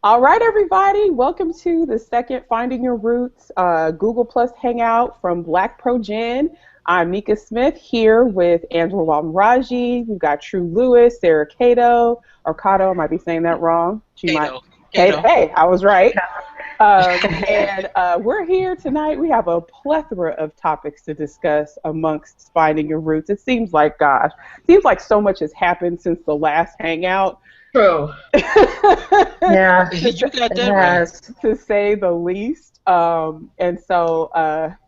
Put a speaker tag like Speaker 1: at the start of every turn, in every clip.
Speaker 1: All right, everybody, welcome to the second Finding Your Roots Google Plus Hangout from BlackProGen. I'm Mika Smith here with Angela Walton-Raji. We've got True Lewis, Sarah Cato, or Cato, I might be saying that wrong. She might.
Speaker 2: Cato.
Speaker 1: Cato. Hey, I was right. And we're here tonight. We have a plethora of topics to discuss amongst Finding Your Roots. It seems like, gosh, so much has happened since the last Hangout.
Speaker 3: True.
Speaker 2: Yeah, you got that right.
Speaker 1: To say the least. And so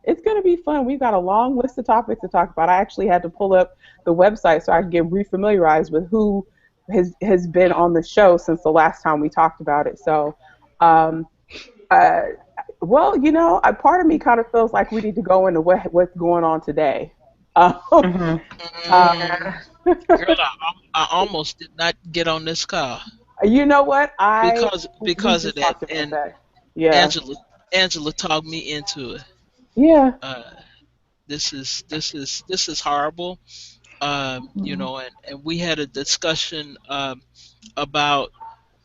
Speaker 1: it's going to be fun. We've got a long list of topics to talk about. I actually had to pull up the website so I could get refamiliarized with who has been on the show since the last time we talked about it. So, well, you know, part of me kind of feels like we need to go into what's going on today.
Speaker 2: Girl, I almost did not get on this call.
Speaker 1: You know what?
Speaker 2: Because of that, and
Speaker 1: that. Yeah.
Speaker 2: Angela talked me into it.
Speaker 1: Yeah.
Speaker 2: This is horrible. You know, and we had a discussion about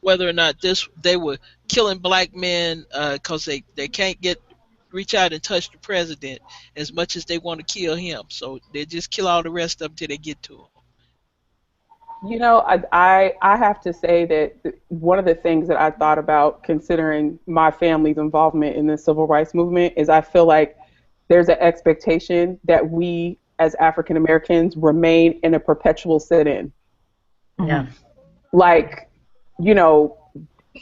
Speaker 2: whether or not they were killing black men because they can't reach out and touch the president as much as they want to kill him. So they just kill all the rest of them till they get to him.
Speaker 1: You know, I have to say that one of the things that I thought about considering my family's involvement in the civil rights movement is I feel like there's an expectation that we as African Americans remain in a perpetual sit-in.
Speaker 3: Yeah.
Speaker 1: Like, you know,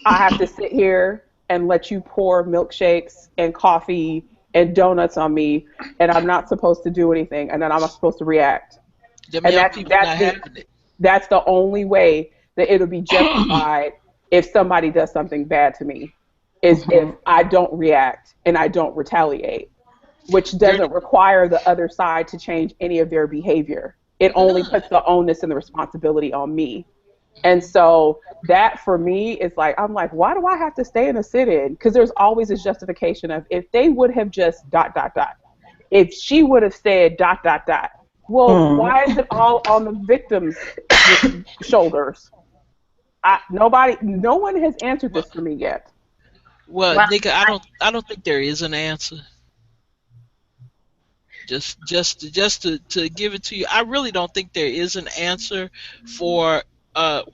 Speaker 1: I have to sit here and let you pour milkshakes and coffee and donuts on me, and I'm not supposed to do anything, and then I'm not supposed to react. That's the only way that it'll be justified if somebody does something bad to me, is if I don't react and I don't retaliate, which doesn't require the other side to change any of their behavior. It only puts the onus and the responsibility on me. And so that for me is like, I'm like, why do I have to stay in a sit-in? Because there's always this justification of if they would have just ... If she would have said ... Well, why is it all on the victim's shoulders? No one has answered this for me yet.
Speaker 2: Well, Nika, I don't think there is an answer. Just to give it to you, I really don't think there is an answer for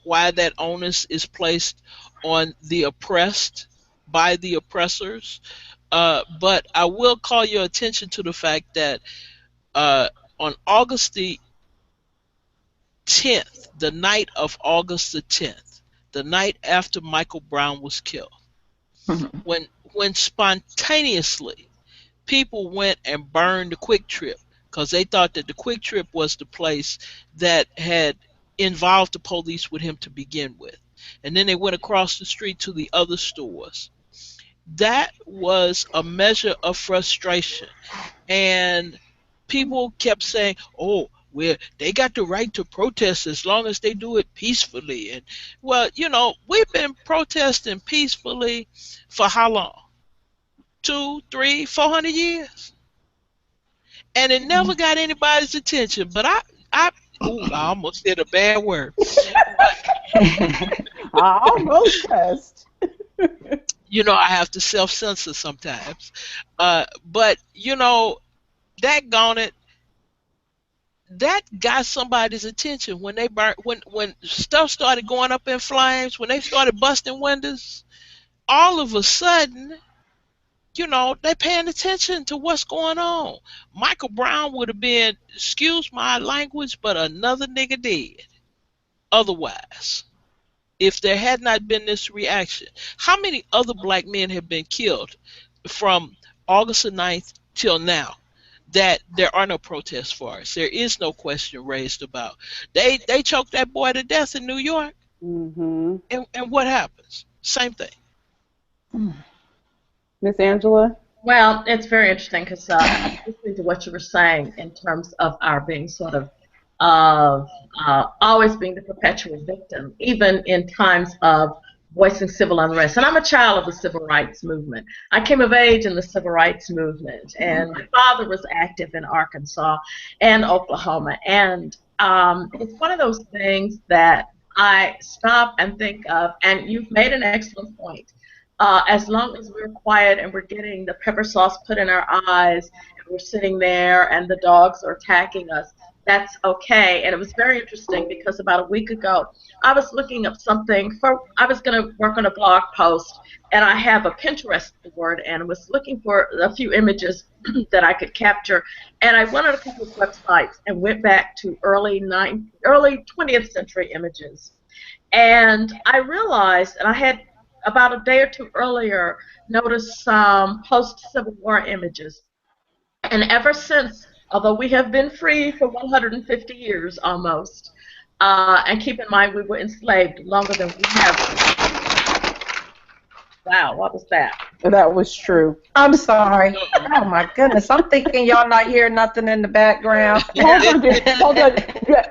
Speaker 2: why that onus is placed on the oppressed by the oppressors. But I will call your attention to the fact that on August the 10th, the night of August the 10th, the night after Michael Brown was killed, when spontaneously people went and burned the Quick Trip because they thought that the Quick Trip was the place that had involved the police with him to begin with. And then they went across the street to the other stores. That was a measure of frustration. And people kept saying, oh, well, they got the right to protest as long as they do it peacefully. And, well, you know, we've been protesting peacefully for how long? 200, 300, 400 years? And it never got anybody's attention. But I almost said a bad word.
Speaker 1: I almost cussed.
Speaker 2: You know, I have to self-censor sometimes. But, you know, daggone it, that got somebody's attention when they when stuff started going up in flames, when they started busting windows. All of a sudden, you know, they're paying attention to what's going on. Michael Brown would have been, excuse my language, but another nigga dead otherwise, if there had not been this reaction. How many other black men have been killed from August the 9th till now that there are no protests for us? There is no question raised about. They choked that boy to death in New York. And what happens? Same thing.
Speaker 1: Miss Angela?
Speaker 3: Well, it's very interesting because listening to what you were saying in terms of our being sort of always being the perpetual victim, even in times of voicing civil unrest. And I'm a child of the civil rights movement. I came of age in the civil rights movement, and my father was active in Arkansas and Oklahoma. And it's one of those things that I stop and think of, and you've made an excellent point. As long as we're quiet and we're getting the pepper sauce put in our eyes, and we're sitting there and the dogs are attacking us, that's okay. And it was very interesting because about a week ago, I was looking up something I was going to work on a blog post, and I have a Pinterest board, and was looking for a few images that I could capture. And I went on a couple of websites and went back to early 20th century images. And I realized, and I had about a day or two earlier noticed some post-Civil War images. And ever since, although we have been free for 150 years almost, and keep in mind we were enslaved longer than we have. Wow, what was that?
Speaker 1: That was true.
Speaker 4: I'm sorry. Oh my goodness. I'm thinking y'all not hearing nothing in the background.
Speaker 1: Hold on, dude. Hold on.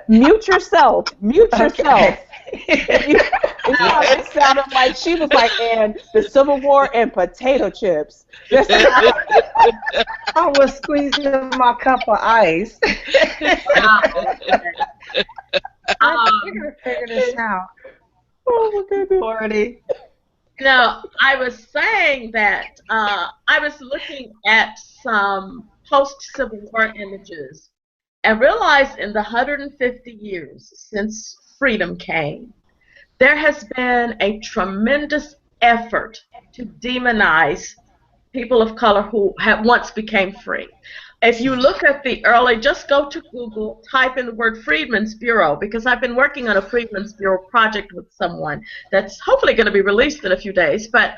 Speaker 1: Mute yourself. Mute yourself. It sounded like she was like, and the Civil War and potato chips.
Speaker 4: I was squeezing my cup of ice. I gotta figure this out.
Speaker 1: Oh my goodness.
Speaker 4: 40.
Speaker 3: No, I was saying that I was looking at some post-Civil War images and realized in the 150 years since freedom came, there has been a tremendous effort to demonize people of color who once became free. If you look at the early, just go to Google, type in the word Freedmen's Bureau, because I've been working on a Freedmen's Bureau project with someone that's hopefully going to be released in a few days. But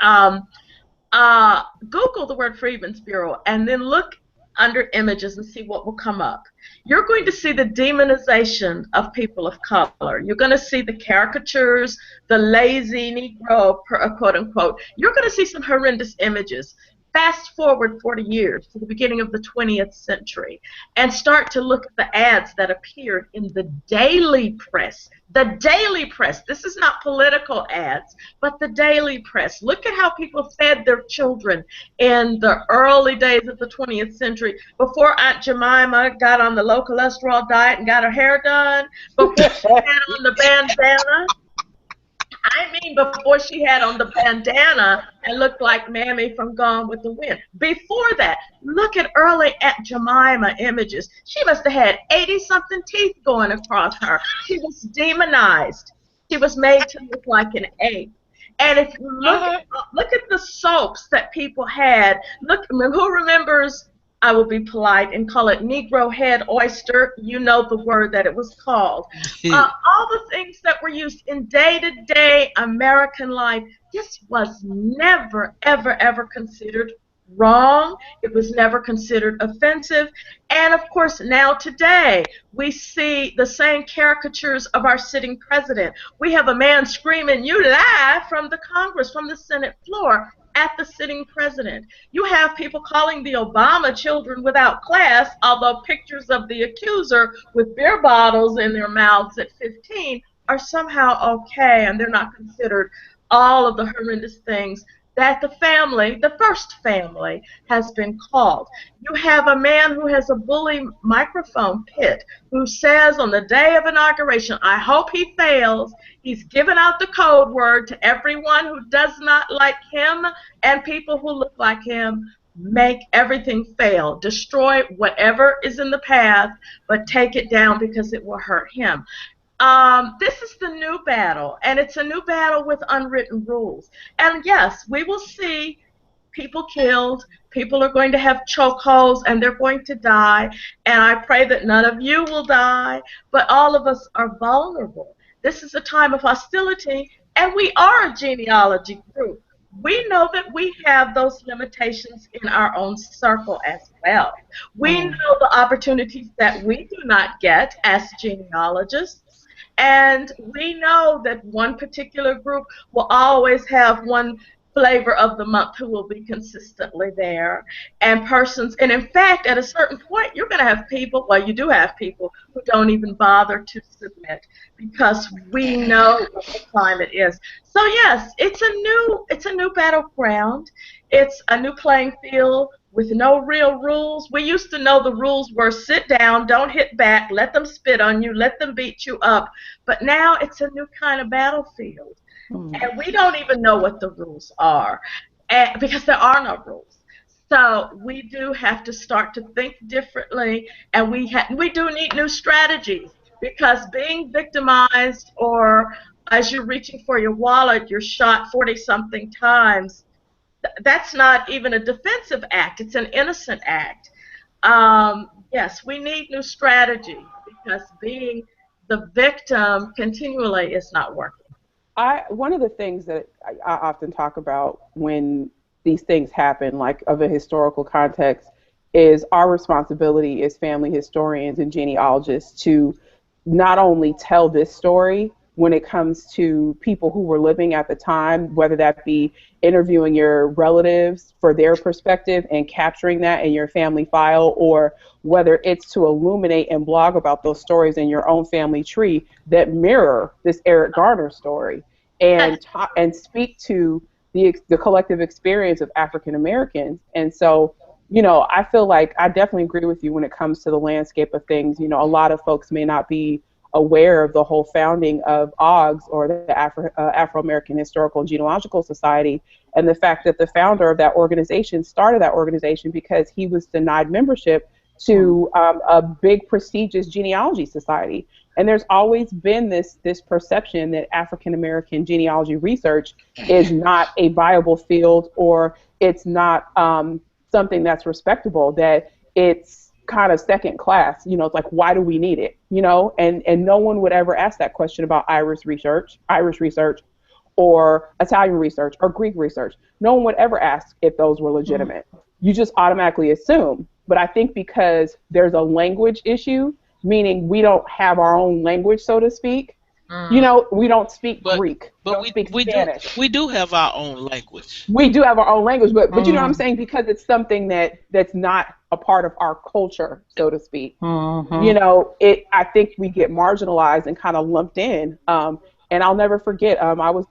Speaker 3: Google the word Freedmen's Bureau and then look under images and see what will come up. You're going to see the demonization of people of color. You're going to see the caricatures, the lazy Negro, quote unquote. You're going to see some horrendous images. Fast forward 40 years to the beginning of the 20th century and start to look at the ads that appeared in the daily press. The daily press. This is not political ads, but the daily press. Look at how people fed their children in the early days of the 20th century before Aunt Jemima got on the low cholesterol diet and got her hair done, before she had on the bandana. I mean, before she had on the bandana and looked like Mammy from Gone with the Wind. Before that, look at early Aunt Jemima images. She must have had 80-something teeth going across her. She was demonized. She was made to look like an ape. And if you look at the soaps that people had, who remembers, I will be polite and call it Negro head oyster. You know the word that it was called. All the things that were used in day-to-day American life, this was never, ever, ever considered wrong. It was never considered offensive. And of course, now today, we see the same caricatures of our sitting president. We have a man screaming, "You lie," from the Congress, from the Senate floor, at the sitting president. You have people calling the Obama children without class, although pictures of the accuser with beer bottles in their mouths at 15 are somehow okay, and they're not considered all of the horrendous things that the family, the first family, has been called. You have a man who has a bully microphone pit who says on the day of inauguration, "I hope he fails." He's given out the code word to everyone who does not like him and people who look like him. Make everything fail. Destroy whatever is in the path, but take it down because it will hurt him. This is the new battle, and it's a new battle with unwritten rules. And yes, we will see people killed. People are going to have chokeholds, and they're going to die. And I pray that none of you will die, but all of us are vulnerable. This is a time of hostility, and we are a genealogy group. We know that we have those limitations in our own circle as well. We know the opportunities that we do not get as genealogists. And we know that one particular group will always have one flavor of the month who will be consistently there, and persons, and in fact, at a certain point, you're going to have people, well, you do have people who don't even bother to submit because we know what the climate is. So yes, it's a new battleground. It's a new playing field with no real rules. We used to know the rules were sit down, don't hit back, let them spit on you, let them beat you up. But now it's a new kind of battlefield. And we don't even know what the rules are because there are no rules. So we do have to start to think differently, and we do need new strategies, because being victimized, or as you're reaching for your wallet, you're shot 40-something times, that's not even a defensive act. It's an innocent act. Yes, we need new strategy, because being the victim continually is not working.
Speaker 1: One of the things that I often talk about when these things happen, like of a historical context, is our responsibility as family historians and genealogists to not only tell this story when it comes to people who were living at the time, whether that be interviewing your relatives for their perspective and capturing that in your family file, or whether it's to illuminate and blog about those stories in your own family tree that mirror this Eric Garner story, and and speak to the collective experience of African Americans. And so, I feel like I definitely agree with you when it comes to the landscape of things. A lot of folks may not be aware of the whole founding of OGS, or the Afro-American Historical and Genealogical Society, and the fact that the founder of that organization started that organization because he was denied membership to a big prestigious genealogy society. And there's always been this perception that African American genealogy research is not a viable field, or it's not something that's respectable, that it's kind of second class. It's like, why do we need it? And no one would ever ask that question about Irish research, or Italian research, or Greek research. No one would ever ask if those were legitimate. You just automatically assume. But I think because there's a language issue, meaning we don't have our own language, so to speak. We don't speak Greek.
Speaker 2: But
Speaker 1: we speak Spanish.
Speaker 2: We do have our own language.
Speaker 1: We do have our own language, but you know what I'm saying? Because it's something that's not a part of our culture, so to speak. I think we get marginalized and kind of lumped in. And I'll never forget, I was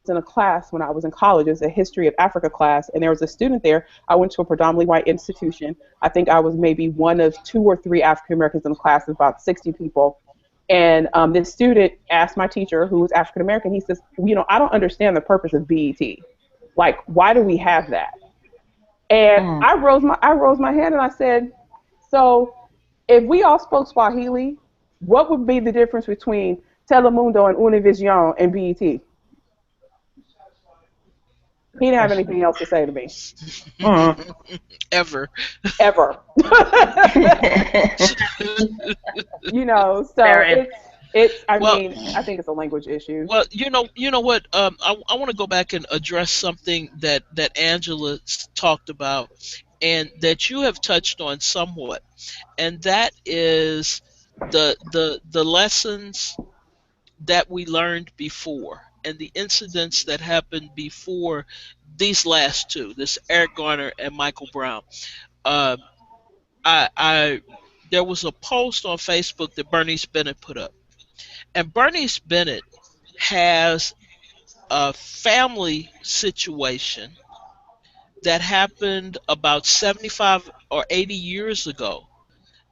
Speaker 1: in a class when I was in college. It was a history of Africa class, and there was a student there. I went to a predominantly white institution. I think I was maybe one of 2 or 3 African Americans in the class, of about 60 people. And this student asked my teacher, who was African American, he says, I don't understand the purpose of BET. Like, why do we have that? And I rose my hand and I said, so if we all spoke Swahili, what would be the difference between Telemundo and Univision and BET? He didn't have anything else to say to me.
Speaker 2: Ever.
Speaker 1: So I think it's a language issue.
Speaker 2: Well, you know what? I want to go back and address something that Angela talked about, and that you have touched on somewhat, and that is the lessons that we learned before, and the incidents that happened before these last two, this Eric Garner and Michael Brown. There was a post on Facebook that Bernice Bennett put up, and Bernice Bennett has a family situation that happened about 75 or 80 years ago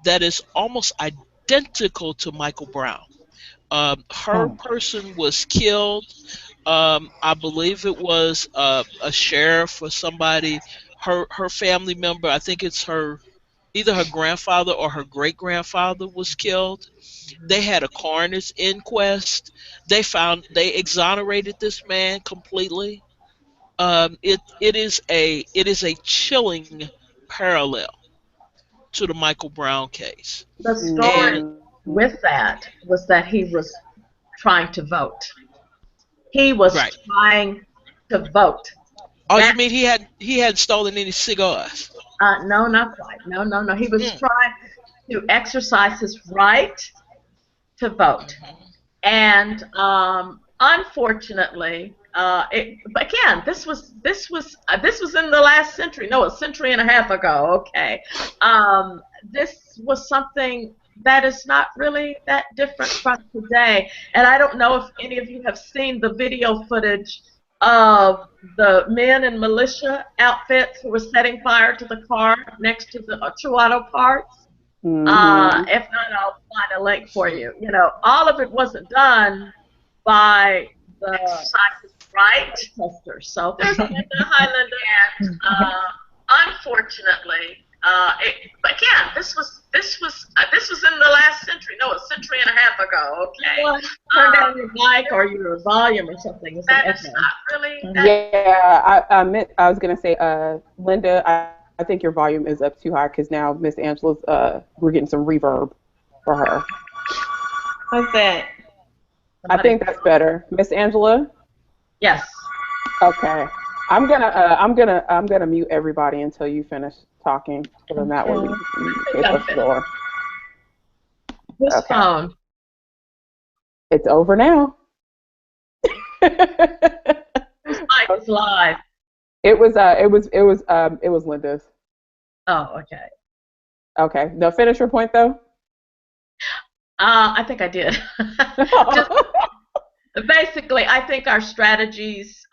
Speaker 2: that is almost identical to Michael Brown. Her person was killed. I believe it was a sheriff or somebody. Her family member, I think it's either her grandfather or her great-grandfather was killed. They had a coroner's inquest. They exonerated this man completely. It is a chilling parallel to the Michael Brown case.
Speaker 3: The story with that was that he was trying to vote. He was trying to vote.
Speaker 2: Oh, you mean he hadn't stolen any cigars?
Speaker 3: No, not quite. No. He was trying to exercise his right to vote, and unfortunately, again, this was in the last century. No, a century and a half ago. Okay, this was something that is not really that different from today. And I don't know if any of you have seen the video footage of the men in militia outfits who were setting fire to the car next to the True Auto Parts.
Speaker 1: Mm-hmm.
Speaker 3: If not, I'll find a link for you. You know, all of it wasn't done by the
Speaker 5: right?
Speaker 3: protesters. So there's Linda. Hi, Linda.
Speaker 5: And unfortunately, but again, this was in the last century. No, a century and a half ago. Okay.
Speaker 3: Well, turn down your mic or your volume or something.
Speaker 5: That is not really.
Speaker 1: Yeah, I was gonna say, Linda, I think your volume is up too high because now Miss Angela's we're getting some reverb for her.
Speaker 4: How's that?
Speaker 1: I think that's better, Miss Angela.
Speaker 3: Yes.
Speaker 1: Okay, I'm gonna mute everybody until you finish talking, so then that way we can hit the floor.
Speaker 3: Whose
Speaker 1: Okay.
Speaker 3: phone?
Speaker 1: It's over now.
Speaker 3: Whose mic is live?
Speaker 1: It was Linda's.
Speaker 3: Oh, okay.
Speaker 1: Okay. Now finish your point though.
Speaker 3: I think I did. Just, basically, I think our strategies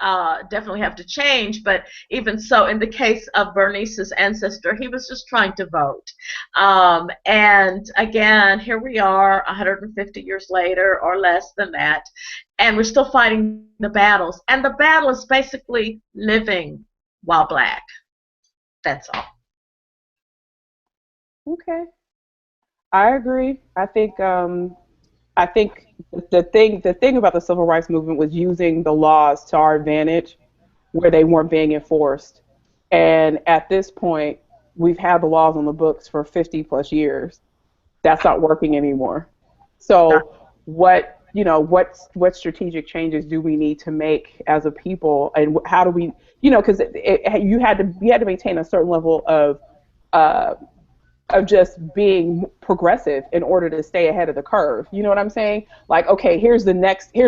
Speaker 3: definitely have to change, but even so, in the case of Bernice's ancestor, he was just trying to vote. And again, here we are 150 years later, or less than that, and we're still fighting the battles. And the battle is basically living while black. That's all.
Speaker 1: Okay. I agree. I think the thing about the civil rights movement was using the laws to our advantage where they weren't being enforced. And at this point, we've had the laws on the books for 50 plus years. That's not working anymore. So what strategic changes do we need to make as a people, and how do we, because you had to maintain a certain level of just being progressive in order to stay ahead of the curve. You know what I'm saying? Like, okay, here's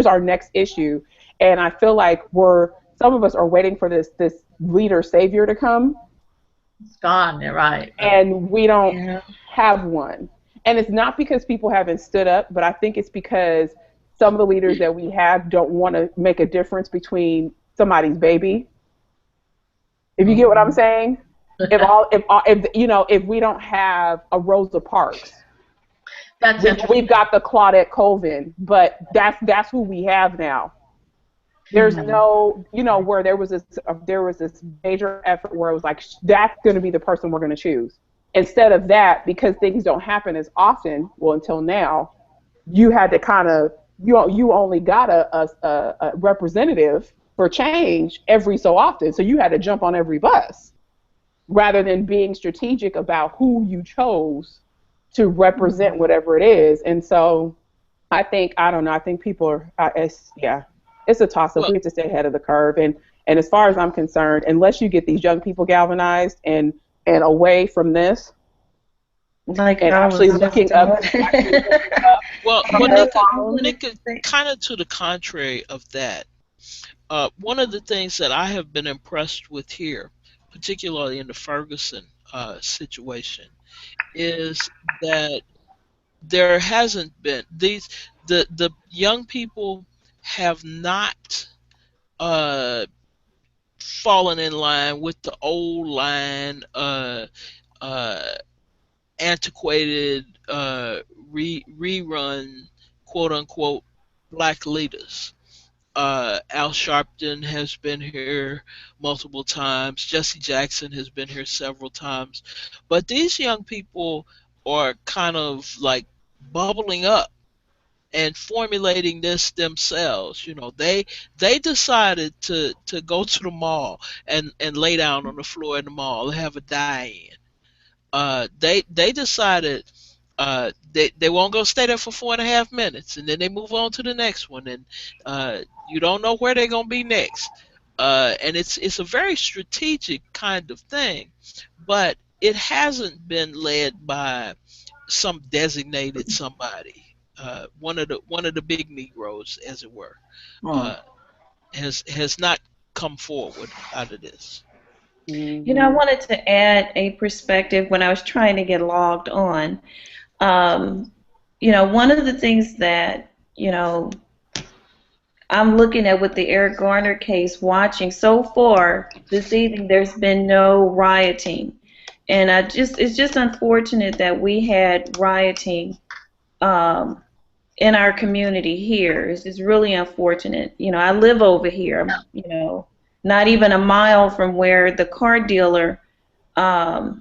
Speaker 1: our next issue. And I feel like some of us are waiting for this leader savior to come.
Speaker 3: It's gone, you're right.
Speaker 1: And we don't have one. And it's not because people haven't stood up, but I think it's because some of the leaders that we have don't want to make a difference between somebody's baby. If you get what I'm saying? If we don't have a Rosa Parks, we've got the Claudette Colvin, but that's who we have now. There's no, where there was this major effort where it was like, that's going to be the person we're going to choose. Instead of that, because things don't happen as often, well, until now, you had to kind of, you only got a representative for change every so often, so you had to jump on every bus, rather than being strategic about who you chose to represent whatever it is. And so I think people are, it's a toss-up. We have to stay ahead of the curve. And as far as I'm concerned, unless you get these young people galvanized and away from this,
Speaker 4: like
Speaker 1: and actually looking up.
Speaker 2: Well, Nika, kind of to the contrary of that, one of the things that I have been impressed with here, particularly in the Ferguson situation, is that there hasn't been the young people have not fallen in line with the old line, antiquated rerun, quote unquote, black leaders. Al Sharpton has been here multiple times. Jesse Jackson has been here several times. But these young people are kind of like bubbling up and formulating this themselves. They decided to go to the mall and lay down on the floor in the mall and have a die-in. They decided they won't go stay there for 4.5 minutes, and then they move on to the next one, and you don't know where they're gonna be next. And it's a very strategic kind of thing, but it hasn't been led by some designated somebody. One of the big Negroes, as it were, has not come forward out of this.
Speaker 4: I wanted to add a perspective when I was trying to get logged on. One of the things that, I'm looking at with the Eric Garner case, watching so far this evening, there's been no rioting. And it's just unfortunate that we had rioting in our community here. It's really unfortunate. You know, I live over here, you know, not even a mile from where the car dealer, where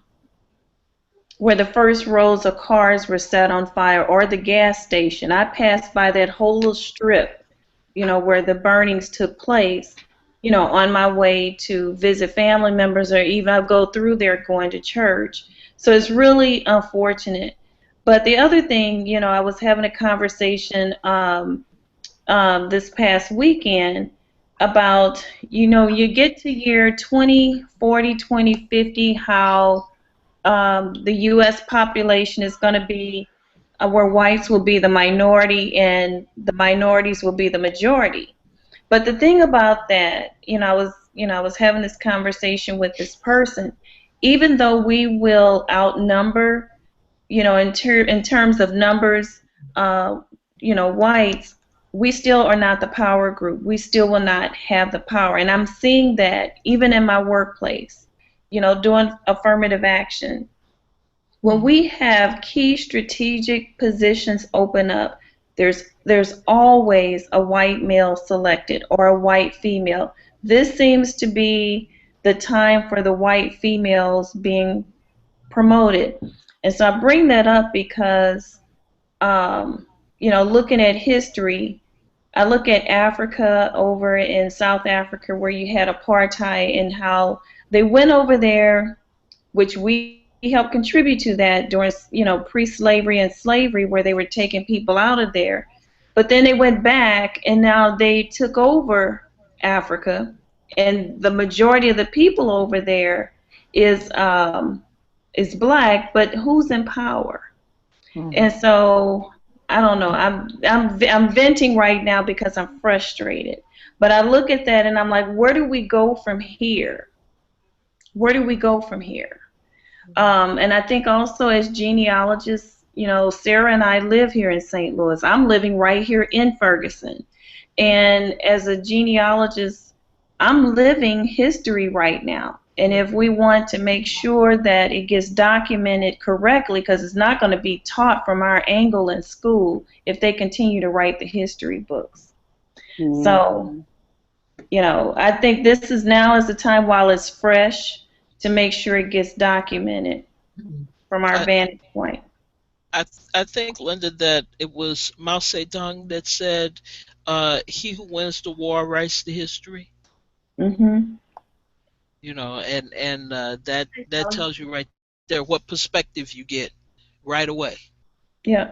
Speaker 4: the first rows of cars were set on fire, or the gas station. I passed by that whole little strip, you know, where the burnings took place, you know, on my way to visit family members, or even I go through there going to church. So it's really unfortunate. But the other thing, you know, I was having a conversation this past weekend about, you know, you get to year 2040, 2050, how the U.S. population is going to be where whites will be the minority and the minorities will be the majority. But the thing about that, I was having this conversation with this person. Even though we will outnumber, you know, in terms of numbers, whites, we still are not the power group. We still will not have the power. And I'm seeing that even in my workplace, you know, doing affirmative action. When we have key strategic positions open up, there's always a white male selected or a white female. This seems to be the time for the white females being promoted. And so I bring that up because, looking at history, I look at Africa, over in South Africa, where you had apartheid, and how they went over there, which we helped contribute to that during, pre-slavery and slavery, where they were taking people out of there. But then they went back, and now they took over Africa, and the majority of the people over there is black, but who's in power? Mm-hmm. And so I don't know. I'm venting right now because I'm frustrated. But I look at that and I'm like, where do we go from here? Where do we go from here? And I think also as genealogists, Sarah and I live here in St. Louis. I'm living right here in Ferguson. And as a genealogist, I'm living history right now. And if we want to make sure that it gets documented correctly, because it's not going to be taught from our angle in school if they continue to write the history books. Mm-hmm. So, I think this is now is the time, while it's fresh, to make sure it gets documented from our vantage point.
Speaker 2: I think, Linda, that it was Mao Zedong that said, he who wins the war writes the history.
Speaker 4: Mm-hmm.
Speaker 2: And that tells you right there what perspective you get right away.
Speaker 4: Yeah.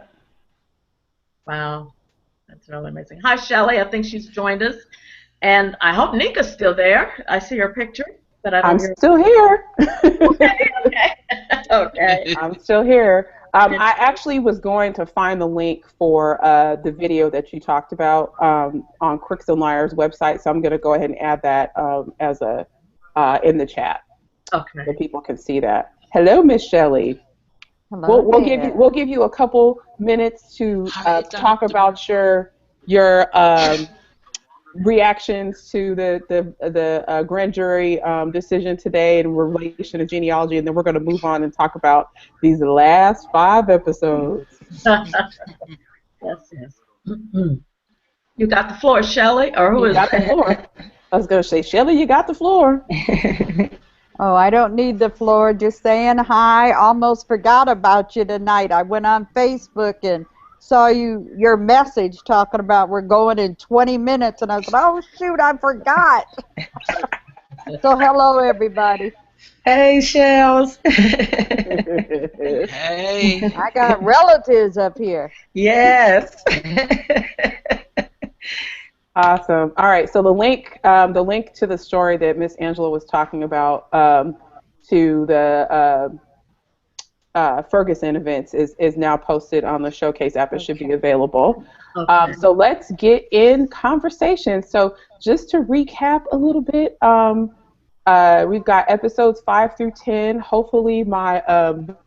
Speaker 3: Wow. That's really amazing. Hi, Shelley. I think she's joined us. And I hope Nika's still there. I see her picture, but I don't hear her.
Speaker 1: Still here.
Speaker 3: Okay.
Speaker 1: I'm still here. I actually was going to find the link for the video that you talked about on Crooks and Liars website, so I'm going to go ahead and add that as a in the chat,
Speaker 3: okay,
Speaker 1: so people can see that. Hello, Miss Shelley.
Speaker 6: Hello.
Speaker 1: We'll give you a couple minutes to talk about your reactions to the grand jury decision today in relation to genealogy, and then we're going to move on and talk about these last 5 episodes.
Speaker 3: Yes. You got the floor, Shelley, or who is
Speaker 1: got the floor? I was going to say, Shelley, you got the floor.
Speaker 6: Oh, I don't need the floor. Just saying hi. Almost forgot about you tonight. I went on Facebook and saw your message talking about we're going in 20 minutes, and I was like, oh, shoot, I forgot. So hello, everybody.
Speaker 4: Hey, Shells.
Speaker 2: Hey.
Speaker 6: I got relatives up here.
Speaker 4: Yes.
Speaker 1: Awesome. All right. So the link to the story that Miss Angela was talking about to the Ferguson events is now posted on the Showcase app. It should be available. Okay. So let's get in conversation. So just to recap a little bit, we've got episodes 5 through 10. Hopefully my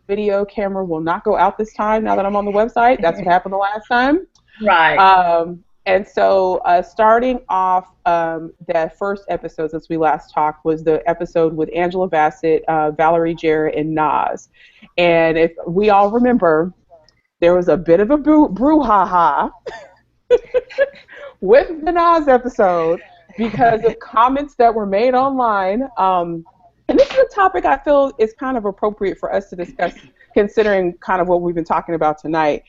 Speaker 1: video camera will not go out this time now that I'm on the website. That's what happened the last time.
Speaker 3: Right.
Speaker 1: And so starting off the first episode since we last talked was the episode with Angela Bassett, Valerie Jarrett, and Nas. And if we all remember, there was a bit of a brouhaha with the Nas episode because of comments that were made online. And this is a topic I feel is kind of appropriate for us to discuss, considering kind of what we've been talking about tonight.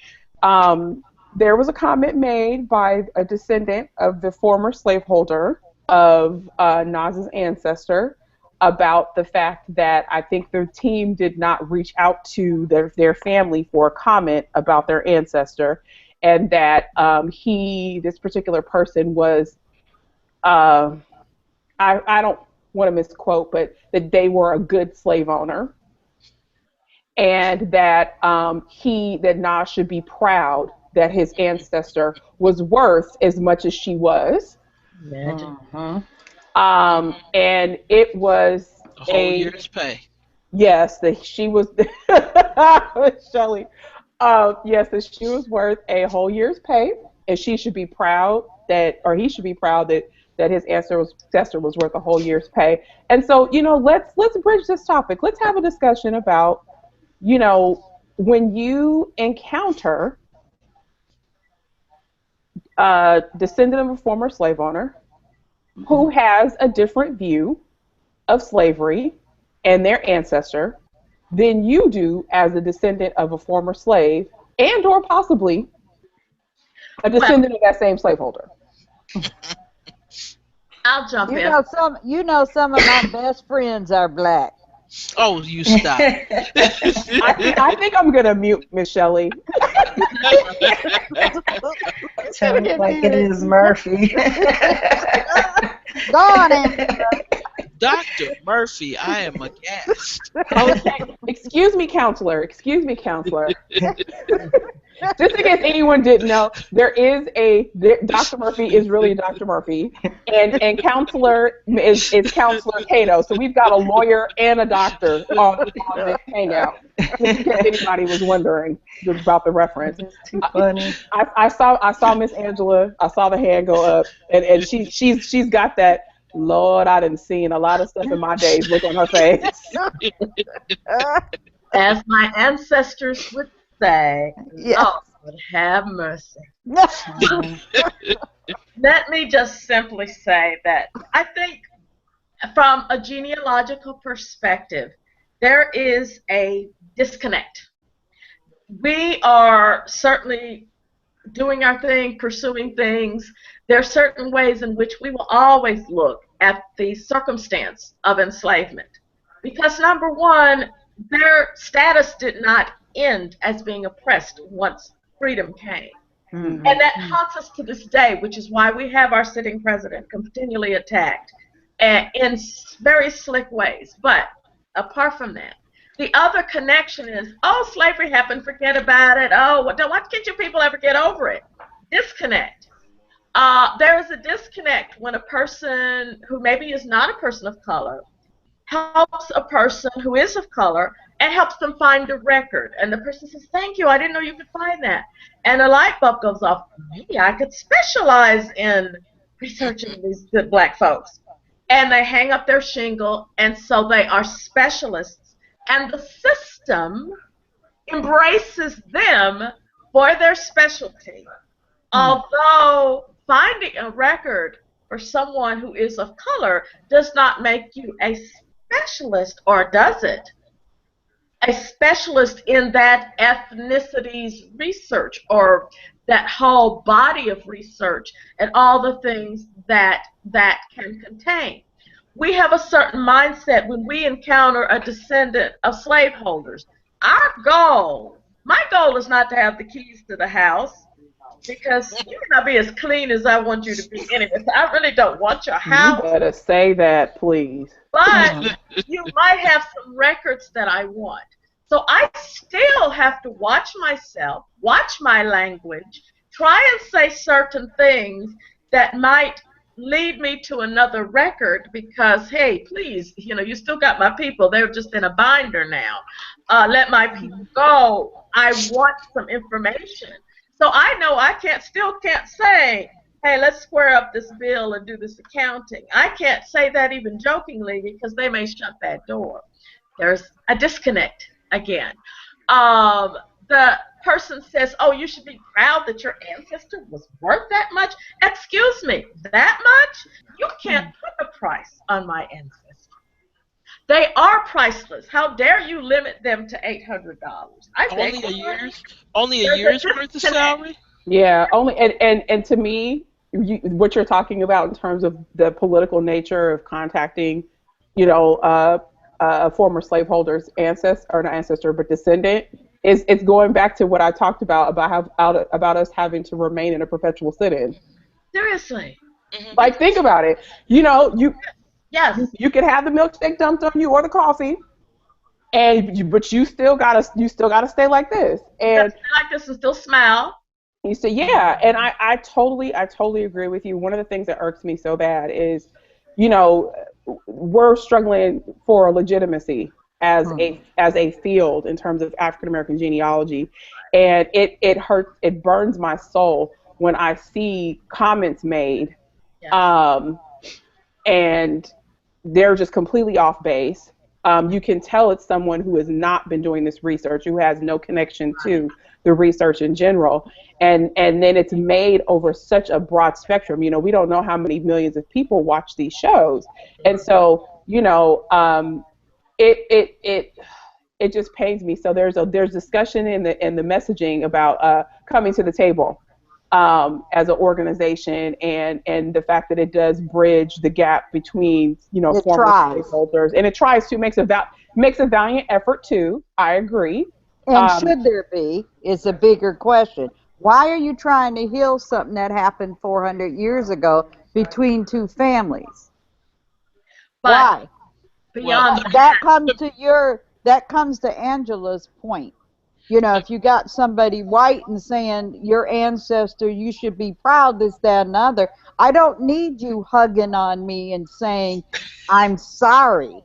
Speaker 1: There was a comment made by a descendant of the former slaveholder of Nas's ancestor about the fact that I think their team did not reach out to their family for a comment about their ancestor, and that this particular person was, I don't want to misquote, but that they were a good slave owner, and that that Nas should be proud that his ancestor was worth as much as she was.
Speaker 3: Imagine.
Speaker 1: And it was
Speaker 2: A whole year's pay.
Speaker 1: Yes, that she was Shelley. Yes, that she was worth a whole year's pay, and she should be proud that, or he should be proud that his ancestor was worth a whole year's pay. And so, let's bridge this topic. Let's have a discussion about, when you encounter a descendant of a former slave owner who has a different view of slavery and their ancestor than you do as a descendant of a former slave, and or possibly a descendant of that same slaveholder.
Speaker 3: I'll jump in.
Speaker 6: Some of my best friends are black.
Speaker 2: Oh, you stop.
Speaker 1: I think I'm gonna mute Miss Shelley.
Speaker 7: Sounds like it is Murphy.
Speaker 6: Go on, Angela.
Speaker 2: Dr. Murphy, I am aghast.
Speaker 1: Okay. Excuse me, counselor. Just in case anyone didn't know, Dr. Murphy is really Dr. Murphy, and counselor is Counselor Cato. So we've got a lawyer and a doctor on this hangout. Just in case anybody was wondering about the reference.
Speaker 7: That's too funny.
Speaker 1: I saw Miss Angela. I saw the hand go up, and she's got that. Lord, I done seen a lot of stuff in my days. Look on her face.
Speaker 3: As my ancestors would say,
Speaker 6: Yes.
Speaker 3: Lord have mercy. Let me just simply say that I think from a genealogical perspective, there is a disconnect. We are certainly doing our thing, pursuing things. There are certain ways in which we will always look at the circumstance of enslavement. Because number one, their status did not end as being oppressed once freedom came. Mm-hmm. And that haunts us to this day, which is why we have our sitting president continually attacked in very slick ways. But apart from that, the other connection is, slavery happened, forget about it. Why can't you people ever get over it? Disconnect. There is a disconnect when a person who maybe is not a person of color helps a person who is of color and helps them find a record. And the person says, thank you, I didn't know you could find that. And a light bulb goes off, maybe I could specialize in researching these good black folks. And they hang up their shingle, and so they are specialists. And the system embraces them for their specialty. Although finding a record for someone who is of color does not make you a specialist, or does it? A specialist in that ethnicity's research, or that whole body of research, and all the things that can contain. We have a certain mindset when we encounter a descendant of slaveholders. My goal is not to have the keys to the house, because you may not be as clean as I want you to be anyway. So I really don't want your house.
Speaker 1: You better say that, please.
Speaker 3: But you might have some records that I want. So I still have to watch myself, watch my language, try and say certain things that might lead me to another record, because, hey, please, you still got my people. They're just in a binder now. Let my people go. I want some information. So I know I still can't say hey, let's square up this bill and do this accounting. I can't say that even jokingly because they may shut that door. There's a disconnect again. The person says, oh, you should be proud that your ancestor was worth that much. Excuse me, that much? You can't put a price on my ancestors. They are priceless. How dare you limit them to $800? I beg
Speaker 2: Only a
Speaker 3: your pardon?
Speaker 2: year's only a
Speaker 3: There's a
Speaker 2: year's worth of
Speaker 3: disconnect.
Speaker 2: salary?
Speaker 1: Yeah, only and to me, what you're talking about in terms of the political nature of contacting, you know, a former slaveholder's ancestor or not ancestor but descendant is it's going back to what I talked about how about us having to remain in a perpetual sit-in.
Speaker 3: Seriously.
Speaker 2: Hmm.
Speaker 1: Like think about it. You know,
Speaker 3: Yes.
Speaker 1: you can have the milkshake dumped on you or the coffee, but you still gotta stay like this.
Speaker 3: You got to
Speaker 1: And
Speaker 3: stay like this and still smile.
Speaker 1: you say, yeah, and I totally agree with you. One of the things that irks me so bad is, you know, we're struggling for legitimacy as a field in terms of African American genealogy, and it hurts, it burns my soul when I see comments made,
Speaker 3: Yes.
Speaker 1: um, and they're just completely off base. You can tell it's someone who has not been doing this research, who has no connection to the research in general, and then it's made over such a broad spectrum. You know, we don't know how many millions of people watch these shows, and so it it it it just pains me. So there's discussion in the messaging about coming to the table as an organization, and the fact that it does bridge the gap between
Speaker 6: It
Speaker 1: former
Speaker 6: tries.
Speaker 1: slaveholders, and it tries to makes a valiant effort too. I agree.
Speaker 6: And
Speaker 1: Um,
Speaker 6: should there be is a bigger question. Why are you trying to heal something that happened 400 years ago between two families?
Speaker 3: But
Speaker 6: Why?
Speaker 2: Well,
Speaker 3: beyond
Speaker 6: That comes to Angela's point. You know, if you got somebody white and saying your ancestor, you should be proud, this, that, and the other. I don't need you hugging on me and saying, I'm sorry.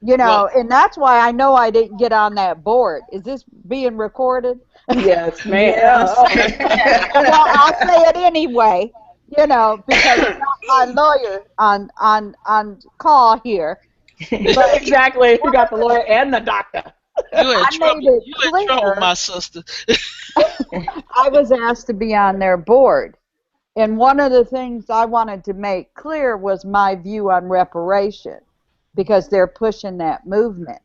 Speaker 6: You
Speaker 2: well,
Speaker 6: know, and that's why I know I didn't get on that board. Is this being recorded?
Speaker 1: yes, man.
Speaker 7: Yes.
Speaker 6: Well, I'll say it anyway, you know, because I'm not my lawyer on call here. But
Speaker 1: Exactly. You got the lawyer and the doctor.
Speaker 2: you in
Speaker 6: I
Speaker 2: trouble.
Speaker 6: made it
Speaker 2: You in trouble,
Speaker 6: clear
Speaker 2: my sister.
Speaker 6: I was asked to be on their board. And one of the things I wanted to make clear was my view on reparation because they're pushing that movement.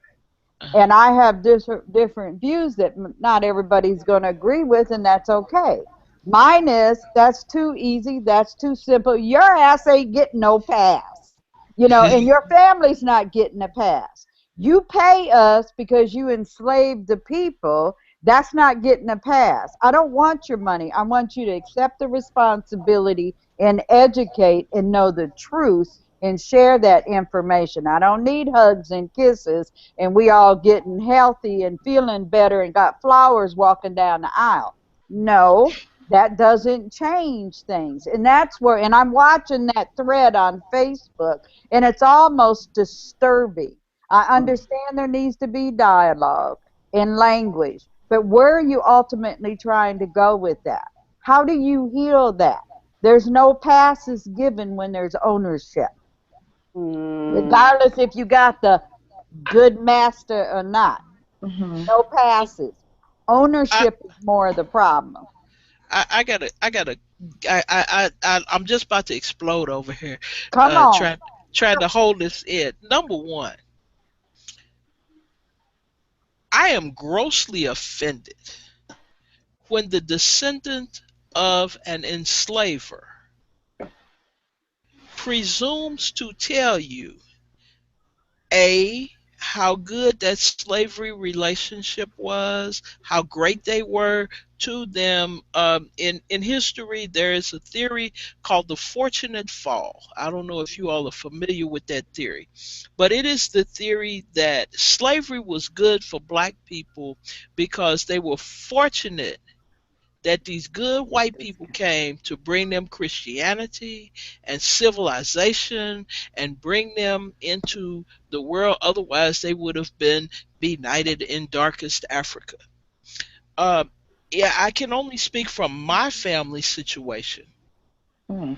Speaker 2: Uh-huh.
Speaker 6: And I have different views that not everybody's going to agree with, and that's okay. Mine is that's too easy, that's too simple. Your ass ain't getting no pass, you know, and your family's not getting a pass. You pay us because you enslaved the people. That's not getting a pass. I don't want your money. I want you to accept the responsibility and educate and know the truth and share that information. I don't need hugs and kisses and we all getting healthy and feeling better and got flowers walking down the aisle. No, that doesn't change things. And that's where, and I'm watching that thread on Facebook, and it's almost disturbing. I understand there needs to be dialogue and language, but where are you ultimately trying to go with that? How do you heal that? There's no passes given when there's ownership,
Speaker 1: Mm,
Speaker 6: regardless if you got the good master or not.
Speaker 7: Mhm.
Speaker 6: No passes.
Speaker 2: I,
Speaker 6: Ownership is more of the problem.
Speaker 2: I'm just about to explode over here.
Speaker 6: Come on.
Speaker 2: Trying to hold this in. Number one, I am grossly offended when the descendant of an enslaver presumes to tell you how good that slavery relationship was, how great they were to them. In history, there is a theory called the fortunate fall. I don't know if you all are familiar with that theory, but it is the theory that slavery was good for black people because they were fortunate that these good white people came to bring them Christianity and civilization and bring them into the world. Otherwise, they would have been benighted in darkest Africa. Uh, yeah, I can only speak from my family situation.
Speaker 7: Hmm.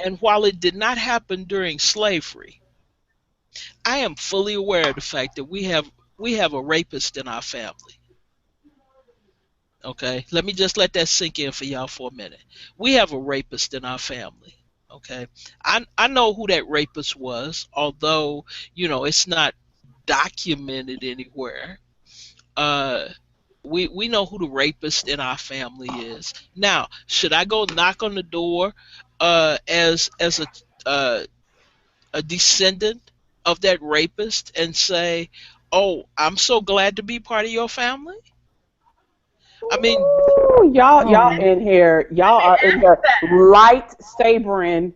Speaker 2: And while it did not happen during slavery, I am fully aware of the fact that we have a rapist in our family. Okay, let me just let that sink in for y'all for a minute. We have a rapist in our family. Okay, I know who that rapist was, although it's not documented anywhere. Uh, we know who the rapist in our family is. Now, should I go knock on the door, as a descendant of that rapist and say, "Oh, I'm so glad to be part of your family"? I mean,
Speaker 1: Ooh, y'all
Speaker 7: Hmm.
Speaker 1: in here.
Speaker 3: Let
Speaker 1: Y'all
Speaker 3: me
Speaker 1: are in
Speaker 3: add to
Speaker 1: here
Speaker 3: that.
Speaker 1: light sabering,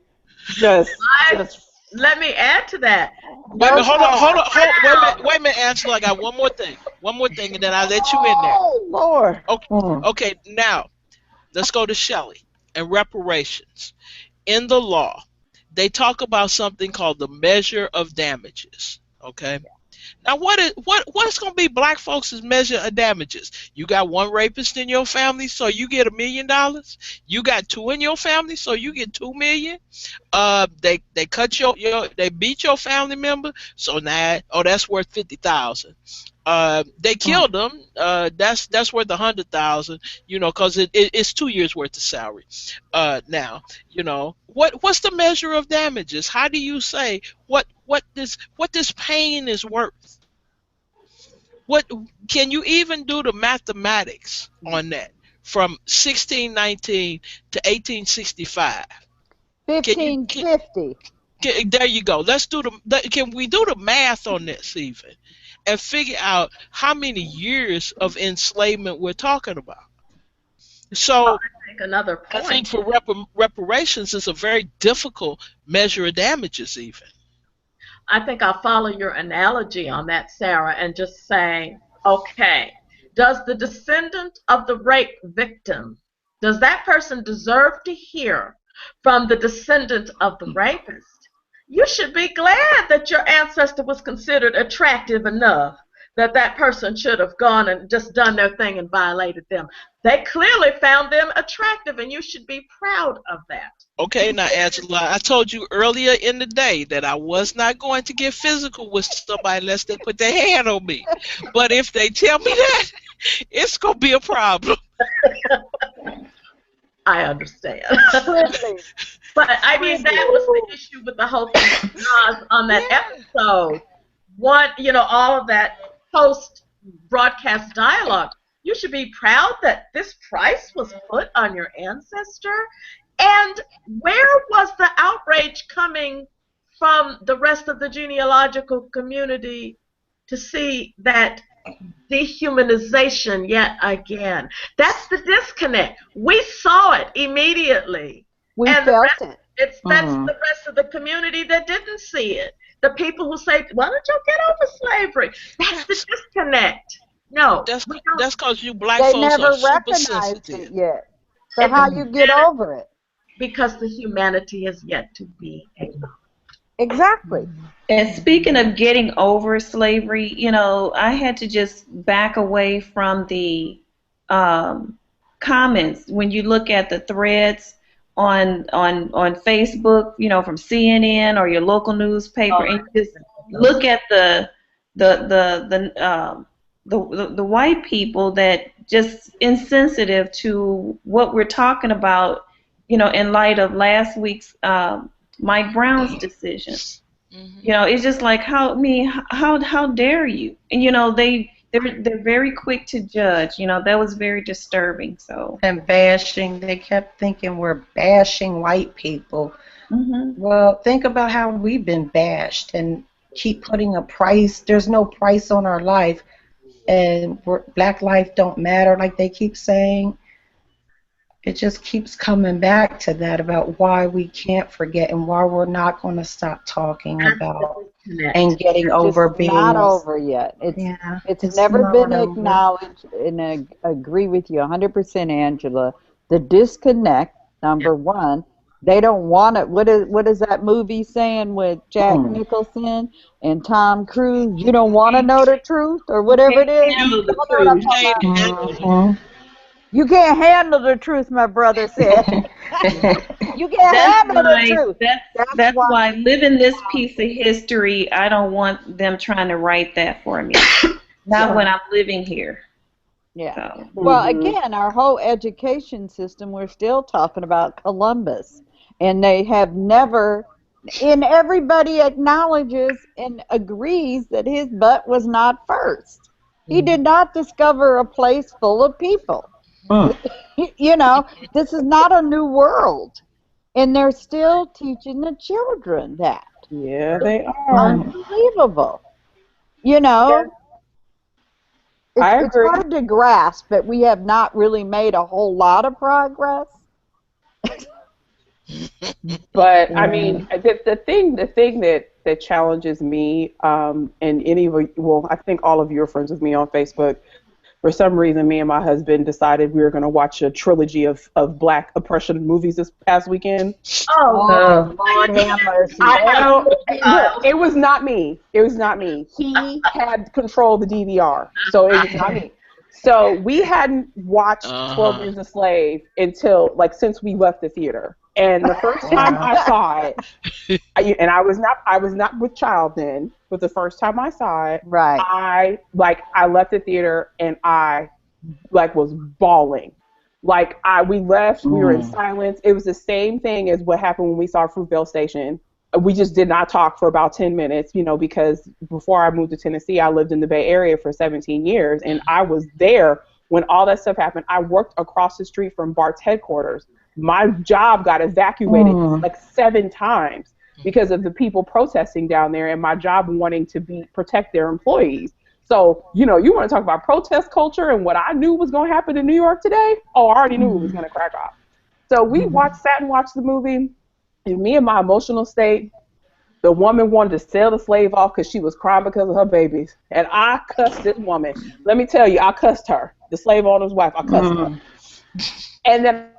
Speaker 3: I,
Speaker 1: just.
Speaker 3: let me add to that.
Speaker 2: wait a
Speaker 3: You
Speaker 2: minute,
Speaker 6: Go
Speaker 2: hold on, hold
Speaker 6: ahead.
Speaker 2: on,
Speaker 3: proud.
Speaker 2: wait a minute, Angela. I got one more thing, and then I'll let you in there.
Speaker 1: Oh Lord.
Speaker 2: Okay,
Speaker 7: Hmm.
Speaker 2: okay. Now let's go to Shelley and reparations. In the law, they talk about something called the measure of damages. Okay. Now, what is going to be black folks' measure of damages? You got one rapist in your family, so you get $1 million. You got two in your family, so you get 2 million. They cut they beat your family member, so now that's worth 50,000. They
Speaker 7: Hmm.
Speaker 2: killed them. That's worth 100,000. Because it's 2 years worth of salary. Now, what's the measure of damages? How do you say what this pain is worth? What can you even do the mathematics on that from 1619 to 1865? Can you?
Speaker 6: 1550.
Speaker 2: There you go. Can we do the math on this even, and figure out how many years of enslavement we're talking about?
Speaker 3: Well,
Speaker 2: So
Speaker 3: I think another
Speaker 2: I
Speaker 3: point.
Speaker 2: think for reparations is a very difficult measure of damages even.
Speaker 3: I think I'll follow your analogy on that, Sarah, and just say, okay, does the descendant of the rape victim, does that person deserve to hear from the descendant of the rapist? You should be glad that your ancestor was considered attractive enough that that person should have gone and just done their thing and violated them. They clearly found them attractive, and you should be proud of that.
Speaker 2: Okay, now Angela, I told you earlier in the day that I was not going to get physical with somebody unless they put their hand on me. But if they tell me that, it's gonna be a problem.
Speaker 3: I understand.
Speaker 6: Privilege.
Speaker 3: But I mean, that
Speaker 6: Privilege.
Speaker 3: was the issue with the whole thing with Nas on that
Speaker 2: Yeah.
Speaker 3: episode. What, all of that post broadcast dialogue. You should be proud that this price was put on your ancestor. And where was the outrage coming from the rest of the genealogical community to see that dehumanization yet again? That's the disconnect. We saw it immediately,
Speaker 6: We
Speaker 3: and the
Speaker 6: felt
Speaker 3: rest
Speaker 6: it.
Speaker 3: that's
Speaker 7: Hmm.
Speaker 3: the rest of the community that didn't see it. The people who say, "Why don't you get over slavery?" That's the
Speaker 2: That's
Speaker 3: disconnect. No,
Speaker 2: that's
Speaker 3: we don't.
Speaker 2: that's because you black
Speaker 6: They
Speaker 2: folks are
Speaker 6: never
Speaker 2: super
Speaker 6: recognized it
Speaker 2: sensitive.
Speaker 6: yet. So
Speaker 3: It, the
Speaker 6: how
Speaker 7: Hmm.
Speaker 6: you get
Speaker 3: humanity,
Speaker 6: over it?
Speaker 3: because the humanity is yet to be acknowledged.
Speaker 6: Exactly.
Speaker 4: And speaking of getting over slavery, I had to just back away from the um, comments when you look at the threads on Facebook, from CNN or your local newspaper,
Speaker 3: Oh
Speaker 4: and
Speaker 3: my
Speaker 4: you just
Speaker 3: goodness.
Speaker 4: look at the white people that just insensitive to what we're talking about, in light of last week's Mike Brown's decision.
Speaker 2: Hmm.
Speaker 4: It's just like how dare you? And they're very quick to judge. That was very disturbing. So.
Speaker 7: And bashing. They kept thinking we're bashing white people.
Speaker 4: Mhm.
Speaker 7: Well, think about how we've been bashed and keep putting a price. There's no price on our life, and black life don't matter like they keep saying. It just keeps coming back to that about why we can't forget and why we're not going to stop talking
Speaker 3: That's the
Speaker 7: about
Speaker 3: disconnect.
Speaker 7: and getting
Speaker 6: Just
Speaker 7: over
Speaker 6: not
Speaker 7: being.
Speaker 6: over yet.
Speaker 7: Yeah,
Speaker 6: It's
Speaker 7: it's
Speaker 6: never been
Speaker 7: not over.
Speaker 6: acknowledged, and I agree with you 100%, Angela. The disconnect, number one, they don't want it. What is that movie saying with Jack
Speaker 7: Hmm.
Speaker 6: Nicholson and Tom Cruise? You don't want to
Speaker 3: You
Speaker 6: know the truth or whatever
Speaker 3: can't
Speaker 6: it is.
Speaker 3: handle the
Speaker 6: Y'all know what I'm
Speaker 3: truth.
Speaker 6: talking
Speaker 2: Hey,
Speaker 6: about.
Speaker 2: Angela,
Speaker 7: Hmm.
Speaker 6: You can't handle the truth, my brother said. You can't handle the truth.
Speaker 4: That's why living this piece of history, I don't want them trying to write that for me. Not when I'm living here.
Speaker 6: Yeah.
Speaker 4: So.
Speaker 6: Well, again, our whole education system, we're still talking about Columbus. And they have never, and everybody acknowledges and agrees that his butt was not first. He did not discover a place full of people. You know, this is not a new world. And they're still teaching the children that.
Speaker 1: Yeah, they are.
Speaker 6: Unbelievable. You know, it's
Speaker 1: agree.
Speaker 6: hard to grasp that we have not really made a whole lot of progress.
Speaker 1: But I mean, the thing that challenges me, and any of you, well, I think all of you are friends with me on Facebook. For some reason, me and my husband decided we were going to watch a trilogy of Black oppression movies this past weekend.
Speaker 6: Oh, Lord have mercy.
Speaker 1: Look, it was not me. It was not me. He had control of the DVR, so it was not me. So we hadn't watched 12 Years a Slave until, like, since we left the theater. And the first time I saw it, and I was not with child then, but the first time I saw it,
Speaker 6: right,
Speaker 1: I left the theater and I was bawling. We left, we were in silence. It was the same thing as what happened when we saw Fruitvale Station. We just did not talk for about 10 minutes, because before I moved to Tennessee, I lived in the Bay Area for 17 years, and I was there when all that stuff happened. I worked across the street from BART's headquarters. My job got evacuated 7 times because of the people protesting down there, and my job wanting to protect their employees. So, you want to talk about protest culture and what I knew was going to happen in New York today? Oh, I already knew it was going to crack off. So we sat and watched the movie. And me and my emotional state, the woman wanted to sell the slave off because she was crying because of her babies. And I cussed this woman. Let me tell you, I cussed her. The slave owner's wife, I cussed her. And then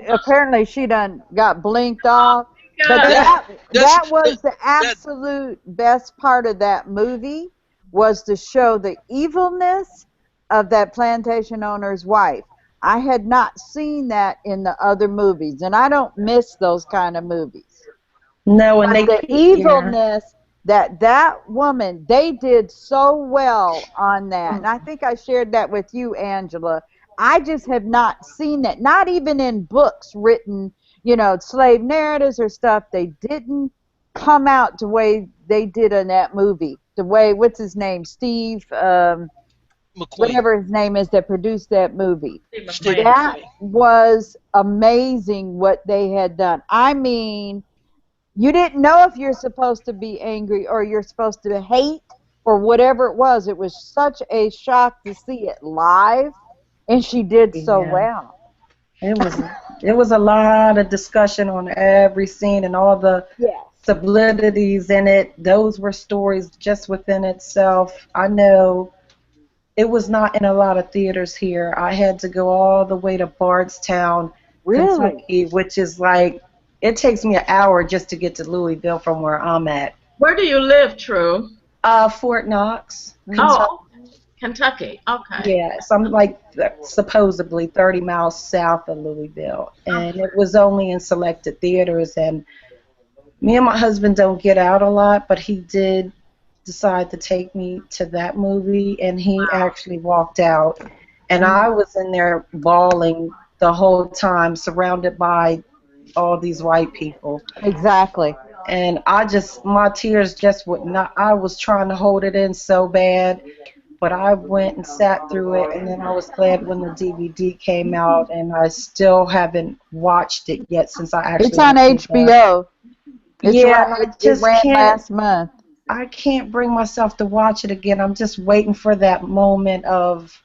Speaker 6: apparently she done got blinked off. But that was the absolute best part of that movie, was to show the evilness of that plantation owner's wife. I had not seen that in the other movies, and I don't miss those kind of movies.
Speaker 7: No, and
Speaker 6: the evilness that woman, they did so well on that. And I think I shared that with you, Angela. I just have not seen that, not even in books written, slave narratives or stuff. They didn't come out the way they did in that movie. The way, what's his name, Steve whatever his name is that produced that movie. That was amazing what they had done. I mean, you didn't know if you're supposed to be angry or you're supposed to hate or whatever it was. It was such a shock to see it live, and she did so well.
Speaker 7: It was a lot of discussion on every scene and all the subliminals in it. Those were stories just within itself. I know it was not in a lot of theaters here. I had to go all the way to Bardstown, Kentucky, which is it takes me an hour just to get to Louisville from where I'm at.
Speaker 3: Where do you live, True?
Speaker 7: Fort Knox,
Speaker 3: Kentucky. Okay.
Speaker 7: Yeah, so I'm supposedly 30 miles south of Louisville, and it was only in selected theaters. And me and my husband don't get out a lot, but he did decide to take me to that movie, and he actually walked out, and I was in there bawling the whole time, surrounded by all these white people.
Speaker 6: Exactly.
Speaker 7: And my tears just would not. I was trying to hold it in so bad, but I went and sat through it, and then I was glad when the DVD came out, and I still haven't watched it yet since I actually.
Speaker 6: It's on HBO. It ran last month.
Speaker 7: I can't bring myself to watch it again. I'm just waiting for that moment of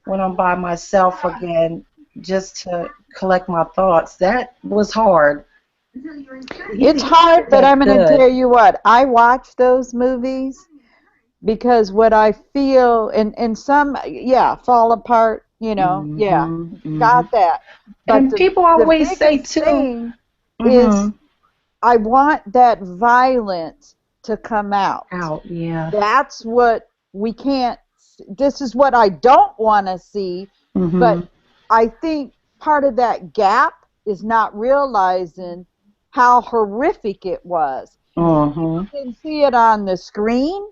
Speaker 7: when I'm by myself again, just to collect my thoughts. That was hard.
Speaker 6: It's hard, but I'm going to tell you what. I watch those movies because what I feel, and some, fall apart, got that. But
Speaker 7: and people always say, too,
Speaker 6: is I want that violence to come out.
Speaker 7: Yeah.
Speaker 6: That's what we can't this is what I don't want to see. But I think part of that gap is not realizing how horrific it was. You can see it on the screen,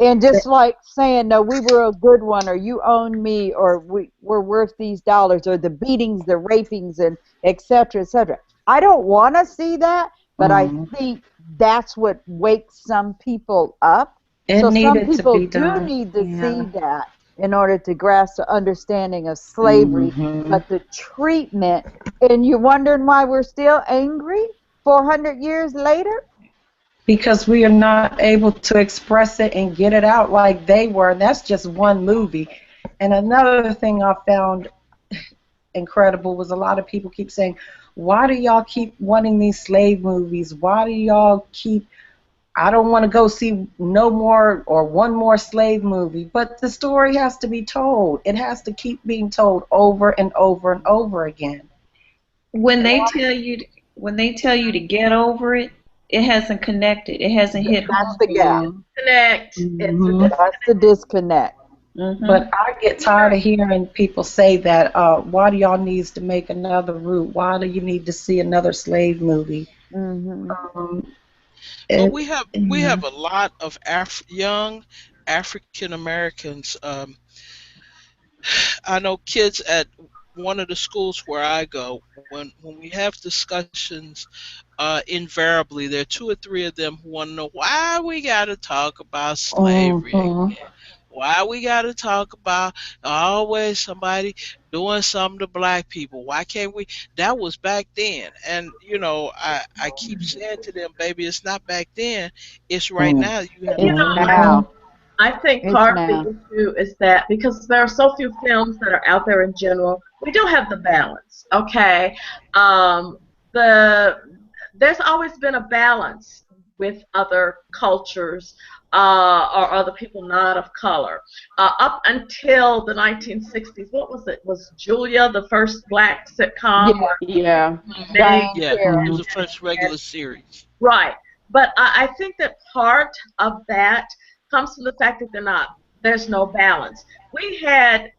Speaker 6: and just like saying, no, we were a good one, or you own me, or we're worth these dollars, or the beatings, the rapings, and et cetera, et cetera. I don't want to see that, but I think that's what wakes some people up.
Speaker 7: It
Speaker 6: So some
Speaker 7: needed to
Speaker 6: people
Speaker 7: be
Speaker 6: do
Speaker 7: done.
Speaker 6: need to
Speaker 7: Yeah.
Speaker 6: see that in order to grasp the understanding of slavery. But the treatment, and you're wondering why we're still angry 400 years later?
Speaker 7: Because we are not able to express it and get it out like they were. And that's just one movie. And another thing I found incredible was a lot of people keep saying, why do y'all keep wanting these slave movies? Why do y'all keep, I don't want to go see no more or one more slave movie. But the story has to be told. It has to keep being told over and over and over again.
Speaker 4: When they tell you to get over it, it hasn't connected. It hasn't hit
Speaker 6: That's
Speaker 4: home.
Speaker 6: the gap.
Speaker 3: Connect.
Speaker 6: That's the disconnect.
Speaker 7: But I get tired of hearing people say that, why do y'all need to make another route? Why do you need to see another slave movie?
Speaker 2: But we have a lot of young African Americans. I know kids at one of the schools where I go. When we have discussions, invariably there are two or three of them who want to know why we got to talk about slavery again. Why we got to talk about always somebody doing something to black people? Why can't we? That was back then. And, you know, I keep saying to them, baby, it's not back then. It's right now. You have
Speaker 3: You
Speaker 6: It's
Speaker 3: know,
Speaker 6: now.
Speaker 3: I think
Speaker 6: It's
Speaker 3: part of
Speaker 6: now.
Speaker 3: the issue is that because there are so few films that are out there in general, we do have the balance. Okay, there's always been a balance with other cultures or other people not of color. Up until the 1960s, what was it? Was Julia the first black sitcom?
Speaker 1: Yeah.
Speaker 3: Meg,
Speaker 2: Yeah, it was the first regular series.
Speaker 3: right. But I think that part of that comes from the fact that there's no balance. We had,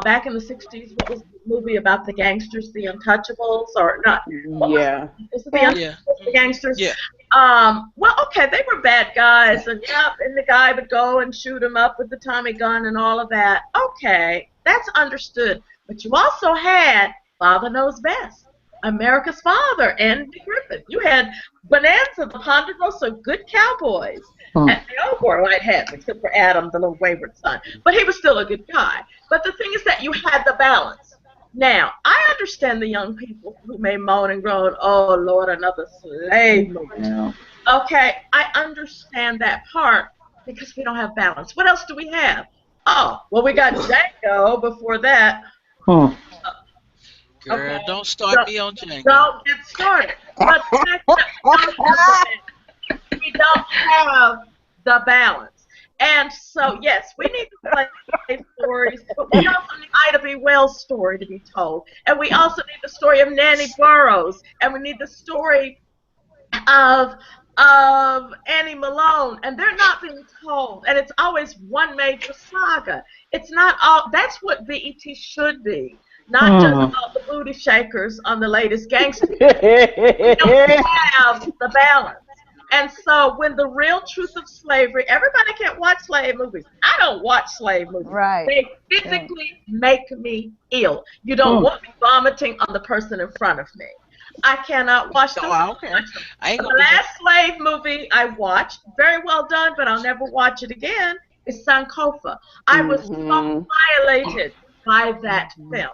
Speaker 3: back in the 60s, what was the movie about the gangsters, the Untouchables, or not?
Speaker 1: Yeah.
Speaker 3: Was it the Untouchables,
Speaker 2: Yeah.
Speaker 3: the gangsters?
Speaker 2: Yeah.
Speaker 3: Well, okay, they were bad guys, and the guy would go and shoot him up with the Tommy gun and all of that. Okay, that's understood. But you also had Father Knows Best, America's Father, Andy Griffith. You had Bonanza, the Ponderosa, Good Cowboys. And they all wore white hats except for Adam, the little wayward son. But he was still a good guy. But the thing is that you had the balance. Now, I understand the young people who may moan and groan, oh, Lord, another slave movie. Okay, I understand that part because we don't have balance. What else do we have? Oh, well, we got Django before that.
Speaker 2: Girl, don't start me on Django.
Speaker 3: Don't get started. But the fact that we don't have the balance. And so, yes, we need the slave stories, but we also need Ida B. Wells' story to be told. And we also need the story of Nanny Burroughs. And we need the story of Annie Malone. And they're not being told. And it's always one major saga. It's not all. That's what BET should be. Not just all the booty shakers on the latest gangster. We don't have the balance. And so when the real truth of slavery, everybody can't watch slave movies. I don't watch slave movies.
Speaker 6: Right.
Speaker 3: They physically make me ill. You don't want me vomiting on the person in front of me. I cannot watch them.
Speaker 2: Okay.
Speaker 3: The last slave movie I watched, very well done, but I'll never watch it again, is Sankofa. I was so violated by that film.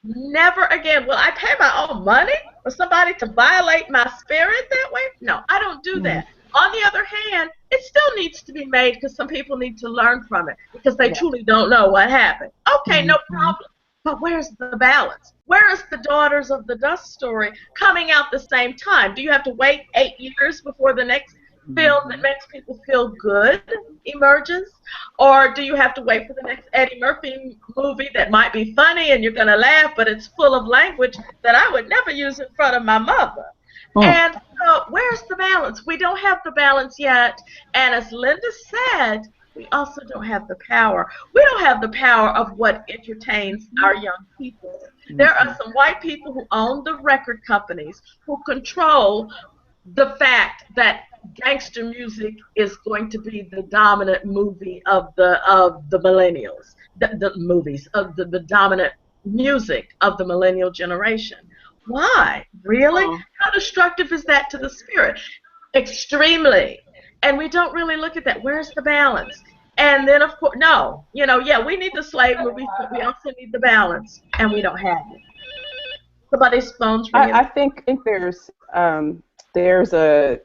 Speaker 3: Never again will I pay my own money for somebody to violate my spirit that way. No, I don't do that. On the other hand, it still needs to be made because some people need to learn from it because they truly don't know what happened. Okay, no problem. But where's the balance? Where is the Daughters of the Dust story coming out the same time? Do you have to wait 8 years before the next film that makes people feel good emerges? Or do you have to wait for the next Eddie Murphy movie that might be funny and you're going to laugh, but it's full of language that I would never use in front of my mother? And so where's the balance? We don't have the balance yet. And as Linda said, we also don't have the power. We don't have the power of what entertains our young people. There are some white people who own the record companies who control the fact that gangster music is going to be the dominant movie of the millennials, the movies of the dominant music of the millennial generation. Why? Really? How destructive is that to the spirit? Extremely. And we don't really look at that. Where's the balance? And then, of course, no, yeah, we need the slave movies, but we also need the balance, and we don't have it. Somebody's phone's ringing.
Speaker 1: I think there's a.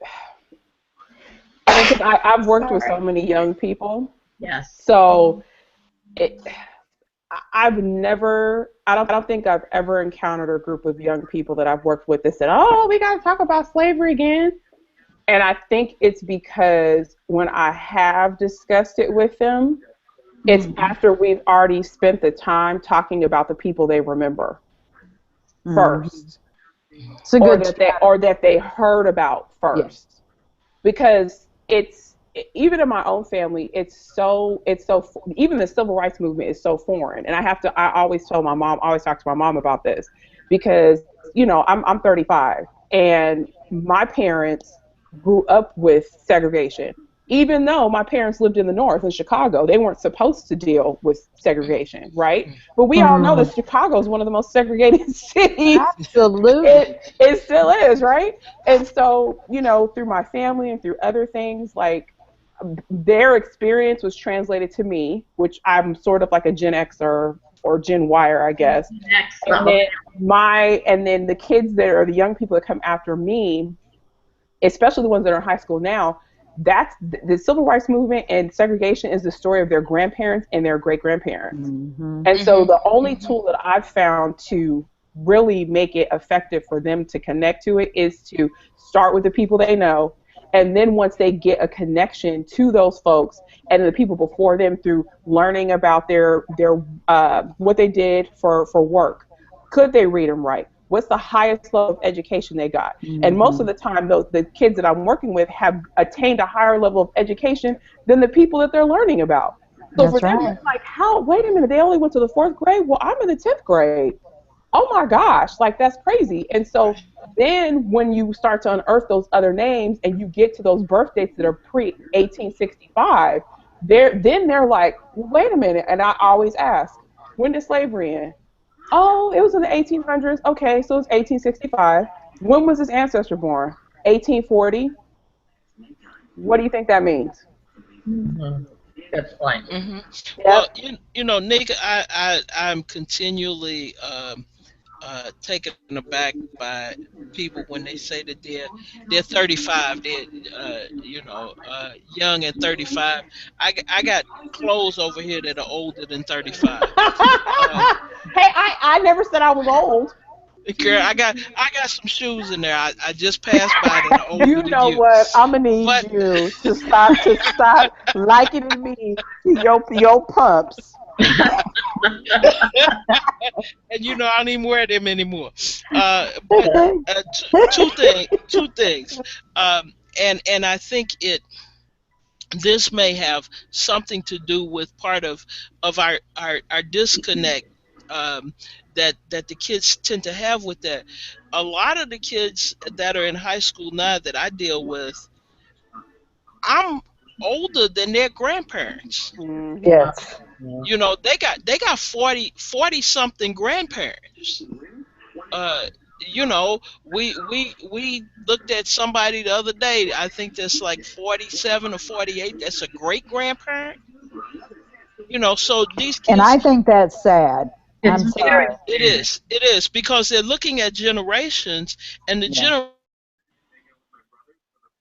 Speaker 1: I've worked with so many young people.
Speaker 3: Yes.
Speaker 1: So I don't think I've ever encountered a group of young people that I've worked with that said, "Oh, we got to talk about slavery again." And I think it's because when I have discussed it with them, it's after we've already spent the time talking about the people they remember first, or that they heard about first. Yes. Because even in my own family, it's so even the civil rights movement is so foreign. And I always talk to my mom about this, because I'm 35, and my parents grew up with segregation. Even though my parents lived in the North in Chicago, they weren't supposed to deal with segregation, right? But we all know that Chicago is one of the most segregated cities.
Speaker 6: Absolutely.
Speaker 1: It still is, right? And so, through my family and through other things, like, their experience was translated to me, which I'm sort of like a Gen Xer or Gen Yer, I guess. And then the kids that are the young people that come after me, especially the ones that are in high school now, that's the civil rights movement and segregation is the story of their grandparents and their great-grandparents. And so the only tool that I've found to really make it effective for them to connect to it is to start with the people they know, and then once they get a connection to those folks and the people before them through learning about their what they did for work, could they read and write? What's the highest level of education they got? And most of the time, the kids that I'm working with have attained a higher level of education than the people that they're learning about. So for them, it's like, wait a minute, they only went to the 4th grade? Well, I'm in the 10th grade. Oh my gosh, like, that's crazy. And so then when you start to unearth those other names and you get to those birth dates that are pre-1865, then they're like, wait a minute. And I always ask, when did slavery end? Oh, it was in the 1800s. Okay, so it's 1865. When was his ancestor born? 1840. What do you think that means?
Speaker 3: That's fine.
Speaker 2: Yep. Well, Nick, I'm continually taken aback by people when they say that they're 35. They're young and 35. I got clothes over here that are older than 35.
Speaker 1: Hey, I never said I was old.
Speaker 2: Girl, I got some shoes in there. I just passed by that are older than you.
Speaker 1: You know what? I'm gonna need you to stop likening me to your pumps.
Speaker 2: And I don't even wear them anymore. Two things. And I think this may have something to do with part of our disconnect that the kids tend to have with that. A lot of the kids that are in high school now that I deal with, I'm older than their grandparents.
Speaker 6: Yes.
Speaker 2: They got 40 something grandparents. We looked at somebody the other day, I think that's like 47 or 48, that's a great grandparent. So these kids,
Speaker 6: and I think that's sad. I'm sorry.
Speaker 2: It is because they're looking at generations and the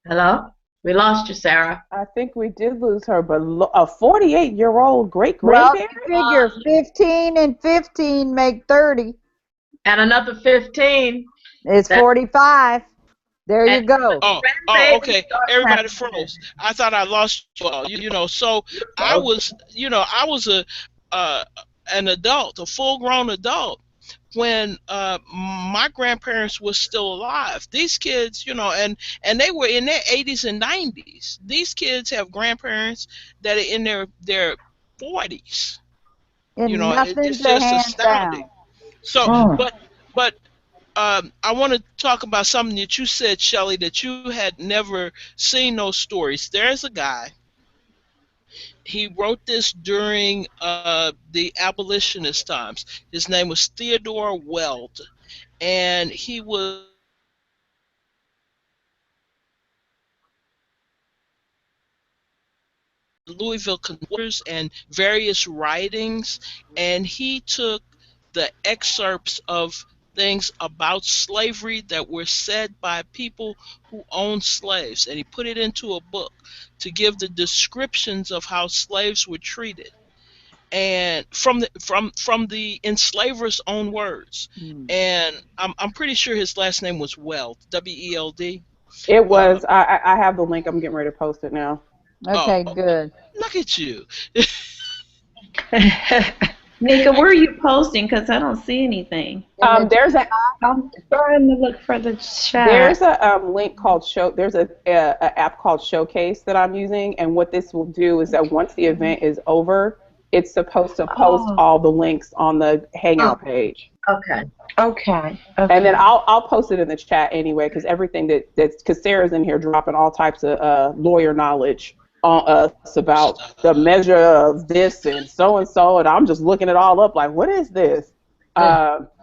Speaker 3: Hello? We lost you, Sarah.
Speaker 1: I think we did lose her, but a 48-year-old great-grandparent?
Speaker 6: Well, figure 15 and 15 make 30.
Speaker 3: And another 15.
Speaker 6: It's 45. There you go.
Speaker 2: Oh, okay. Everybody froze. I thought I lost you all. So I was an adult, a full-grown adult, when my grandparents were still alive. These kids, and they were in their 80s and 90s. These kids have grandparents that are in their 40s.
Speaker 6: And
Speaker 2: It's
Speaker 6: nothing to
Speaker 2: just
Speaker 6: hand
Speaker 2: astounding.
Speaker 6: down.
Speaker 2: So,
Speaker 7: Mm.
Speaker 2: but I want to talk about something that you said, Shelley, that you had never seen those stories. There's a guy. He wrote this during the abolitionist times. His name was Theodore Weld, and he was Louisville and various writings, and he took the excerpts of things about slavery that were said by people who owned slaves, and he put it into a book to give the descriptions of how slaves were treated, and from the enslaver's own words.
Speaker 6: Hmm.
Speaker 2: And I'm pretty sure his last name was Weld, Weld.
Speaker 1: It
Speaker 2: Uh,
Speaker 1: was. I have the link. I'm getting ready to post it now.
Speaker 2: oh,
Speaker 6: Okay, good.
Speaker 2: look at you.
Speaker 4: Nika, where are you posting? Because I don't see anything.
Speaker 6: In the
Speaker 1: There's a
Speaker 8: I'm trying to look for the
Speaker 1: there's
Speaker 8: chat.
Speaker 1: a link called show. There's a app called Showcase that I'm using, and what this will do is that once the event is over, it's supposed to post
Speaker 8: Oh,
Speaker 1: all the links on the
Speaker 3: Oh,
Speaker 1: Hangout page.
Speaker 3: okay.
Speaker 8: okay,
Speaker 1: And then
Speaker 8: okay.
Speaker 1: I'll post it in the chat anyway, because everything that's because Sarah's in here dropping all types of lawyer knowledge on us about the measure of this and so, and I'm just looking it all up like, what is this?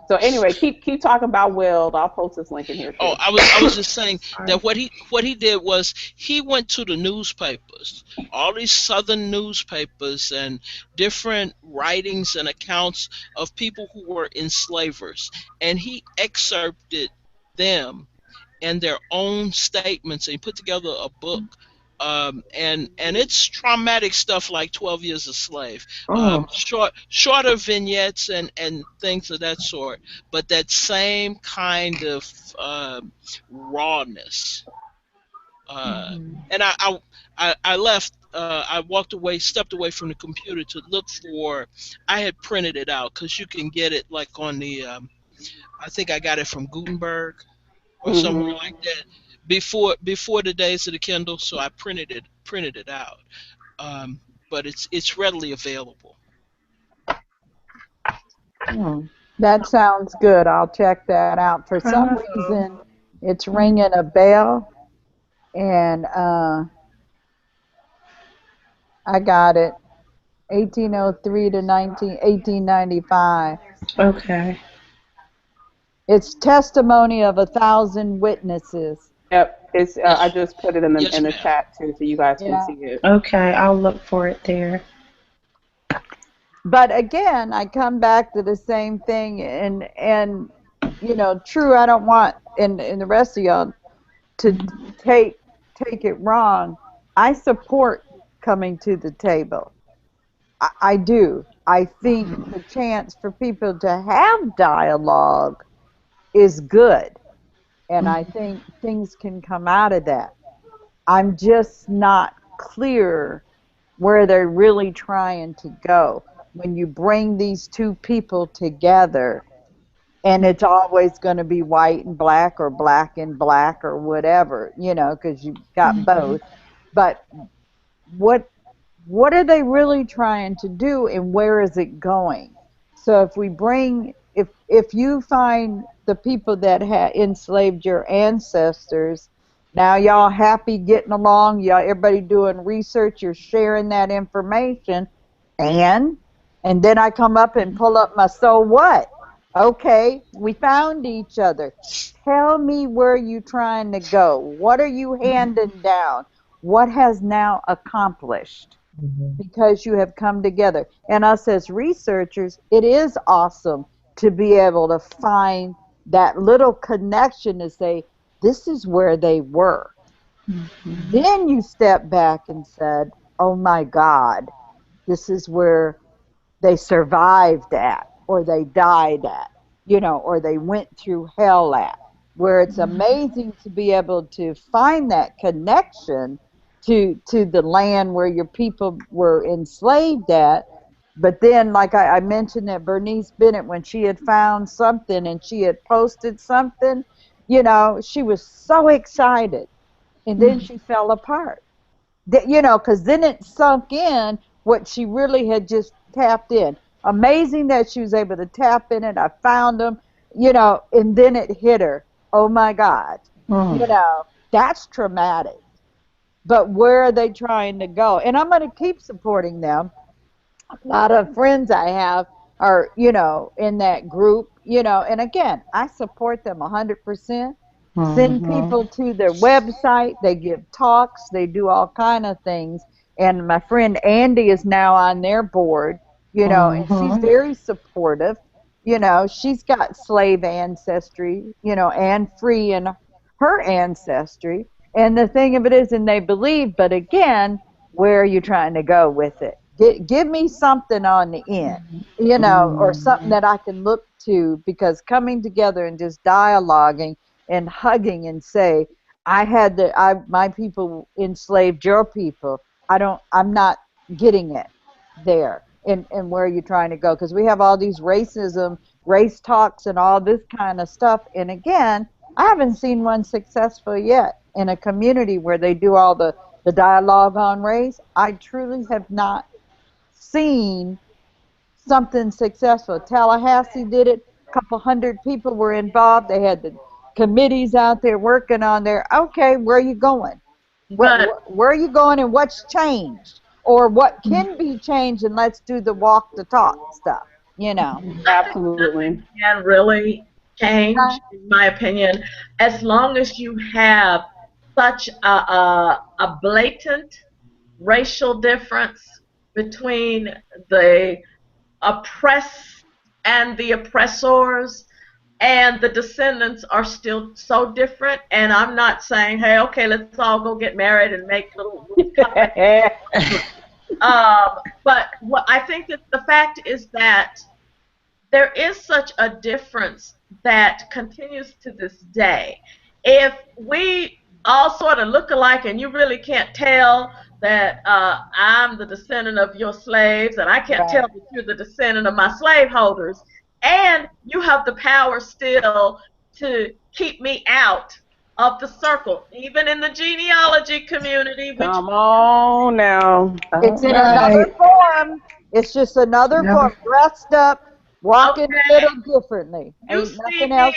Speaker 1: So anyway, keep talking about Weld. I'll post this link in here
Speaker 2: Oh,
Speaker 1: too.
Speaker 2: I was just saying
Speaker 8: Sorry.
Speaker 2: that what he did was he went to the newspapers, all these southern newspapers, and different writings and accounts of people who were enslavers, and he excerpted them and their own statements, and he put together a book. And it's traumatic stuff like 12 Years a Slave,
Speaker 7: Mm.
Speaker 2: shorter vignettes and things of that sort, but that same kind of rawness. Uh,
Speaker 6: hmm
Speaker 2: and I left. I walked away, stepped away from the computer to look for. I had printed it out because you can get it like on the. I think I got it from Gutenberg or somewhere
Speaker 1: Hmm.
Speaker 2: like that before the days of the Kindle. So I printed it out. Um, but it's readily available.
Speaker 7: Mm.
Speaker 6: That sounds good. I'll check that out. For some
Speaker 8: Oh,
Speaker 6: reason, it's ringing a bell, and I got it. 1803 to 1895.
Speaker 8: okay.
Speaker 6: It's testimony of 1,000 witnesses.
Speaker 1: Yep, it's. I
Speaker 2: Yes,
Speaker 1: just put it in the
Speaker 2: yes, ma'am.
Speaker 1: chat too, so you guys can
Speaker 6: Yeah.
Speaker 1: see it.
Speaker 8: Okay, I'll look for it there.
Speaker 6: But again, I come back to the same thing, and true. I don't want and the rest of y'all to take take it wrong. I support coming to the table. I do. I think the chance for people to have dialogue is good, and I think things can come out of that. I'm just not clear where they're really trying to go. When you bring these two people together, and it's always going to be white and black or black and black or whatever, because you've got both. But what what are they really trying to do, and where is it going? So if you find the people that had enslaved your ancestors, now y'all happy getting along, y'all everybody doing research, you're sharing that information, and and then I come up and pull up my so what? Okay, we found each other. Tell me where you trying to go. What are you handing down? What has now accomplished? Because you have come together. And us as researchers, it is awesome to be able to find that little connection to say, this is where they were. Then you step back and said, oh my God, this is where they survived at, or they died at, or they went through hell at. Where it's amazing to be able to find that connection to the land where your people were enslaved at, But then, like I mentioned that Bernice Bennett, when she had found something and she had posted something, she was so excited. And then she fell apart. Because then it sunk in what she really had just tapped in. Amazing that she was able to tap in it. I found them, and then it hit her. Oh my God. That's traumatic. But where are they trying to go? And I'm going to keep supporting them. A lot of friends I have are, in that group, and again, I support them 100%. Send people to their website. They give talks. They do all kind of things. And my friend Andy is now on their board, and she's very supportive. She's got slave ancestry, and free in her ancestry. And the thing of it is, and they believe, but again, where are you trying to go with it? Give me something on the end, or something that I can look to, because coming together and just dialoguing and hugging and say, my people enslaved your people. I'm not getting it there. And where are you trying to go? Because we have all these racism, race talks and all this kind of stuff. And again, I haven't seen one successful yet in a community where they do all the dialogue on race. I truly have not seen something successful. Tallahassee did it. A couple hundred people were involved. They had the committees out there working on there. Okay, where are you going? Where are you going, and what's changed? Or what can be changed, and let's do the walk the talk stuff,
Speaker 1: Absolutely.
Speaker 3: Can really change, in my opinion, as long as you have such a blatant racial difference between the oppressed and the oppressors, and the descendants are still so different. And I'm not saying, hey, okay, let's all go get married and make little but what I think that the fact is that there is such a difference that continues to this day. If we all sort of look alike and you really can't tell that I'm the descendant of your slaves, and I can't tell that you're the descendant of my slaveholders, and you have the power still to keep me out of the circle, even in the genealogy community. Which
Speaker 1: Come on now.
Speaker 6: It's in another form. It's just another form, dressed up, walking a little differently.
Speaker 3: You see me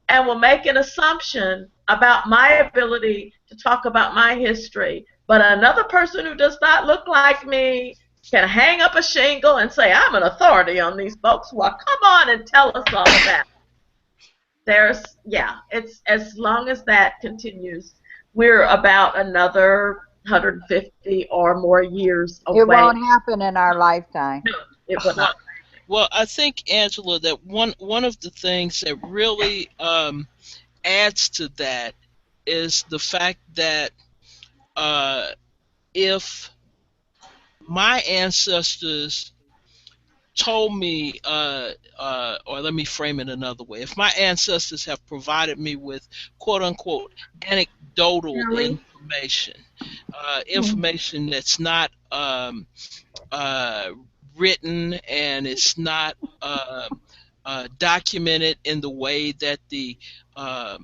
Speaker 3: and will make an assumption about my ability to talk about my history, but another person who does not look like me can hang up a shingle and say, I'm an authority on these folks. Well, come on and tell us all about it. It's as long as that continues, we're about another 150 or more years away.
Speaker 6: It won't happen in our lifetime.
Speaker 3: No, it will not.
Speaker 2: Well, I think, Angela, that one of the things that really adds to that is the fact that if my ancestors told me, or let me frame it another way, if my ancestors have provided me with quote-unquote anecdotal information, information that's not written, and it's not documented in the way that the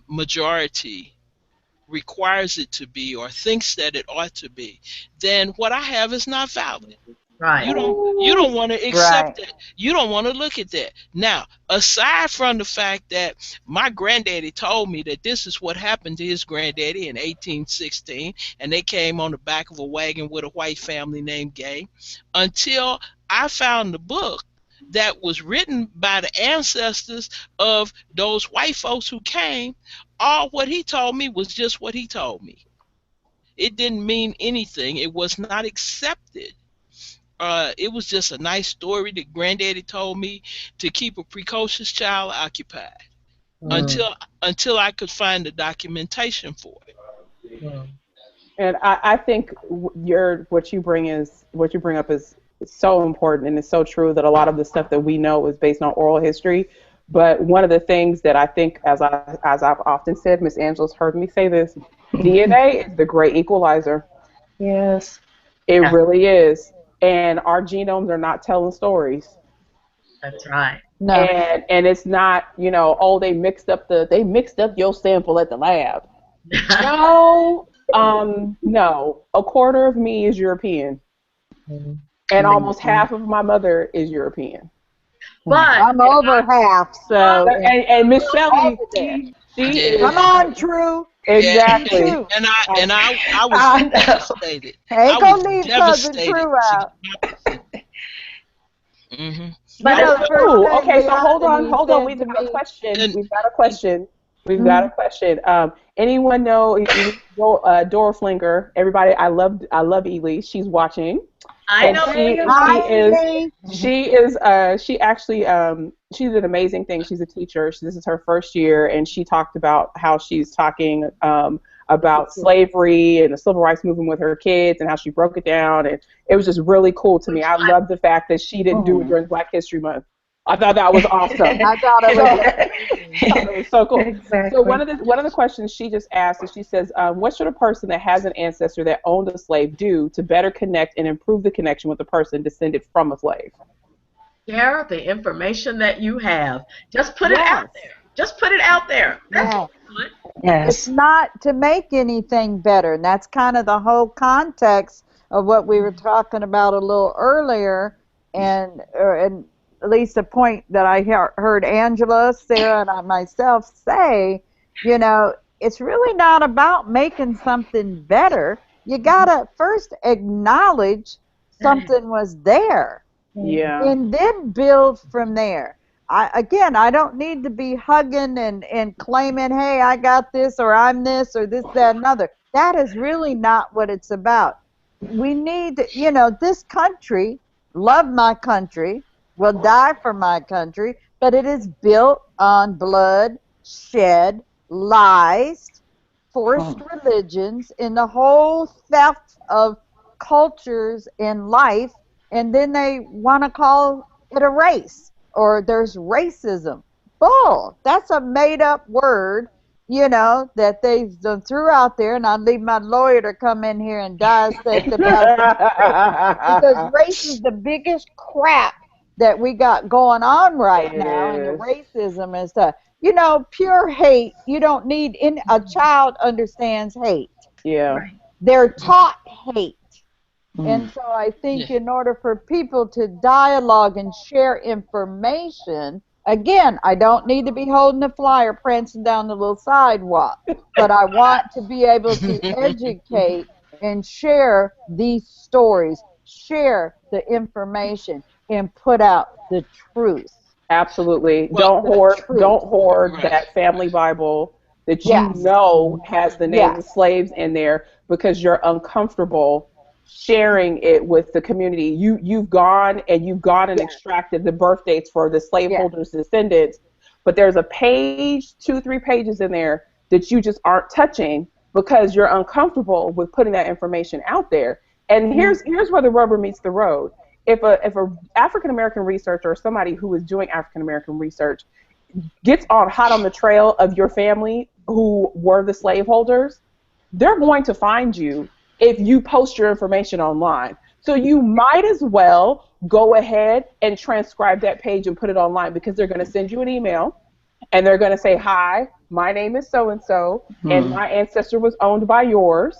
Speaker 2: majority requires it to be or thinks that it ought to be, then what I have is not valid.
Speaker 3: Right.
Speaker 2: You don't want to accept that. You don't want to look at that. Now, aside from the fact that my granddaddy told me that this is what happened to his granddaddy in 1816, and they came on the back of a wagon with a white family named Gay, until I found the book that was written by the ancestors of those white folks who came, all what he told me was just what he told me. It didn't mean anything. It was not accepted. It was just a nice story that granddaddy told me to keep a precocious child occupied until I could find the documentation for it.
Speaker 1: And I think what you bring up is so important, and it's so true that a lot of the stuff that we know is based on oral history. But one of the things that I think, as I've often said, Miss Angela's heard me say this, DNA is the great equalizer.
Speaker 8: Yes.
Speaker 1: It really is. and our genomes are not telling stories.
Speaker 3: That's right.
Speaker 6: No.
Speaker 1: And it's not, oh, they mixed up your sample at the lab. No, no. A quarter of me is European, and almost half of my mother is European.
Speaker 3: But
Speaker 6: I'm over half, so.
Speaker 1: And Miss Shelley, she is.
Speaker 6: Come on, True.
Speaker 1: Exactly.
Speaker 6: True.
Speaker 2: And I was devastated.
Speaker 6: Ain't
Speaker 2: I was
Speaker 6: gonna leave cousin
Speaker 2: devastated.
Speaker 6: True out.
Speaker 2: Mm-hmm.
Speaker 6: But
Speaker 1: Okay, so hold on. We've got a question. We've got a question. Anyone know Dora Flinger? Everybody, I love Ely. She's watching.
Speaker 3: I know
Speaker 1: she actually she did an amazing thing. She's a teacher. This is her first year, and she talked about how she's talking about slavery and the civil rights movement with her kids and how she broke it down, and it was just really cool to me. I love the fact that she didn't do it during Black History Month. I thought that was awesome.
Speaker 6: I thought it
Speaker 1: was so cool.
Speaker 8: Exactly.
Speaker 1: So one of the questions she just asked is, she says, what should a person that has an ancestor that owned a slave do to better connect and improve the connection with a person descended from a slave?
Speaker 3: Share the information that you have. Just put it out there. Just put it out there. That's what you want.
Speaker 8: Yes.
Speaker 6: It's not to make anything better, and that's kind of the whole context of what we were talking about a little earlier, and at least the point that I heard Angela, Sarah, and I myself say, it's really not about making something better. You gotta first acknowledge something was there.
Speaker 1: Yeah.
Speaker 6: And then build from there. I don't need to be hugging and claiming, hey, I got this, or I'm this, or this, that, and other. That is really not what it's about. We need, this country, love my country, will die for my country, but it is built on blood, shed, lies, forced religions, and the whole theft of cultures in life, and then they want to call it a race, or there's racism. Bull. That's a made-up word, that they threw out there, and I'd leave my lawyer to come in here and dissect about it, because race is the biggest crap that we got going on right now, and the racism and stuff. Pure hate, you don't need, a child understands hate.
Speaker 1: Yeah.
Speaker 6: They're taught hate. And so I think in order for people to dialogue and share information, again, I don't need to be holding a flyer prancing down the little sidewalk, but I want to be able to educate and share these stories, share the information, and put out the truth.
Speaker 1: Absolutely.
Speaker 2: Well,
Speaker 1: don't hoard
Speaker 2: right.
Speaker 1: that family Bible that you know has the names of slaves in there, because you're uncomfortable sharing it with the community. You've gone and extracted the birth dates for the slaveholders' descendants, but there's a page, 2-3 pages in there that you just aren't touching because you're uncomfortable with putting that information out there. And here's where the rubber meets the road. If a African American researcher, or somebody who is doing African American research, gets hot on the trail of your family who were the slaveholders, they're going to find you if you post your information online. So you might as well go ahead and transcribe that page and put it online, because they're going to send you an email and they're going to say, hi, my name is so-and-so, and my ancestor was owned by yours,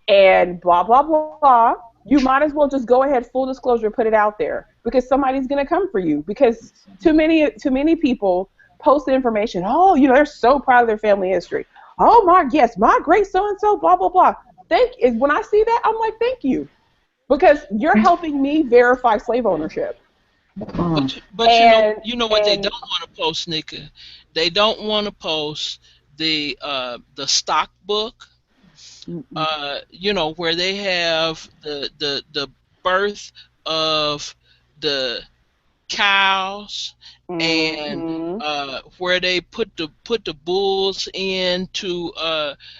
Speaker 1: and blah, blah, blah. You might as well just go ahead, full disclosure, put it out there, because somebody's going to come for you, because too many people post the information. Oh, they're so proud of their family history. Oh, my great so-and-so, blah, blah, blah. When I see that, I'm like, thank you, because you're helping me verify slave ownership.
Speaker 2: But you know what they don't want to post, Nika? They don't want to post the stock book, where they have the birth of the cows, and where they put the bulls in to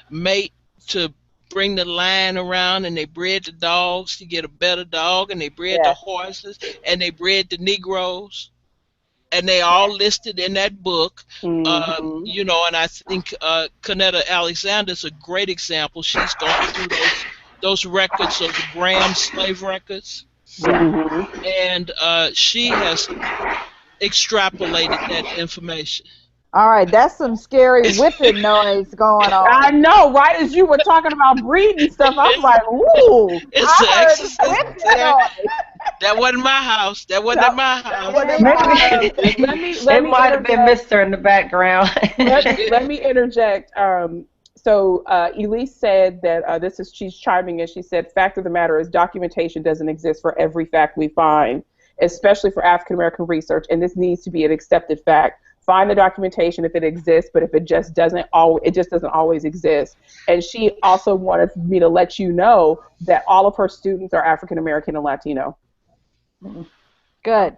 Speaker 2: mate, to bring the line around, and they bred the dogs to get a better dog, and they bred the horses, and they bred the Negroes, and they all listed in that book. And I think Cornetta Alexander is a great example. She's gone through those records of the Graham slave records. And she has extrapolated that information.
Speaker 6: All right, that's some scary whipping noise going
Speaker 1: I
Speaker 6: on.
Speaker 1: know, right? As you were talking about breeding stuff, I'm like, ooh,
Speaker 2: It's an
Speaker 6: I heard a
Speaker 2: exorcism
Speaker 6: whipping
Speaker 2: there.
Speaker 6: noise.
Speaker 2: That wasn't my house. That wasn't
Speaker 1: that,
Speaker 2: at my
Speaker 1: that
Speaker 2: house.
Speaker 1: wasn't my.
Speaker 7: Maybe
Speaker 1: Let
Speaker 7: it
Speaker 1: me
Speaker 7: might have been
Speaker 1: interject.
Speaker 7: Mister in the background.
Speaker 1: Let me interject. So Elise said that she's chiming in. She said, "Fact of the matter is, documentation doesn't exist for every fact we find, especially for African American research, and this needs to be an accepted fact. Find the documentation if it exists, but if it just doesn't always exist." And she also wanted me to let you know that all of her students are African American and Latino.
Speaker 6: Good.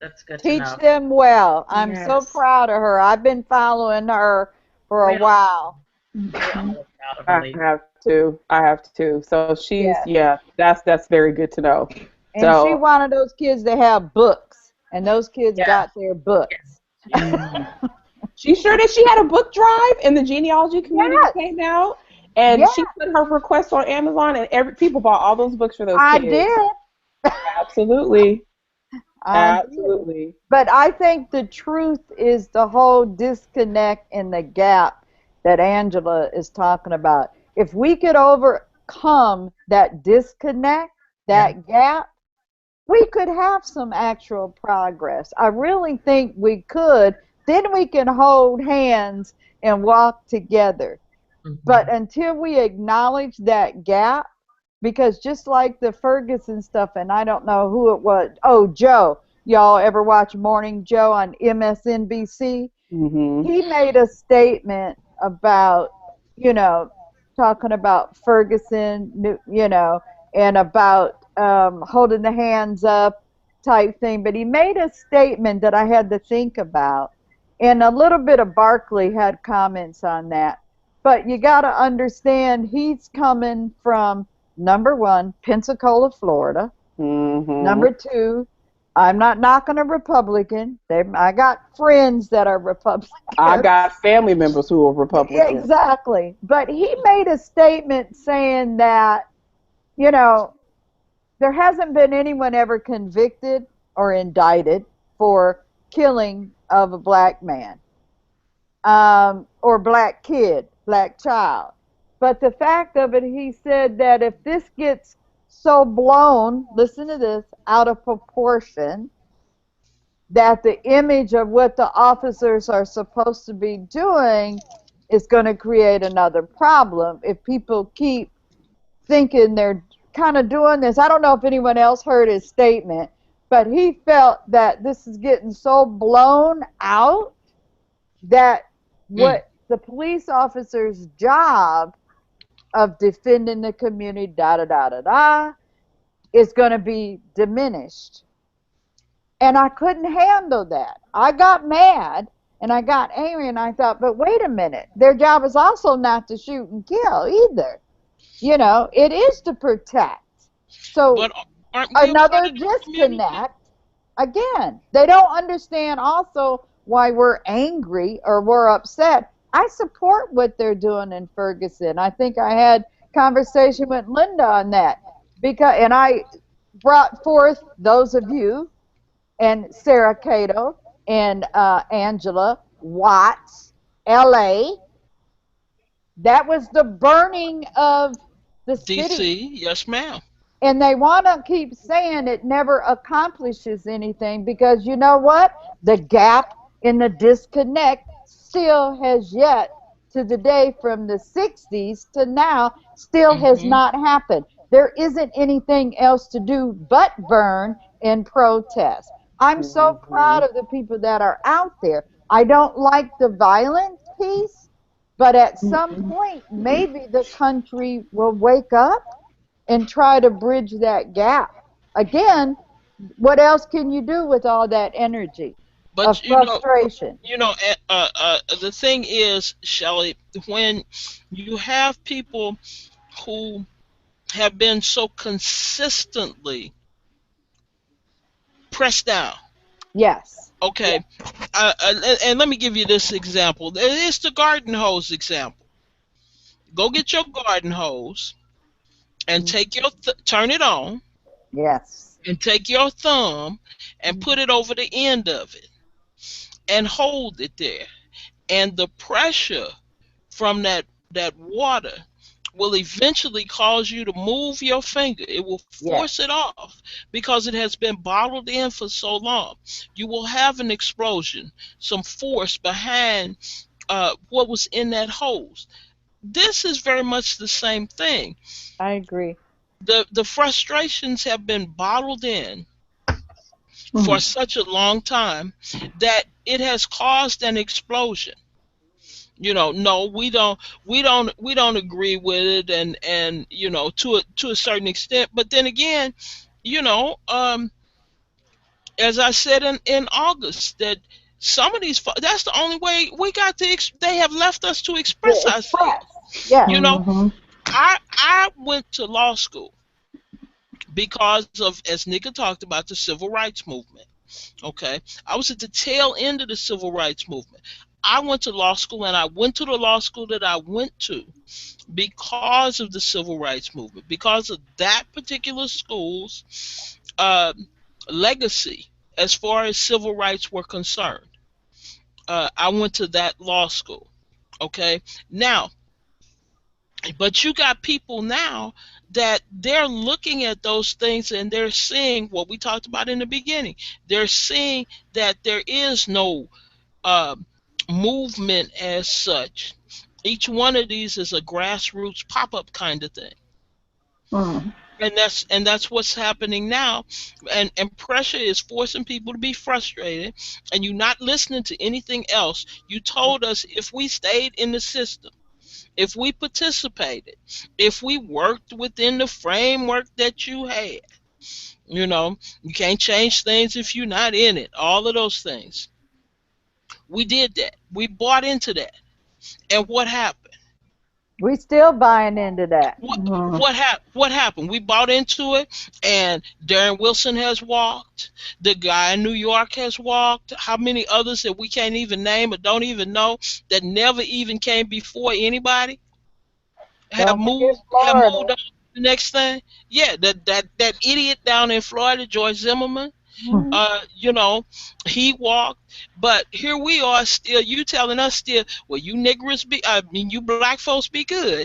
Speaker 3: That's good to
Speaker 6: Teach
Speaker 3: know.
Speaker 6: them well. I'm so
Speaker 8: Yes.
Speaker 6: proud of her. I've been following her for a
Speaker 3: We all,
Speaker 6: while.
Speaker 3: we all are proud of
Speaker 1: I
Speaker 3: Elise.
Speaker 1: have to. I have to. So she's
Speaker 6: Yes.
Speaker 1: that's very good to know.
Speaker 6: And she
Speaker 1: So
Speaker 6: wanted those kids to have books, and those kids
Speaker 3: Yeah.
Speaker 6: got their books.
Speaker 1: she sure did. She had a book drive, and the genealogy community
Speaker 6: Yes.
Speaker 1: came out, and
Speaker 6: Yes,
Speaker 1: she put her request on Amazon, and people bought all those books for those
Speaker 6: I
Speaker 1: kids.
Speaker 6: did.
Speaker 1: Absolutely,
Speaker 6: I did.
Speaker 1: absolutely.
Speaker 6: But I think the truth is the whole disconnect and the gap that Angela is talking about. If we could overcome that disconnect, that gap, we could have some actual progress. I really think we could. Then we can hold hands and walk together. But until we acknowledge that gap, because just like the Ferguson stuff, and I don't know who it was. Oh, Joe. Y'all ever watch Morning Joe on MSNBC? He made a statement about, you know, talking about Ferguson, and about holding the hands up type thing. But he made a statement that I had to think about. And a little bit of Barkley had comments on that. But you got to understand he's coming from, number one, Pensacola, Florida. Number two, I'm not knocking a Republican. I got friends that are Republicans.
Speaker 1: I got family members who are Republicans.
Speaker 6: Exactly. But he made a statement saying that, you know, there hasn't been anyone ever convicted or indicted for killing of a black man, or black kid, black child. But the fact of it, he said that if this gets so blown, listen to this, out of proportion, that the image of what the officers are supposed to be doing is going to create another problem if people keep thinking they're kind of doing this. I don't know if anyone else heard his statement, but he felt that this is getting so blown out that what the police officer's job of defending the community, da da da da da, is going to be diminished. And I couldn't handle that. I got mad and I got angry and I thought, but wait a minute, their job is also not to shoot and kill either. It is to protect. So
Speaker 2: But aren't we a part
Speaker 6: another
Speaker 2: of the community?
Speaker 6: disconnect. Again, they don't understand also why we're angry or we're upset. I support what they're doing in Ferguson. I think I had conversation with Linda on that, and I brought forth those of you and Sarah Cato and Angela Watts, L.A. That was the burning of the city.
Speaker 2: DC, yes, ma'am.
Speaker 6: And they want to keep saying it never accomplishes anything because you know what? The gap in the disconnect still has yet to the day from the 60s to now still has not happened. There isn't anything else to do but burn and protest. I'm so proud of the people that are out there. I don't like the violent piece, but at some point, maybe the country will wake up and try to bridge that gap. Again, what else can you do with all that energy of
Speaker 2: But
Speaker 6: frustration?
Speaker 2: the thing is, Shelley, when you have people who have been so consistently pressed down.
Speaker 6: Yes.
Speaker 2: Okay, and let me give you this example. It's the garden hose example. Go get your garden hose and take turn it on,
Speaker 6: Yes.
Speaker 2: and take your thumb and put it over the end of it and hold it there. And the pressure from that water will eventually cause you to move your finger. It will
Speaker 1: Yes.
Speaker 2: force it off because it has been bottled in for so long. You will have an explosion, some force behind what was in that hose. This is very much the same thing.
Speaker 6: I agree.
Speaker 2: The frustrations have been bottled in for
Speaker 7: Mm.
Speaker 2: such a long time that it has caused an explosion. No, we don't agree with it, and to a certain extent. But then again, you know as I said in August, that some of these that's the only way we got to they have left us to express
Speaker 6: The
Speaker 2: ourselves.
Speaker 6: express. Yes.
Speaker 2: you know
Speaker 7: Mhm.
Speaker 2: I went to law school because of, as Nika talked about, the civil rights movement. Okay, I was at the tail end of the civil rights movement. I went to law school, and I went to the law school that I went to because of the civil rights movement, because of that particular school's uh, legacy as far as civil rights were concerned. I went to that law school. Okay, now, but you got people now that they're looking at those things and they're seeing what we talked about in the beginning. They're seeing that there is no uh, movement as such. Each one of these is a grassroots pop-up kind of thing.
Speaker 7: Mm.
Speaker 2: And that's what's happening now, and pressure is forcing people to be frustrated, and you're not listening to anything else. You told us if we stayed in the system, if we participated, if we worked within the framework that you had, you can't change things if you're not in it, all of those things. We did that. We bought into that. And what happened?
Speaker 6: We still buying into that.
Speaker 2: What
Speaker 7: Mhm.
Speaker 2: what happened? We bought into it, and Darren Wilson has walked. The guy in New York has walked. How many others that we can't even name or don't even know, that never even came before anybody, have
Speaker 6: Don't forget
Speaker 2: moved
Speaker 6: Florida.
Speaker 2: on to the next thing? Yeah, that idiot down in Florida, George Zimmerman.
Speaker 6: Hmm.
Speaker 2: You know, he walked, but here we are still. You telling us still? Well, you niggers you black folks be good.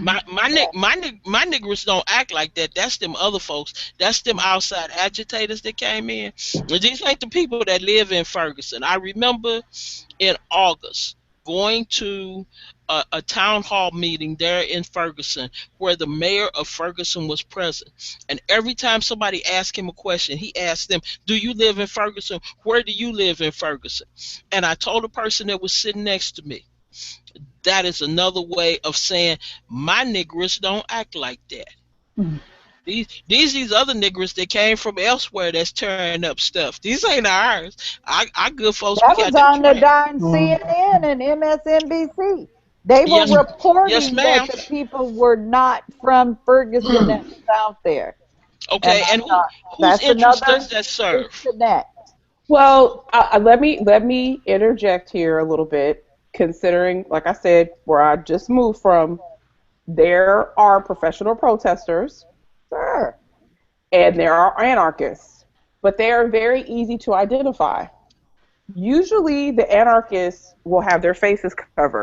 Speaker 2: My niggers don't act like that. That's them other folks. That's them outside agitators that came in. And these ain't the people that live in Ferguson. I remember in August going to a town hall meeting there in Ferguson where the mayor of Ferguson was present. And every time somebody asked him a question, he asked them, "Do you live in Ferguson? Where do you live in Ferguson?" And I told the person that was sitting next to me, that is another way of saying my niggers don't act like that.
Speaker 7: Mm.
Speaker 2: These other niggers that came from elsewhere that's tearing up stuff. These ain't ours. Our good folks, we
Speaker 6: That was
Speaker 2: got them
Speaker 6: on the
Speaker 2: trained.
Speaker 6: darn
Speaker 7: Mm.
Speaker 6: CNN and MSNBC. They were
Speaker 2: Yes, yes,
Speaker 6: reporting that
Speaker 2: ma'am.
Speaker 6: the people were not from Ferguson that was out there. And
Speaker 2: Okay,
Speaker 6: I
Speaker 2: and
Speaker 6: thought,
Speaker 2: whose
Speaker 6: that's
Speaker 2: interest does
Speaker 6: another
Speaker 2: that serve?
Speaker 6: disconnect.
Speaker 1: Well, let me interject here a little bit. Considering, like I said, where I just moved from, there are professional protesters,
Speaker 6: Sure.
Speaker 1: and there are anarchists, but they are very easy to identify. Usually, the anarchists will have their faces covered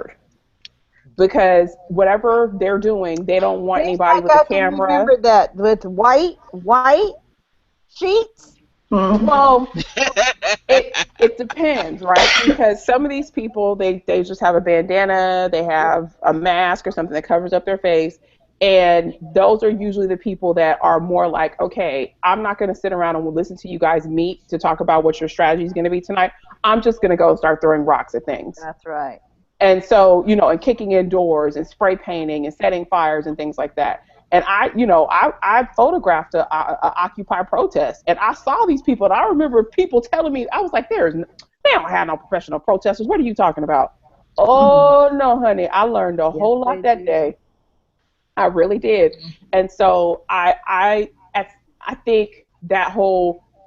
Speaker 1: because whatever they're doing, they don't want
Speaker 6: Seems
Speaker 1: anybody
Speaker 6: like
Speaker 1: with a
Speaker 6: I can
Speaker 1: camera.
Speaker 6: remember that with white sheets.
Speaker 7: Mhm.
Speaker 1: Well, it depends, right? Because some of these people, they just have a bandana, they have a mask or something that covers up their face, and those are usually the people that are more like, okay, I'm not going to sit around and listen to you guys meet to talk about what your strategy is going to be tonight. I'm just going to go start throwing rocks at things.
Speaker 6: That's right.
Speaker 1: And so, and kicking in doors and spray painting and setting fires and things like that. And I photographed a Occupy protest, and I saw these people, and I remember people telling me, I was like, they don't have no professional protesters. What are you talking about? Oh no, honey, I learned a
Speaker 6: Yes,
Speaker 1: whole lot
Speaker 6: they
Speaker 1: that
Speaker 6: do.
Speaker 1: day. I really did. And so I think that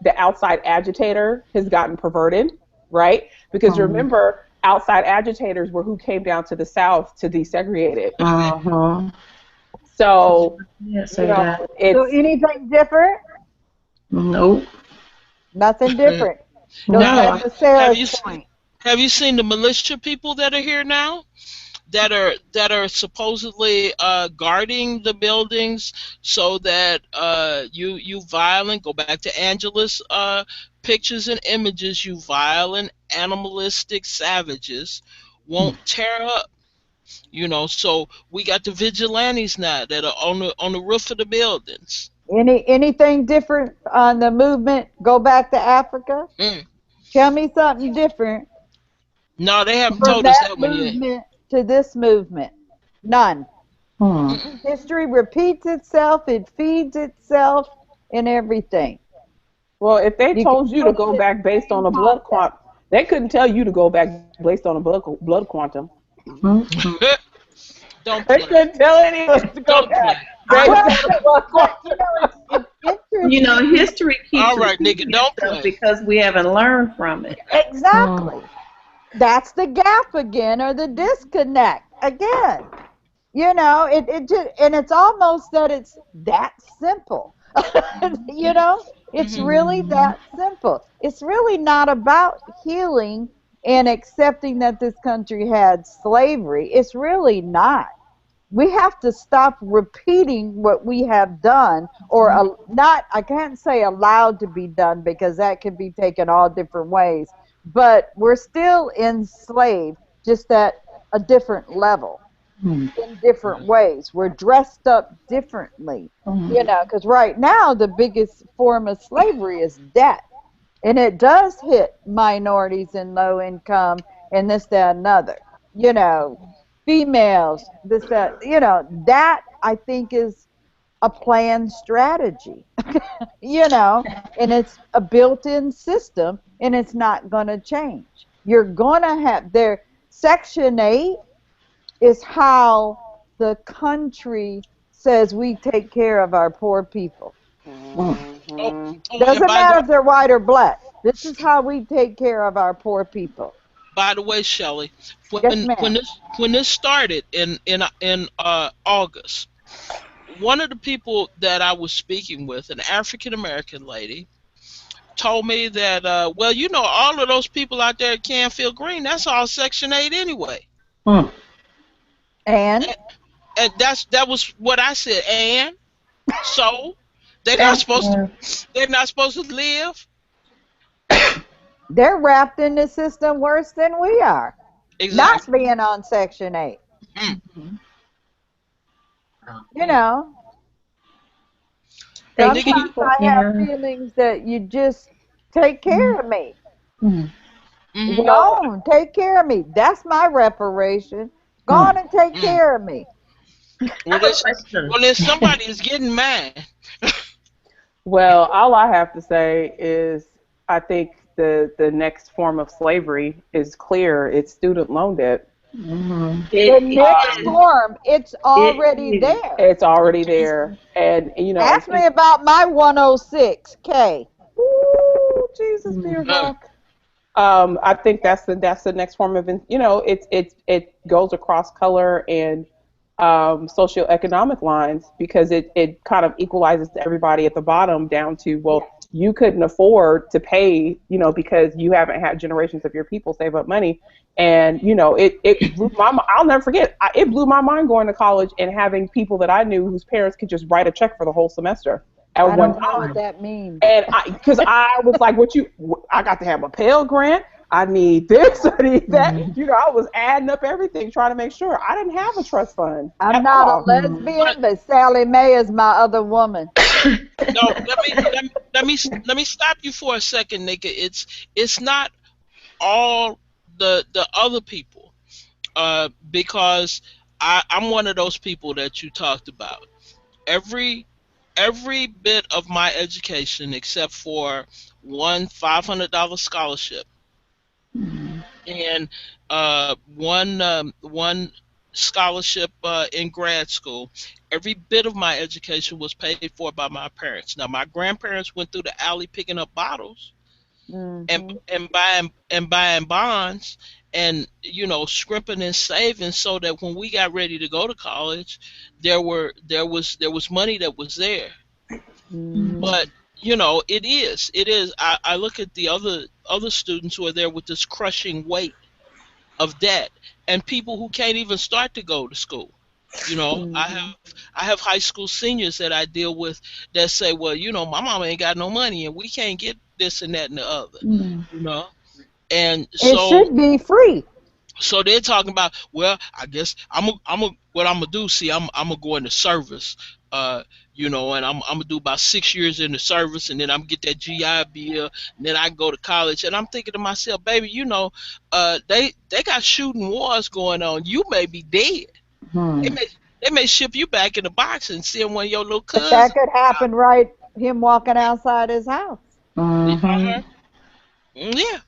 Speaker 1: the outside agitator has gotten perverted, right? Because
Speaker 7: Mhm.
Speaker 1: remember, outside agitators were who came down to the South to desegregate it.
Speaker 7: Mhm.
Speaker 1: So,
Speaker 8: Yeah,
Speaker 1: you
Speaker 8: say that.
Speaker 1: know,
Speaker 6: So
Speaker 1: it's
Speaker 6: anything different?
Speaker 8: Nope.
Speaker 6: Nothing different. Goes
Speaker 2: Now,
Speaker 8: No.
Speaker 6: back to
Speaker 2: have
Speaker 6: Sarah's
Speaker 2: you seen
Speaker 6: point.
Speaker 2: have you seen the militia people that are here now? That are supposedly guarding the buildings so that you violent, go back to Angela's pictures and images, you violent animalistic savages won't tear up. So we got the vigilantes now that are on the roof of the buildings.
Speaker 6: Anything different on the movement? Go back to Africa.
Speaker 2: Mm.
Speaker 6: Tell me something different
Speaker 2: No, they haven't
Speaker 6: from
Speaker 2: told us
Speaker 6: that
Speaker 2: that one yet.
Speaker 6: movement to this movement. None.
Speaker 8: Hmm.
Speaker 2: Mm-mm.
Speaker 6: History repeats itself. It feeds itself in everything.
Speaker 1: well, if they
Speaker 6: You can
Speaker 1: told you to
Speaker 6: look
Speaker 1: go
Speaker 6: at
Speaker 1: back
Speaker 6: the
Speaker 1: based on
Speaker 6: same
Speaker 1: a blood
Speaker 6: concept.
Speaker 1: quantum, they couldn't tell you to go back based on a blood quantum.
Speaker 8: Hmm.
Speaker 2: Don't
Speaker 1: They
Speaker 2: play.
Speaker 1: couldn't tell any of us to go
Speaker 2: Don't
Speaker 1: back
Speaker 2: play.
Speaker 1: based
Speaker 6: Well,
Speaker 1: on a blood
Speaker 6: but
Speaker 1: quantum.
Speaker 6: it's
Speaker 4: You know,
Speaker 6: interesting.
Speaker 4: history keeps
Speaker 2: All right, nigga,
Speaker 4: repeating
Speaker 2: don't
Speaker 4: itself
Speaker 2: play.
Speaker 4: because we haven't learned from it.
Speaker 8: Hmm.
Speaker 6: Exactly. That's the gap again, or the disconnect again. It just, and it's almost that it's that simple. It's
Speaker 2: Hmm.
Speaker 6: really that simple. It's really not about healing and accepting that this country had slavery. It's really not. We have to stop repeating what we have done, or not, I can't say allowed to be done because that can be taken all different ways, but we're still enslaved, just at a different level,
Speaker 8: Hmm.
Speaker 6: in different ways. We're dressed up differently,
Speaker 8: Hmm.
Speaker 6: because right now the biggest form of slavery is debt. And it does hit minorities and low income and this, that, and other. You know, females, this, that, that I think is a planned strategy, and it's a built in system and it's not going to change. You're going to have there. Section 8 is how the country says we take care of our poor people.
Speaker 8: Hmm.
Speaker 2: Oh,
Speaker 1: Mhm.
Speaker 2: and
Speaker 6: Doesn't matter if they're white or black. This is how we take care of our poor people.
Speaker 2: by the way, Shelley,
Speaker 6: Yes,
Speaker 2: when
Speaker 6: ma'am.
Speaker 2: this started in August, one of the people that I was speaking with, an African American lady, told me that well, all of those people out there at Canfield Green, that's all Section 8 anyway.
Speaker 8: Hmm.
Speaker 6: And
Speaker 2: And that was what I said. And so they're not
Speaker 6: and
Speaker 2: supposed to
Speaker 8: Yeah.
Speaker 2: live.
Speaker 6: they're wrapped in the system worse than we are. Not
Speaker 2: Exactly.
Speaker 6: being on Section 8.
Speaker 2: Mm.
Speaker 6: You know,
Speaker 8: They
Speaker 2: Nigga,
Speaker 8: keep.
Speaker 6: sometimes I have
Speaker 8: Yeah.
Speaker 6: feelings that you just take care of me.
Speaker 8: Hmm.
Speaker 2: mm-hmm,
Speaker 6: Go
Speaker 1: Well,
Speaker 6: on, take care of me. That's my reparation. Go
Speaker 8: Hmm.
Speaker 6: on and take
Speaker 2: mm.
Speaker 6: care of me.
Speaker 5: I
Speaker 2: Well,
Speaker 5: have a question.
Speaker 2: then somebody is getting mad.
Speaker 1: well, all I have to say is I think the next form of slavery is clear. It's student loan debt.
Speaker 8: Hmm.
Speaker 6: The
Speaker 4: It
Speaker 6: next
Speaker 4: is.
Speaker 6: form, it's
Speaker 4: It
Speaker 6: already
Speaker 4: is.
Speaker 6: there.
Speaker 1: It's already there, and
Speaker 6: Ask me about my 106K.
Speaker 1: ooh, Jesus, dear
Speaker 8: Hmm.
Speaker 2: Uh,
Speaker 1: God. I think that's the next form of it goes across color and socioeconomic lines because it kind of equalizes everybody at the bottom down to, well, you couldn't afford to pay, because you haven't had generations of your people save up money. And it blew I'll never forget, it blew my mind going to college and having people that I knew whose parents could just write a check for the whole semester at
Speaker 6: I
Speaker 1: one
Speaker 6: don't know what
Speaker 1: time.
Speaker 6: that means.
Speaker 1: And because I was like, I got to have a Pell Grant. I need this, I need that.
Speaker 8: Hmm.
Speaker 1: I was adding up everything, trying to make sure I didn't have a trust fund
Speaker 6: I'm
Speaker 1: at
Speaker 6: not a
Speaker 1: all.
Speaker 8: Hmm.
Speaker 2: but
Speaker 6: lesbian, but Sally Mae is my other woman.
Speaker 2: no, let me stop you for a second, nigga. It's not all the other people, because I'm one of those people that you talked about. Every every bit of my education, except for one $500 scholarship and one scholarship in grad school. Every bit of my education was paid for by my parents. Now my grandparents went through the alley picking up bottles and
Speaker 6: Hmm.
Speaker 2: buying bonds and scrimping and saving so that when we got ready to go to college, there was money that was there.
Speaker 6: Mhm.
Speaker 2: But it is. I look at the other students who are there with this crushing weight of debt, and people who can't even start to go to school. I
Speaker 6: Mhm.
Speaker 2: have high school seniors that I deal with that say, well, my mama ain't got no money and we can't get this and that and the other.
Speaker 8: Mm.
Speaker 2: You know, and
Speaker 6: It
Speaker 2: so
Speaker 6: should be free.
Speaker 2: they're talking about, well, I guess what I'm gonna do. See, I'm gonna go into service, uh, and I'm gonna do about 6 years in the service, and then I'm gonna get that GI Bill, and then I can go to college. And I'm thinking to myself, baby, they got shooting wars going on. You may be dead. They
Speaker 8: Mm.
Speaker 2: may they may ship you back in the box and send one of your little
Speaker 6: But that
Speaker 2: cousins.
Speaker 6: could happen right him walking outside his house.
Speaker 2: Uh-huh.
Speaker 8: Mhm.
Speaker 2: Yeah.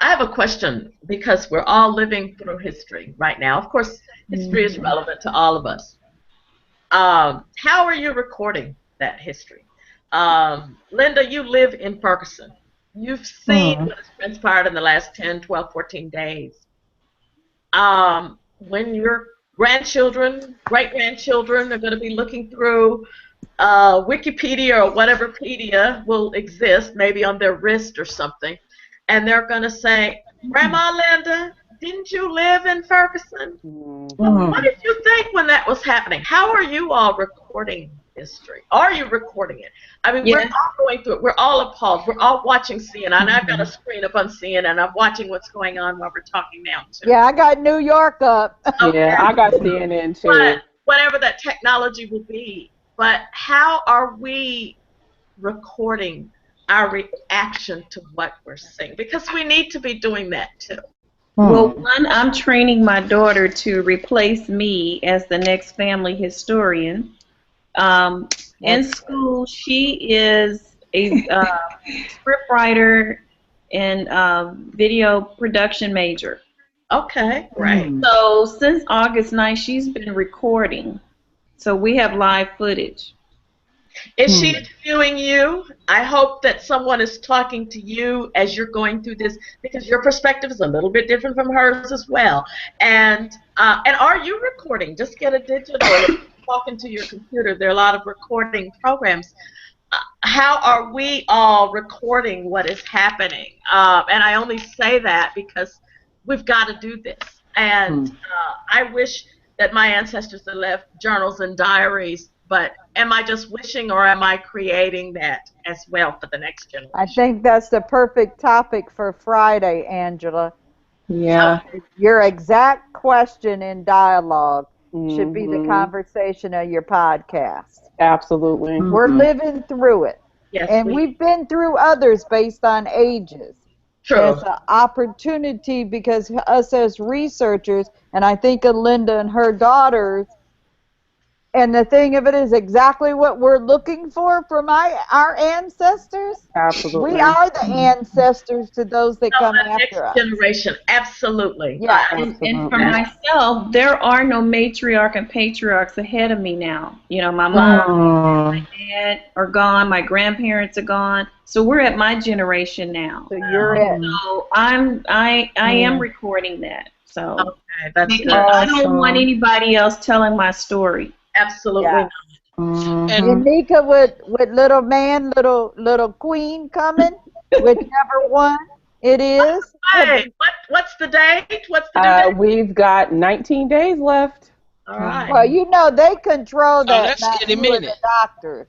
Speaker 3: I have a question because we're all living through history right now. Of course, history is
Speaker 6: Mhm.
Speaker 3: relevant to all of us. How are you recording that history? Linda, you live in Ferguson. You've seen
Speaker 8: Mm.
Speaker 3: what has transpired in the last 10, 12, 14 days. When your grandchildren, great grandchildren are going to be looking through Wikipedia or whatever pedia will exist, maybe on their wrist or something, and they're going to say, Grandma Linda, didn't you live in Ferguson? Well, what
Speaker 8: Mm.
Speaker 3: did you think when that was happening? How are you all recording history? Are you recording it? I mean, we're
Speaker 4: Yes.
Speaker 3: all going through it. We're all appalled. We're all watching CNN. I've got a screen up on CNN. I'm watching what's going on while we're talking now, too.
Speaker 6: Yeah, I got New York up.
Speaker 1: Yeah,
Speaker 3: Okay.
Speaker 1: I got CNN
Speaker 3: But
Speaker 1: too.
Speaker 3: whatever that technology will be, but how are we recording our reaction to what we're seeing? Because we need to be doing that, too.
Speaker 4: Well,
Speaker 8: Mm.
Speaker 4: one, I'm training my daughter to replace me as the next family historian. In
Speaker 6: That's
Speaker 4: school, she is a script writer and video production major.
Speaker 3: Okay, great.
Speaker 8: Mm.
Speaker 4: So since August 9th, she's been recording. So we have live footage.
Speaker 3: Is she
Speaker 8: Mm.
Speaker 3: interviewing you? I hope that someone is talking to you as you're going through this because your perspective is a little bit different from hers as well. And are you recording? Just get a digital, talking to your computer. There are a lot of recording programs. How are we all recording what is happening? And I only say that because we've got to do this. And
Speaker 8: Mm.
Speaker 3: I wish that my ancestors had left journals and diaries, but am I just wishing or am I creating that as well for the next
Speaker 6: I
Speaker 3: generation?
Speaker 6: think that's the perfect topic for Friday, Angela.
Speaker 8: Yeah.
Speaker 6: Your exact question in dialogue should be the
Speaker 1: Hmm.
Speaker 6: conversation of your podcast.
Speaker 1: Absolutely.
Speaker 6: We're
Speaker 8: Mm.
Speaker 6: living through it.
Speaker 3: Yes,
Speaker 6: And
Speaker 3: we
Speaker 6: we've been through others based on ages.
Speaker 3: true.
Speaker 6: There's an opportunity because us as researchers, and I think of Linda and her daughters, and the thing of it is exactly what we're looking for from our ancestors. We
Speaker 1: Absolutely.
Speaker 6: are the ancestors to those that
Speaker 3: So
Speaker 6: come
Speaker 3: the next
Speaker 6: after us.
Speaker 3: generation, absolutely.
Speaker 6: Yeah.
Speaker 4: And for
Speaker 1: Absolutely.
Speaker 4: myself, there are no matriarch and patriarchs ahead of me now. You know, my mom,
Speaker 8: Mm.
Speaker 4: dad are gone, my grandparents are gone. So we're at my generation now.
Speaker 6: So you're it.
Speaker 8: Mm.
Speaker 4: So I am
Speaker 8: Mm.
Speaker 4: recording that. So
Speaker 3: Okay, that's
Speaker 4: because
Speaker 3: good.
Speaker 4: I don't want
Speaker 8: Awesome.
Speaker 4: anybody else telling my story.
Speaker 3: Absolutely
Speaker 6: Yeah.
Speaker 3: not.
Speaker 2: And
Speaker 6: And
Speaker 8: Mhm.
Speaker 6: Nika with little man, little queen coming, whichever one it is.
Speaker 3: Hey, what's the date? What's the due date?
Speaker 1: We've got 19 days left.
Speaker 3: All right.
Speaker 6: Well, you know they control that,
Speaker 2: that's
Speaker 6: not
Speaker 2: any
Speaker 6: you and
Speaker 2: minute.
Speaker 6: the doctor.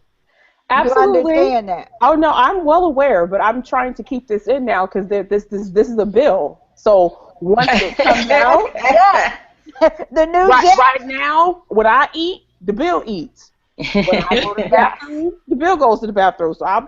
Speaker 6: You
Speaker 1: Absolutely.
Speaker 6: understand that?
Speaker 1: Oh no, I'm well aware, but I'm trying to keep this in now because this is a bill. So once it comes out,
Speaker 6: Yeah. The new
Speaker 1: right now, what I eat, the bill eats. When I go to the bathroom, the bill goes to the bathroom. So I'm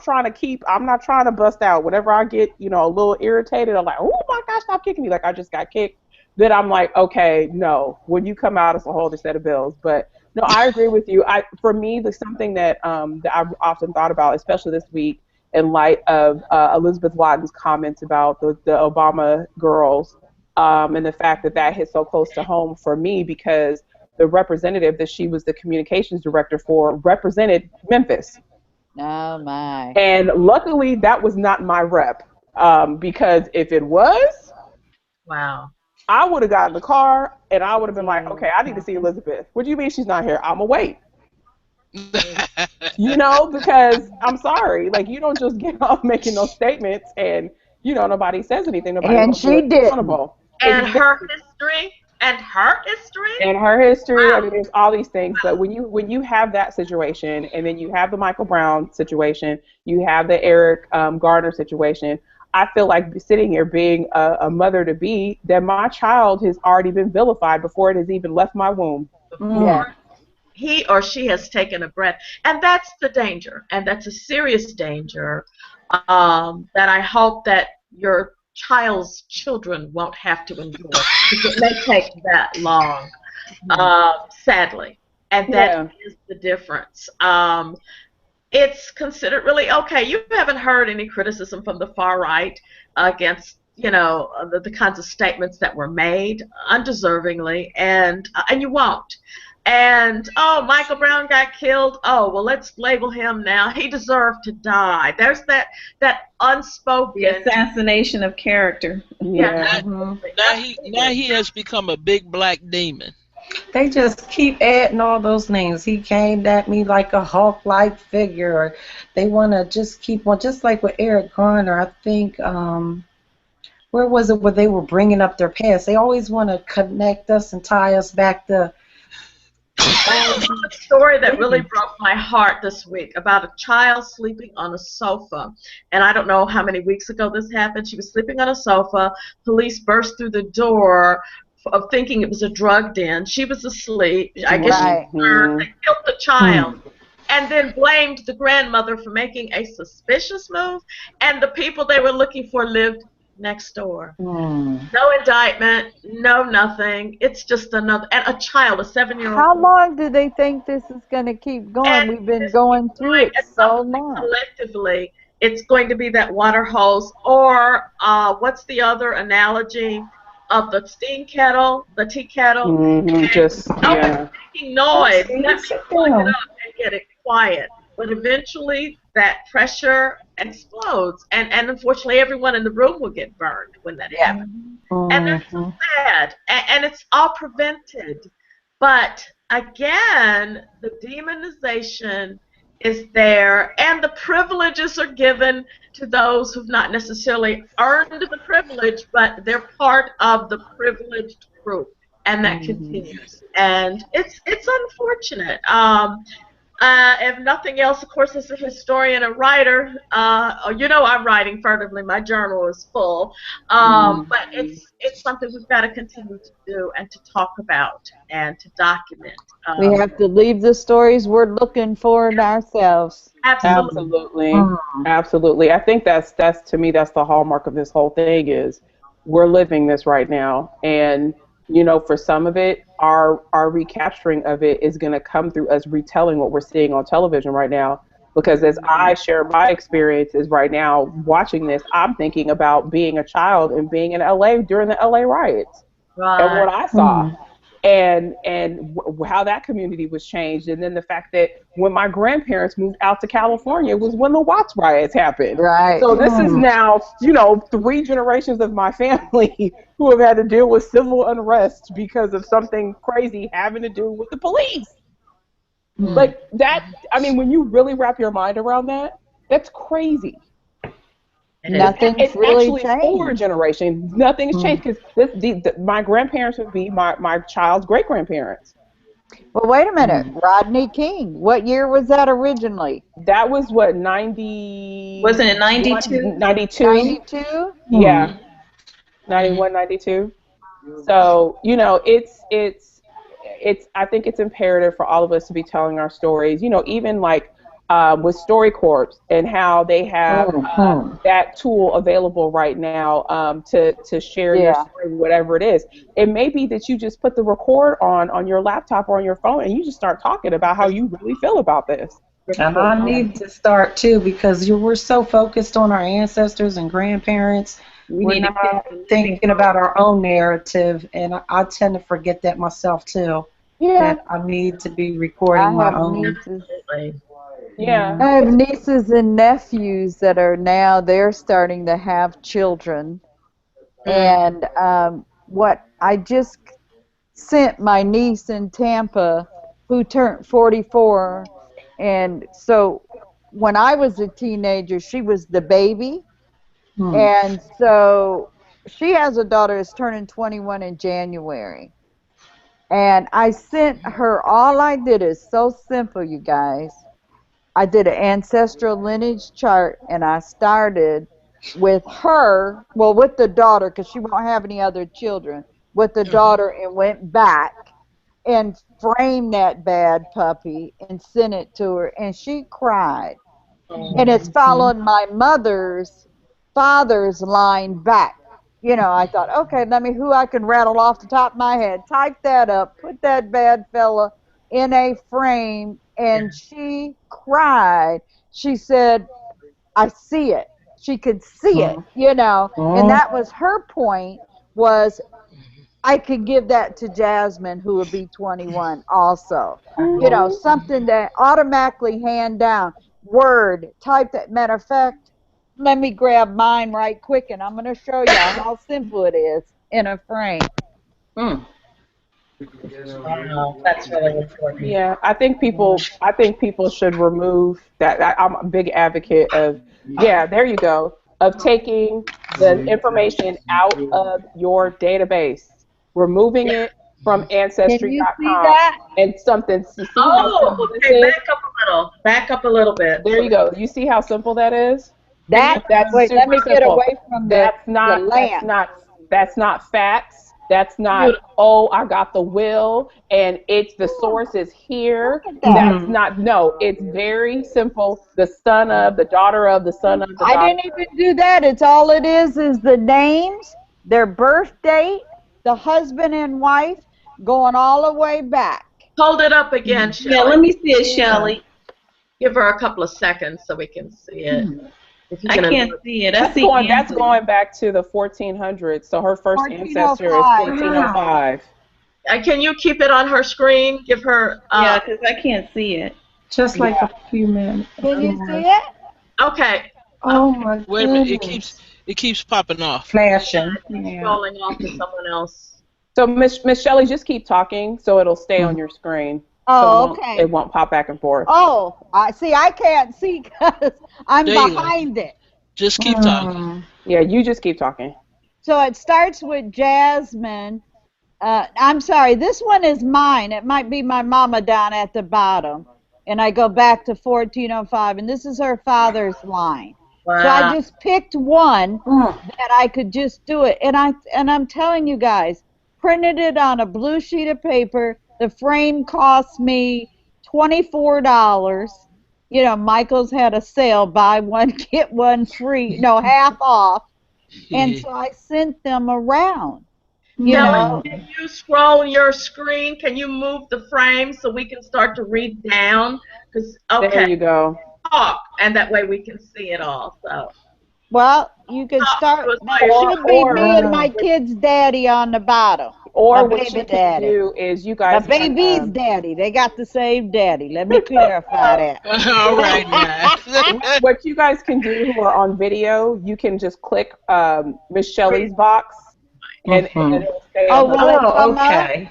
Speaker 1: not trying to bust out. Whenever I get, a little irritated, I'm like, oh my gosh, stop kicking me. Like I just got kicked. Then I'm like, okay, no. When you come out, it's a whole other set of bills. But no, I agree with you. For me, there's something that I've often thought about, especially this week, in light of Elizabeth Watten's comments about the Obama girls, and the fact that that hit so close to home for me because the representative that she was the communications director for represented Memphis.
Speaker 6: Oh my.
Speaker 1: And luckily, that was not my rep. Because if it was,
Speaker 3: Wow.
Speaker 1: I would have gotten in the car and I would have been like, okay, I need to see Elizabeth. What do you mean she's not here? I'm going to wait. You know, because I'm sorry, like you don't just get off making those statements and nobody says anything, nobody
Speaker 6: And
Speaker 1: holds you
Speaker 6: she didn't.
Speaker 1: accountable.
Speaker 3: And her history, and her history.
Speaker 1: And her history, I
Speaker 3: Wow.
Speaker 1: mean, there's all these things, but when you have that situation, and then you have the Michael Brown situation, you have the Eric Garner situation, I feel like sitting here being a mother to be, that my child has already been vilified before it has even left my womb.
Speaker 6: Yeah.
Speaker 3: He or she has taken a breath, and that's the danger, and that's a serious danger that I hope that your child's children won't have to endure, because it may take that long, sadly, and that is the difference. It's considered really okay. You haven't heard any criticism from the far right against the kinds of statements that were made undeservingly, and you won't. And Michael Brown got killed. Oh, well, let's label him now. He deserved to die. There's that unspoken
Speaker 4: The assassination of character.
Speaker 1: Yeah.
Speaker 2: Now he has become a big black demon.
Speaker 7: They just keep adding all those names. He came at me like a Hulk-like figure. Or they want to just keep on, just like with Eric Garner. I think, where was it where they were bringing up their past? They always want to connect us and tie us back to.
Speaker 3: A story that really broke my heart this week about a child sleeping on a sofa. And I don't know how many weeks ago this happened. She was sleeping on a sofa. Police burst through the door of thinking it was a drug den. She was asleep. I guess
Speaker 6: Right.
Speaker 3: they killed the child. And then blamed the grandmother for making a suspicious move. And the people they were looking for lived next door. No indictment, no nothing. It's just another, and a child, a 7-year-old.
Speaker 6: How long do they think this is going to keep going?
Speaker 3: And
Speaker 6: We've been going through it so long.
Speaker 3: Collectively, it's going to be that water hose, or what's the other analogy of the steam kettle, the tea kettle?
Speaker 1: Just
Speaker 3: making noise. Let me plug it up and get it quiet. But eventually, that pressure explodes, and unfortunately, everyone in the room will get burned when that happens. And that's so sad, and it's all prevented. But again, the demonization is there, and the privileges are given to those who've not necessarily earned the privilege, but they're part of the privileged group, and that continues. And it's unfortunate. If nothing else, of course, as a historian and writer, I'm writing furtively. My journal is full, but it's something we've got to continue to do and to talk about and to document.
Speaker 6: We have to leave the stories we're looking for in ourselves.
Speaker 3: Absolutely.
Speaker 1: Absolutely. I think that's to me, that's the hallmark of this whole thing is we're living this right now, and for some of it, our recapturing of it is going to come through us retelling what we're seeing on television right now. Because as I share my experiences right now watching this, I'm thinking about being a child and being in LA during the LA riots and what I saw. And how that community was changed, and then the fact that when my grandparents moved out to California was when the Watts riots happened.
Speaker 6: Right.
Speaker 1: So this is now, 3 generations of my family who have had to deal with civil unrest because of something crazy having to do with the police. Like that, I mean, when you really wrap your mind around that, that's crazy.
Speaker 6: Nothing's really
Speaker 1: actually
Speaker 6: changed.
Speaker 1: 4 generations. Nothing's changed because my grandparents would be my child's great grandparents.
Speaker 6: Well, wait a minute. Rodney King. What year was that originally?
Speaker 1: That was what 90.
Speaker 4: Wasn't it 92?
Speaker 1: 92.
Speaker 6: 92?
Speaker 1: Yeah. 91, 92. So it's. I think it's imperative for all of us to be telling our stories. Even like. With StoryCorps and how they have that tool available right now to share your story, whatever it is. It may be that you just put the record on your laptop or on your phone and you just start talking about how you really feel about this.
Speaker 7: And I need to start too because we're so focused on our ancestors and grandparents. We're not thinking about our own narrative, and I tend to forget that myself too.
Speaker 1: Yeah.
Speaker 7: That I need to be recording my own.
Speaker 1: Yeah.
Speaker 6: I have nieces and nephews that are now, they're starting to have children. And what I just sent my niece in Tampa, who turned 44, and so when I was a teenager, she was the baby, and so she has a daughter that's turning 21 in January. And I sent her, all I did is so simple, you guys. I did an ancestral lineage chart, and I started with her, well, with the daughter, because she won't have any other children, with the daughter, and went back and framed that bad puppy and sent it to her, and she cried. And it's following my mother's father's line back. You know, I thought, okay, let me, who I can rattle off the top of my head, type that up, put that bad fella in a frame, and she cried. She said, I see it. She could see it, you know, and that was her point, was I could give that to Jasmine, who would be 21 also. You know, something that automatically hand down, word, type that. Matter of fact, let me grab mine right quick, and I'm going to show you how simple it is in a frame.
Speaker 3: Wow, that's really important.
Speaker 1: Yeah, I think people should remove that. I'm a big advocate of, yeah, there you go, of taking the information out of your database, removing it from
Speaker 6: Can you see
Speaker 1: ancestry.com,
Speaker 6: that?
Speaker 1: and something. See how
Speaker 3: Oh,
Speaker 1: simple this
Speaker 3: okay,
Speaker 1: is?
Speaker 3: back up a little. Back up a little bit.
Speaker 1: There you go. You see how simple that is?
Speaker 6: That,
Speaker 1: That's
Speaker 6: wait, let
Speaker 1: super
Speaker 6: me get
Speaker 1: simple.
Speaker 6: away from the lamp.
Speaker 1: That's not facts. That's not, oh, I got the will and it's the source is here.
Speaker 6: Look at that.
Speaker 1: That's not, no, it's very simple. The son of, the daughter of, the son of, the
Speaker 6: I
Speaker 1: daughter
Speaker 6: didn't even do that. It's all it is the names, their birth date, the husband and wife, going all the way back.
Speaker 3: Hold it up again, Shelley.
Speaker 4: Yeah, let me see it, Shelley.
Speaker 3: Give her a couple of seconds so we can see it. If you
Speaker 4: I
Speaker 3: can
Speaker 4: can't see it. I
Speaker 1: That's
Speaker 4: see
Speaker 1: going, that's
Speaker 4: Anthony.
Speaker 1: going back to the 1400s. So her first ancestor is
Speaker 6: 1405.
Speaker 1: 1405.
Speaker 3: Can you keep it on her screen? Give her.
Speaker 4: Yeah, because I can't see it.
Speaker 7: Just like a few minutes.
Speaker 6: Can you see it?
Speaker 3: Okay.
Speaker 7: Oh my
Speaker 2: Wait a minute,
Speaker 7: goodness.
Speaker 2: it keeps popping off.
Speaker 7: Flashing.
Speaker 3: It's
Speaker 7: Yeah.
Speaker 3: scrolling off to someone else.
Speaker 1: So Miss Shelley, just keep talking so it'll stay on your screen.
Speaker 6: Oh,
Speaker 1: So
Speaker 6: okay.
Speaker 1: it won't pop back and forth.
Speaker 6: Oh, I see. I can't see because I'm
Speaker 2: There you go.
Speaker 6: behind it.
Speaker 2: Just keep talking.
Speaker 1: Yeah, you just keep talking.
Speaker 6: So it starts with Jasmine. I'm sorry, this one is mine. It might be my mama down at the bottom. And I go back to 1405, and this is her father's line.
Speaker 3: Wow.
Speaker 6: So I just picked one that I could just do it. And I'm telling you guys, printed it on a blue sheet of paper. The frame cost me $24. You know, Michael's had a sale, buy one, get one free, no, half off. And so I sent them around. You know,
Speaker 3: Can you scroll your screen? Can you move the frame so we can start to read down? Because
Speaker 1: There you go.
Speaker 3: talk, and that way we can see it all. So.
Speaker 6: well, you can start. That should be me and my kid's daddy on the bottom.
Speaker 1: Or
Speaker 6: my
Speaker 1: what
Speaker 6: baby
Speaker 1: you can
Speaker 6: daddy.
Speaker 1: do is you
Speaker 6: The
Speaker 1: guys
Speaker 6: baby's daddy. They got the same daddy. Let me clarify that.
Speaker 2: All right, now.
Speaker 1: what you guys can do who are on video, you can just click Miss Shelley's box and it'll stay
Speaker 6: Oh,
Speaker 1: on the-
Speaker 6: will it come up?
Speaker 7: Okay.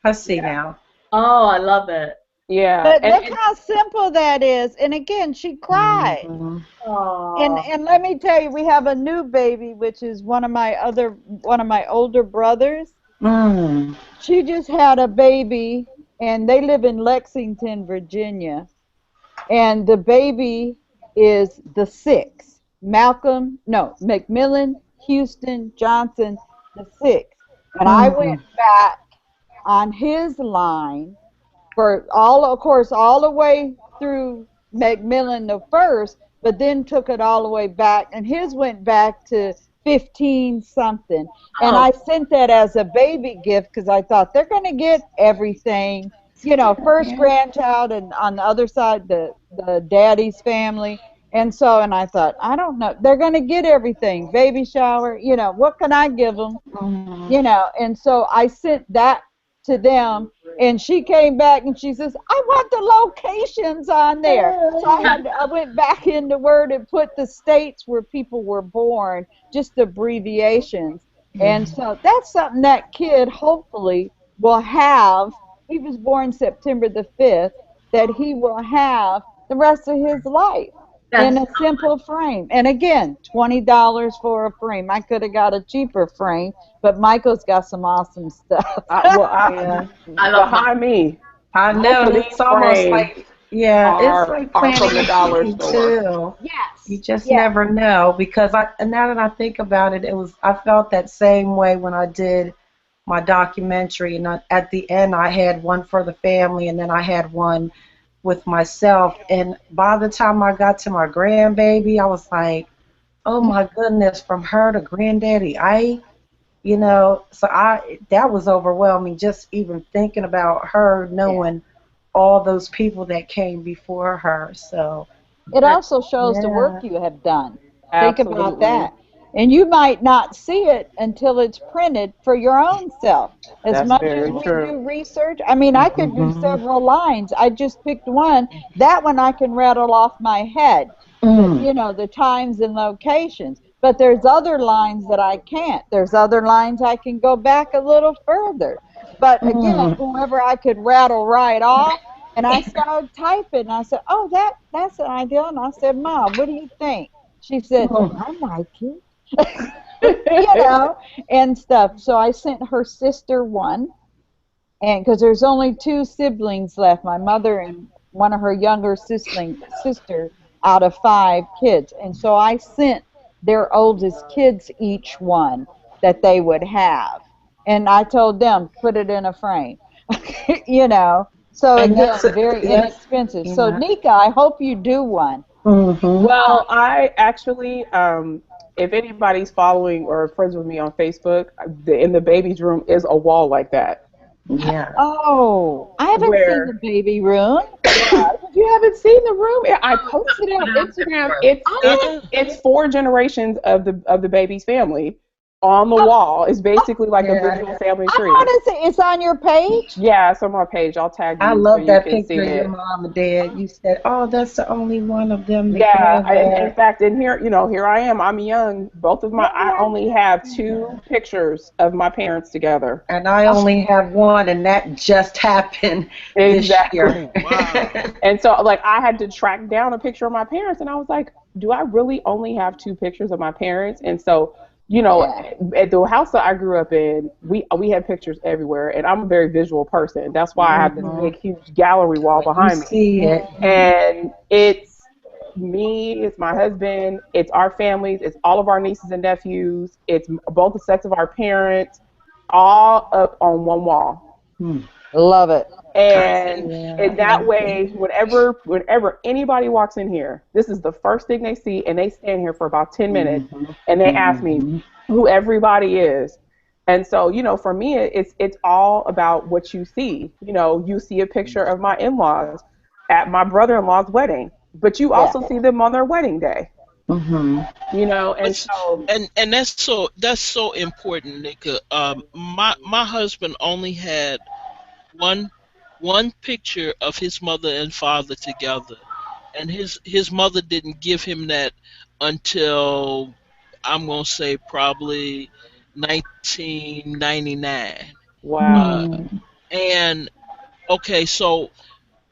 Speaker 7: I see now.
Speaker 3: Oh, I love it.
Speaker 1: Yeah.
Speaker 6: But look how simple that is. And again, she cried.
Speaker 3: Oh.
Speaker 6: And let me tell you, we have a new baby, which is one of my older brothers. She just had a baby, and they live in Lexington, Virginia. And the baby is the sixth. McMillan, Houston, Johnson, the sixth. And I went back on his line for of course, all the way through McMillan the first, but then took it all the way back, and his went back to 15 something. And I sent that as a baby gift because I thought they're going to get everything, you know, first grandchild, and on the other side the daddy's family. And so, and I thought, I don't know, they're going to get everything, baby shower, you know, what can I give them, you know? And so I sent that to them, And she came back and she says, I want the locations on there. So I went back into Word and put the states where people were born, just abbreviations. And so that's something that kid hopefully will have. He was born September the 5th, that he will have the rest of his life in
Speaker 3: That's
Speaker 6: a simple frame. And again, $20 for a frame. I could have got a cheaper frame, but Michael's got some awesome stuff.
Speaker 7: Yeah.
Speaker 3: I love
Speaker 1: behind me,
Speaker 7: I
Speaker 1: most
Speaker 7: know,
Speaker 1: of
Speaker 7: and
Speaker 1: these
Speaker 7: it's almost
Speaker 1: frames
Speaker 7: like, yeah, it's
Speaker 1: are
Speaker 7: like
Speaker 1: are
Speaker 7: planting
Speaker 1: from the
Speaker 7: a
Speaker 1: dollar
Speaker 7: seed
Speaker 1: store.
Speaker 7: too. You
Speaker 6: Yes,
Speaker 7: just
Speaker 6: yes.
Speaker 7: never know, because now that I think about it, I felt that same way when I did my documentary, and at the end I had one for the family, and then I had one with myself. And by the time I got to my grandbaby, I was like, oh my goodness, from her to granddaddy so that was overwhelming, just even thinking about her, knowing all those people that came before her. So
Speaker 6: It also shows the work
Speaker 7: yeah.
Speaker 6: you have done. Think about
Speaker 1: Absolutely.
Speaker 6: that. And you might not see it until it's printed for your own self. As
Speaker 1: That's
Speaker 6: much as
Speaker 1: very
Speaker 6: we
Speaker 1: true.
Speaker 6: do research, I mean, I could do
Speaker 7: Mhm.
Speaker 6: several lines. I just picked one. That one I can rattle off my head,
Speaker 7: Mm.
Speaker 6: the times and locations. But there's other lines that I can't. There's other lines I can go back a little further. But again,
Speaker 7: Mm.
Speaker 6: whoever I could rattle right off, and I started typing, and I said, "Oh, that's an idea." And I said, "Mom, what do you think?" She said,
Speaker 7: Mm.
Speaker 6: "I like it," you know, and stuff. So I sent her sister one, and because there's only two siblings left, my mother and one of her younger sister out of five kids, and so I sent their oldest kids each one that they would have, and I told them put it in a frame, you know. So
Speaker 7: And that's
Speaker 6: again, very
Speaker 7: that's
Speaker 6: inexpensive. So
Speaker 7: yeah.
Speaker 6: Nika, I hope you do one.
Speaker 7: Mhm.
Speaker 1: Well, I actually, if anybody's following or friends with me on Facebook, in the baby's room is a wall like that.
Speaker 7: Yeah.
Speaker 6: Oh, I haven't seen the
Speaker 1: Where,
Speaker 6: baby room.
Speaker 1: yeah, if you haven't seen the room, I
Speaker 3: oh,
Speaker 1: posted it
Speaker 3: put
Speaker 1: on
Speaker 3: it out there
Speaker 1: Instagram.
Speaker 3: for us.
Speaker 1: It's it's
Speaker 2: Uh-uh.
Speaker 1: it's four generations of the baby's family on the wall. It's basically like a
Speaker 7: Yeah.
Speaker 1: visual family
Speaker 6: I
Speaker 1: tree.
Speaker 6: want to say it's on your page.
Speaker 1: Yeah, it's on my page. I'll tag
Speaker 7: I
Speaker 1: you so
Speaker 7: love
Speaker 1: you
Speaker 7: that
Speaker 1: can see
Speaker 7: picture of your
Speaker 1: it.
Speaker 7: mom and dad. You said, "Oh, that's the only one of them
Speaker 1: Yeah, in
Speaker 7: together."
Speaker 1: fact, in here, here I am. I'm young. I only have two pictures of my parents together.
Speaker 7: And I only have one, and that just happened this year.
Speaker 1: Exactly.
Speaker 2: Oh, wow.
Speaker 1: And so, like, I had to track down a picture of my parents, and I was like, do I really only have two pictures of my parents? And so,
Speaker 6: Yeah.
Speaker 1: at the house that I grew up in, we had pictures everywhere, and I'm a very visual person. That's why I have this
Speaker 7: Mhm.
Speaker 1: big, huge gallery wall
Speaker 7: You
Speaker 1: behind me.
Speaker 7: see it.
Speaker 1: And it's me, it's my husband, it's our families, it's all of our nieces and nephews, it's both the sets of our parents, all up on one wall.
Speaker 7: Hmm.
Speaker 6: Love it.
Speaker 1: And
Speaker 7: Yeah,
Speaker 1: in
Speaker 7: I
Speaker 1: that
Speaker 7: like it.
Speaker 1: way, whenever anybody walks in here, this is the first thing they see, and they stand here for about 10 minutes,
Speaker 7: Mhm.
Speaker 1: and they ask me
Speaker 7: Mhm.
Speaker 1: who everybody is. And so, for me, it's all about what you see. You see a picture of my in-laws at my brother-in-law's wedding, but you
Speaker 6: Yeah.
Speaker 1: also see them on their wedding day.
Speaker 7: Mhm.
Speaker 1: And
Speaker 2: What's
Speaker 1: so,
Speaker 2: and that's so important, Nika. My husband only had one one picture of his mother and father together, and his mother didn't give him that until, I'm gonna say, probably 1999.
Speaker 1: wow,
Speaker 2: Uh,
Speaker 7: Hmm.
Speaker 2: and okay, so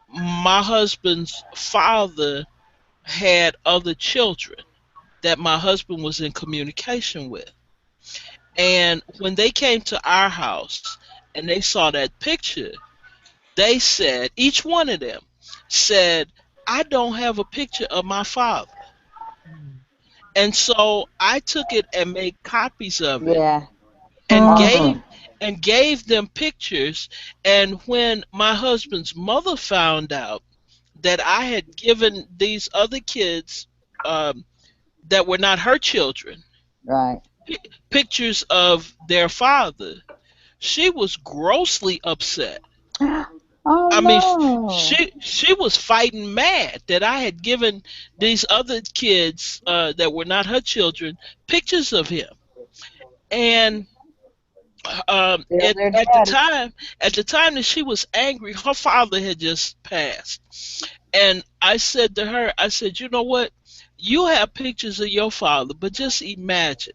Speaker 2: my husband's father had other children that my husband was in communication with. And when they came to our house and they saw that picture, they said, each one of them said, I don't have a picture of my father. And so I took it and made copies of it
Speaker 6: Yeah.
Speaker 2: and
Speaker 7: Hmm.
Speaker 2: gave them pictures. And when my husband's mother found out that I had given these other kids, um, that were not her children,
Speaker 6: Right.
Speaker 2: pictures of their father, she was grossly upset.
Speaker 6: Oh
Speaker 2: I mean,
Speaker 6: no.
Speaker 2: she was fighting mad that I had given these other kids, that were not her children, pictures of him. And
Speaker 6: Still their
Speaker 2: At the
Speaker 6: daddy.
Speaker 2: time, that she was angry, her father had just passed, and I said to her, I said, you know what? You have pictures of your father, but just imagine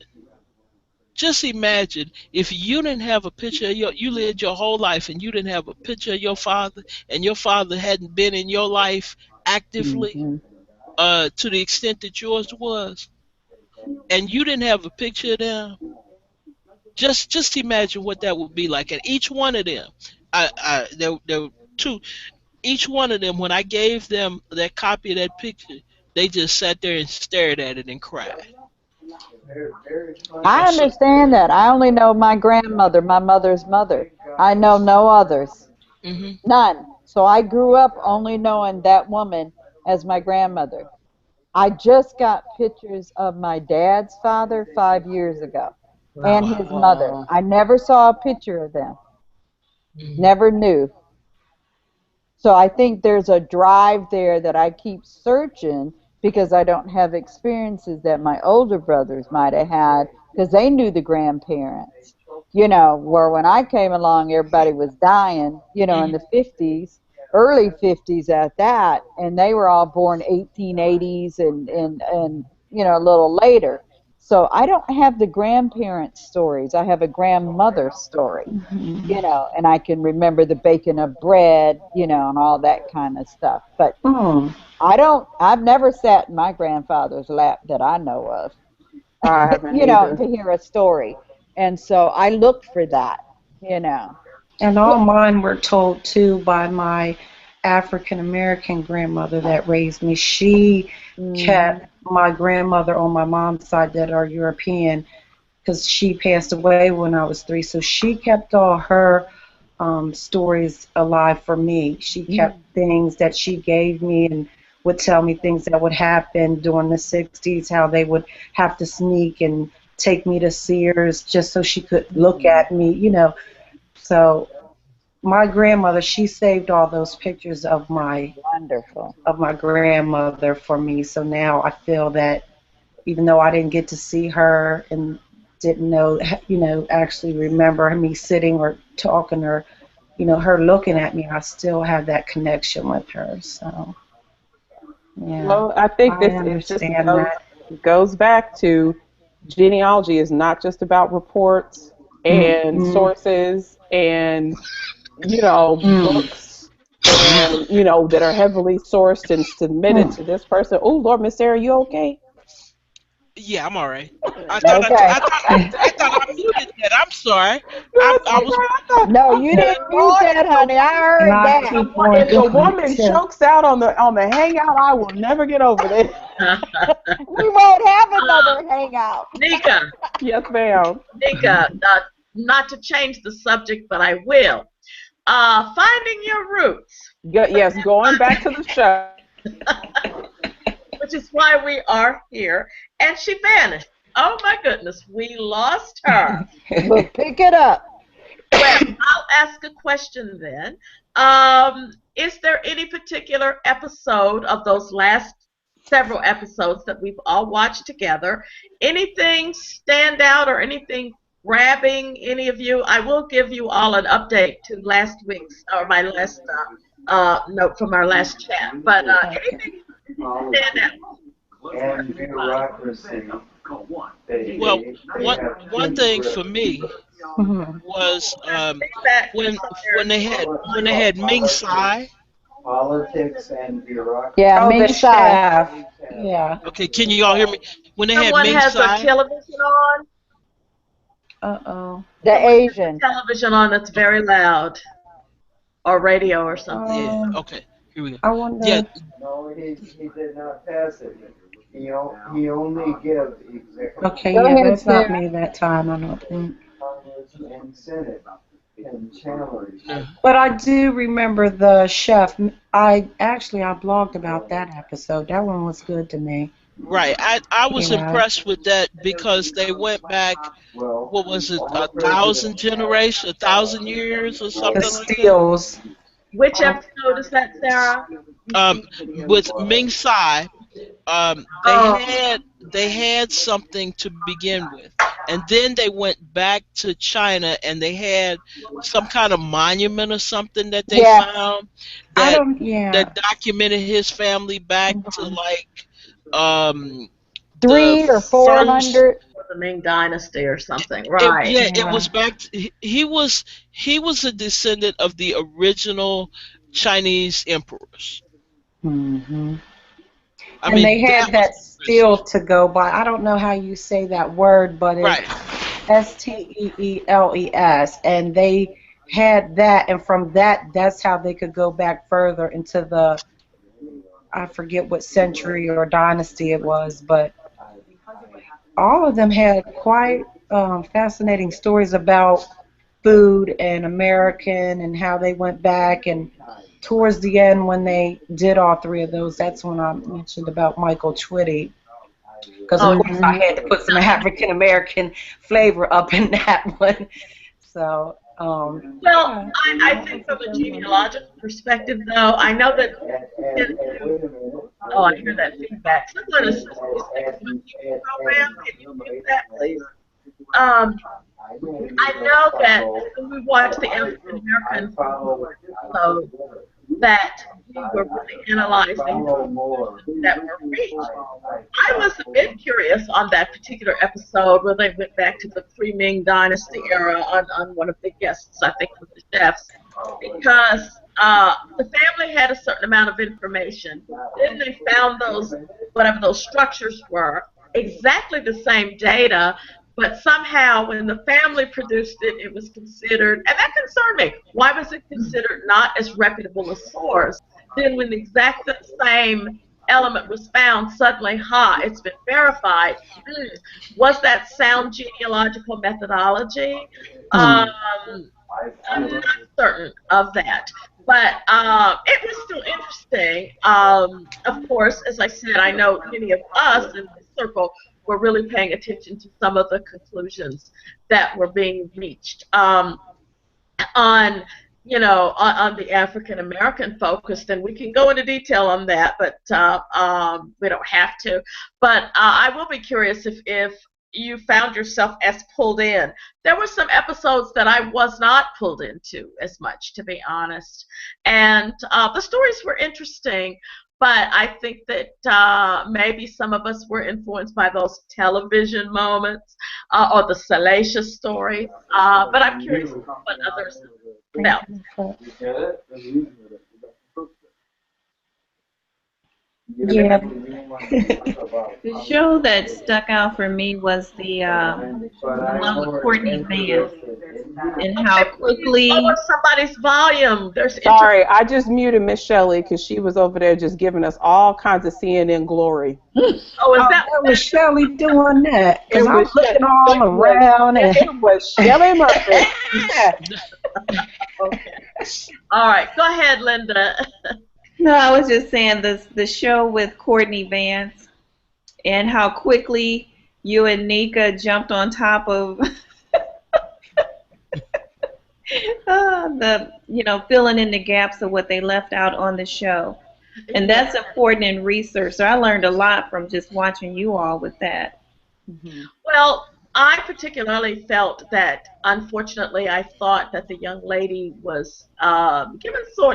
Speaker 2: if you didn't have a picture of you lived your whole life and you didn't have a picture of your father, and your father hadn't been in your life actively,
Speaker 6: Hmm.
Speaker 2: to the extent that yours was, and you didn't have a picture of them. Just imagine what that would be like. And each one of them, there were two. Each one of them, when I gave them that copy of that picture, they just sat there and stared at it and cried. You know,
Speaker 6: I
Speaker 2: so
Speaker 6: understand that. I only know my grandmother, my mother's mother. I know no others.
Speaker 2: hmm
Speaker 6: None. So I grew up only knowing that woman as my grandmother. I just got pictures of my dad's father 5 years ago and
Speaker 2: wow.
Speaker 6: his mother.
Speaker 1: Wow.
Speaker 6: I never saw a picture of them.
Speaker 2: hmm
Speaker 6: Never knew. So I think there's a drive there that I keep searching because I don't have experiences that my older brothers might have had because they knew the grandparents. Where when I came along, everybody was dying, in
Speaker 2: hmm
Speaker 6: the 50s, early 50s at that, and they were all born 1880s and a little later. So I don't have the grandparent stories. I have a grandmother story,
Speaker 7: Mhm.
Speaker 6: and I can remember the baking of bread, and all that kind of stuff. But
Speaker 7: Mm.
Speaker 6: I've never sat in my grandfather's lap that I know of,
Speaker 1: I haven't either.
Speaker 6: to hear a story. And so I look for that, you know.
Speaker 7: And all mine were told too by my African American grandmother that raised me. She
Speaker 6: Hmm.
Speaker 7: kept my grandmother on my mom's side that are European because she passed away when I was 3. So she kept all her stories alive for me. She kept things that she gave me and would tell me things that would happen during the 60s, how they would have to sneak and take me to Sears just so she could look at me. So my grandmother, she saved all those pictures
Speaker 6: Wonderful.
Speaker 7: of my grandmother for me. So now I feel that even though I didn't get to see her and didn't actually remember me sitting or talking or, her looking at me, I still have that connection with her. So, yeah,
Speaker 1: Well, I think
Speaker 7: I
Speaker 1: this it just
Speaker 7: understand that.
Speaker 1: goes back to genealogy is not just about reports and
Speaker 7: Mm-mm.
Speaker 1: sources and
Speaker 7: Mm.
Speaker 1: books and that are heavily sourced and submitted
Speaker 7: Mm.
Speaker 1: to this person. Oh Lord, Miss Sarah, you okay?
Speaker 2: Yeah, I'm all right.
Speaker 6: Okay.
Speaker 2: I thought I muted that. I'm sorry.
Speaker 1: That's
Speaker 2: I was
Speaker 1: okay. I thought,
Speaker 6: No,
Speaker 1: I
Speaker 6: you
Speaker 1: said,
Speaker 6: didn't mute
Speaker 1: Lord,
Speaker 6: that, honey. I
Speaker 7: And
Speaker 6: heard
Speaker 7: I
Speaker 6: that.
Speaker 7: keep on
Speaker 1: if the
Speaker 7: doing it
Speaker 1: woman
Speaker 7: too.
Speaker 1: chokes out on the hangout, I will never get over this.
Speaker 6: We won't have another hangout.
Speaker 3: Nika,
Speaker 1: Yes, ma'am.
Speaker 3: Nika, not to change the subject, but I will. Finding your roots,
Speaker 1: Yes, going back to the show.
Speaker 3: which is why we are here, and she vanished. Oh my goodness, we lost her.
Speaker 6: We'll pick it up.
Speaker 3: Well, I'll ask a question then. Is there any particular episode of those last several episodes that we've all watched together? Anything stand out or anything grabbing any of you? I will give you all an update to last week's or my last note from our last chat. But
Speaker 7: Okay.
Speaker 3: anything stand out?
Speaker 9: And bureaucracy.
Speaker 2: well.
Speaker 9: They have
Speaker 2: One
Speaker 9: two
Speaker 2: thing for
Speaker 9: grips.
Speaker 2: me
Speaker 7: Mhm.
Speaker 2: was
Speaker 3: Feedback from
Speaker 2: when
Speaker 3: some
Speaker 2: when
Speaker 3: areas.
Speaker 2: they had Ming
Speaker 9: Politics,
Speaker 2: Tsai.
Speaker 9: politics and
Speaker 6: Yeah,
Speaker 7: Oh, the
Speaker 6: Ming Tsai.
Speaker 7: chef. Yeah.
Speaker 2: Okay, can you all hear me? When they had
Speaker 3: Someone
Speaker 2: Ming
Speaker 3: has a
Speaker 2: Tsai.
Speaker 3: television on.
Speaker 7: Uh-oh.
Speaker 6: The
Speaker 3: Someone has a
Speaker 6: Asian.
Speaker 3: television on that's very loud, or radio or something.
Speaker 2: Yeah.
Speaker 7: Um,
Speaker 2: Okay. Here we go.
Speaker 7: I
Speaker 2: Yeah.
Speaker 7: wonder.
Speaker 9: no, he did not pass it. He only gave executive
Speaker 7: Okay,
Speaker 6: Go
Speaker 7: yeah,
Speaker 6: ahead,
Speaker 7: that's not
Speaker 6: Sarah.
Speaker 7: me that time, I don't think.
Speaker 9: Congress and Senate and challenge.
Speaker 2: uh,
Speaker 7: But I do remember the chef. I blogged about that episode. That one was good to me.
Speaker 2: Right. I was
Speaker 7: Yeah.
Speaker 2: impressed with that because they went back.
Speaker 9: Well,
Speaker 2: What was it?
Speaker 9: all presidents have
Speaker 2: 1,000 years or
Speaker 7: The
Speaker 2: something like that.
Speaker 7: steals.
Speaker 3: Which episode is that, Sarah?
Speaker 2: Um, with Ming Tsai, they
Speaker 3: Oh,
Speaker 2: had they had something to begin with, and then they went back to China and they had some kind of monument or something that they
Speaker 1: Yeah.
Speaker 2: found
Speaker 7: I
Speaker 2: that
Speaker 7: don't. Yeah.
Speaker 2: that documented his family back to
Speaker 7: Mhm.
Speaker 2: like um the 1st.
Speaker 6: 300 or 400.
Speaker 3: The Ming Dynasty or something,
Speaker 2: It,
Speaker 3: right?
Speaker 2: yeah, it
Speaker 7: Yeah.
Speaker 2: was back he was a descendant of the original Chinese emperors.
Speaker 7: Hmm.
Speaker 2: I
Speaker 7: And
Speaker 2: mean,
Speaker 7: they
Speaker 2: that
Speaker 7: had
Speaker 2: was
Speaker 7: that
Speaker 2: impressive.
Speaker 7: still to go by. I don't know how you say that word, but
Speaker 2: Right.
Speaker 7: it's Steeles, and they had that, and from that, that's how they could go back further into the, I forget what century or dynasty it was, but all of them had quite fascinating stories about food and American and how they went back. And towards the end, when they did all three of those, that's when I mentioned about Michael Twitty. Because, of
Speaker 3: Oh,
Speaker 7: course, I
Speaker 6: Mhm.
Speaker 7: had to put some African American flavor up in that one. So,
Speaker 3: well,
Speaker 7: yeah,
Speaker 3: I
Speaker 7: that
Speaker 3: think
Speaker 7: was a
Speaker 3: from a
Speaker 7: good one.
Speaker 3: genealogical perspective, though, I know that tend to. Oh, I hear that feedback. Someone is listening to my TV program. Can you mute that, please? Um, I know that when we watched the African American episode, that we were really analyzing the conclusions that were reached. I was a bit curious on that particular episode where they went back to the pre-Ming Dynasty era on one of the guests, I think it was the chefs, because the family had a certain amount of information. Then they found those, whatever those structures were, exactly the same data, but somehow when the family produced it, it was considered, and that concerned me. Why was it considered not as reputable a source? Then when the exact same element was found, suddenly, it's been verified. Hmm, was that sound genealogical methodology? Um,
Speaker 7: Hmm.
Speaker 3: I'm not certain of that, but it was still interesting. Of course, as I said, I know many of us in this circle were really paying attention to some of the conclusions that were being reached. On on the African American focused, and we can go into detail on that, but we don't have to. But I will be curious if you found yourself as pulled in. There were some episodes that I was not pulled into as much, to be honest, and the stories were interesting. But I think that maybe some of us were influenced by those television moments or the salacious stories. But I'm curious what others felt.
Speaker 7: Yeah.
Speaker 4: The show that stuck out for me was the one with Courtney Vance and how
Speaker 3: Okay, please lower
Speaker 4: quickly.
Speaker 3: somebody's volume. There's
Speaker 1: Sorry, I just muted Miss Shelley because she was over there just giving us all kinds of CNN glory.
Speaker 3: Oh, is
Speaker 7: Oh,
Speaker 3: that
Speaker 7: that was Shelley doing that. Because
Speaker 1: It
Speaker 7: I'm
Speaker 1: was
Speaker 7: looking all around and.
Speaker 1: it was Shelley Murphy.
Speaker 3: okay? All right, go ahead, Linda.
Speaker 4: No, I was just saying the show with Courtney Vance and how quickly you and Nika jumped on top of the filling in the gaps of what they left out on the show. And
Speaker 3: Yeah.
Speaker 4: that's important in research. So I learned a lot from just watching you all with that.
Speaker 6: Mhm.
Speaker 3: Well, I particularly felt that, unfortunately, I thought that the young lady was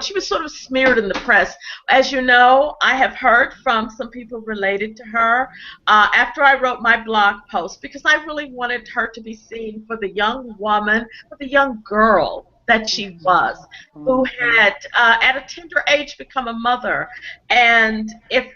Speaker 3: she was sort of smeared in the press. As you know, I have heard from some people related to her after I wrote my blog post because I really wanted her to be seen for the young woman, for the young girl that she was, who had at a tender age become a mother. And if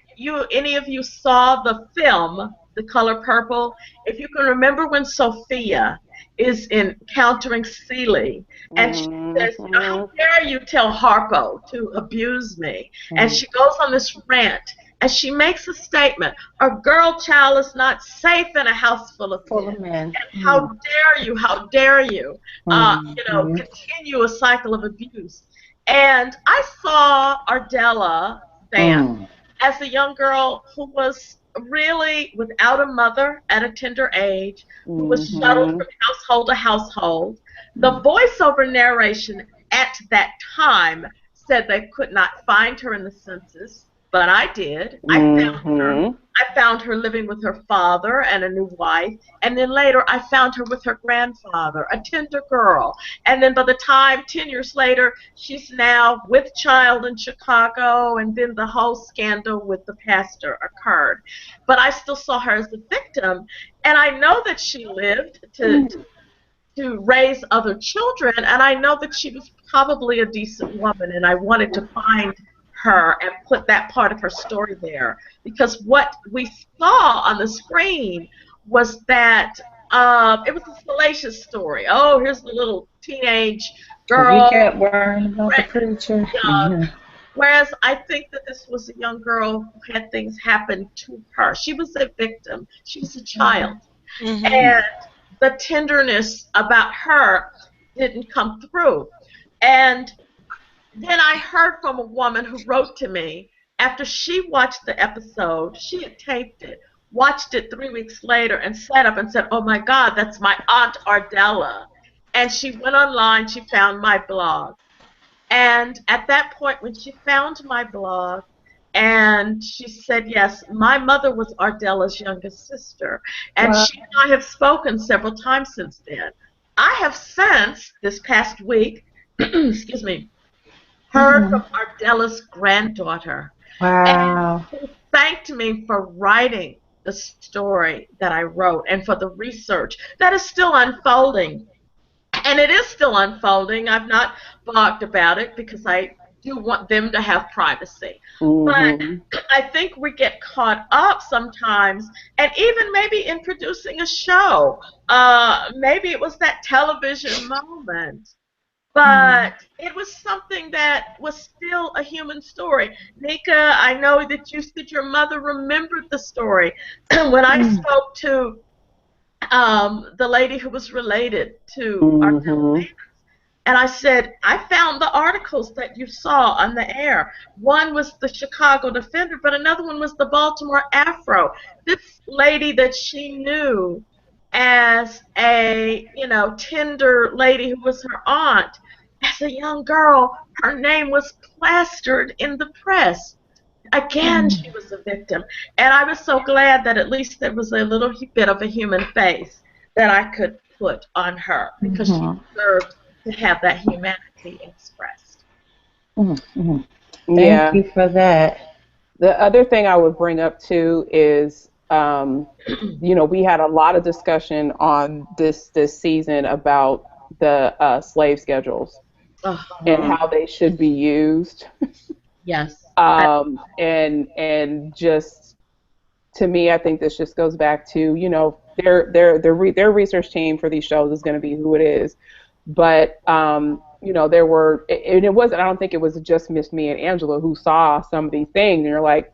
Speaker 3: any of you saw the film, The Color Purple, if you can remember when Sophia is encountering Celie, and she says, how
Speaker 1: Mhm.
Speaker 3: dare you tell Harpo to abuse me? And she goes on this rant, and she makes a statement, a girl child is not safe in a house full of
Speaker 7: Full
Speaker 3: men.
Speaker 7: of men.
Speaker 3: And how dare you,
Speaker 7: Mm-hmm.
Speaker 3: continue a cycle of abuse. And I saw Ardella Vance
Speaker 7: Mm.
Speaker 3: as a young girl who was really without a mother at a tender age, who was shuttled
Speaker 1: Mhm.
Speaker 3: from household to household. The voiceover narration at that time said they could not find her in the census. but I did.
Speaker 1: Mm-hmm.
Speaker 3: I found her living with her father and a new wife, and then later I found her with her grandfather, a tender girl. And then by the time 10 years later, she's now with child in Chicago, and then the whole scandal with the pastor occurred. But I still saw her as the victim, and I know that she lived to raise other children, and I know that she was probably a decent woman, and I wanted to find her and put that part of her story there, because what we saw on the screen was that it was a salacious story. Oh, here's the little teenage
Speaker 7: We
Speaker 3: girl,
Speaker 7: kept worrying about the preacher.
Speaker 3: young. Whereas I think that this was a young girl who had things happen to her. She was a victim. She was a child.
Speaker 2: Mm-hmm.
Speaker 3: And the tenderness about her didn't come through. And then I heard from a woman who wrote to me after she watched the episode. She had taped it, watched it 3 weeks later, and sat up and said, "Oh my God, that's my Aunt Ardella." And she went online, she found my blog. And at that point, when she found my blog, and she said, yes, my mother was Ardella's youngest sister. And
Speaker 7: Wow.
Speaker 3: she and I have spoken several times since then. I have since, this past week, excuse me, heard from Ardella's granddaughter. And
Speaker 7: Wow.
Speaker 3: she thanked me for writing the story that I wrote and for the research that is still unfolding. And it is still unfolding. I've not blogged about it because I do want them to have privacy. But
Speaker 1: Mm-hmm.
Speaker 3: I think we get caught up sometimes, and even maybe in producing a show. Maybe it was that television moment, but it was something that was still a human story. Nika, I know that you said your mother remembered the story. When I spoke to the lady who was related to Ardella,
Speaker 1: Mm-hmm.
Speaker 3: and I said, I found the articles that you saw on the air. One was the Chicago Defender, but another one was the Baltimore Afro. This lady that she knew as a, tender lady who was her aunt, as a young girl, her name was plastered in the press. Again, she was a victim. And I was so glad that at least there was a little bit of a human face that I could put on her, because she deserved to have that humanity expressed.
Speaker 7: Thank
Speaker 1: Yeah.
Speaker 7: you for that.
Speaker 1: The other thing I would bring up too is, we had a lot of discussion on this season about the slave schedules and how they should be used.
Speaker 3: Yes.
Speaker 1: And just, to me, I think this just goes back to, their research team for these shows is going to be who it is. But, there were, and it wasn't, I don't think it was just Miss Me and Angela who saw some of these things, and you're like,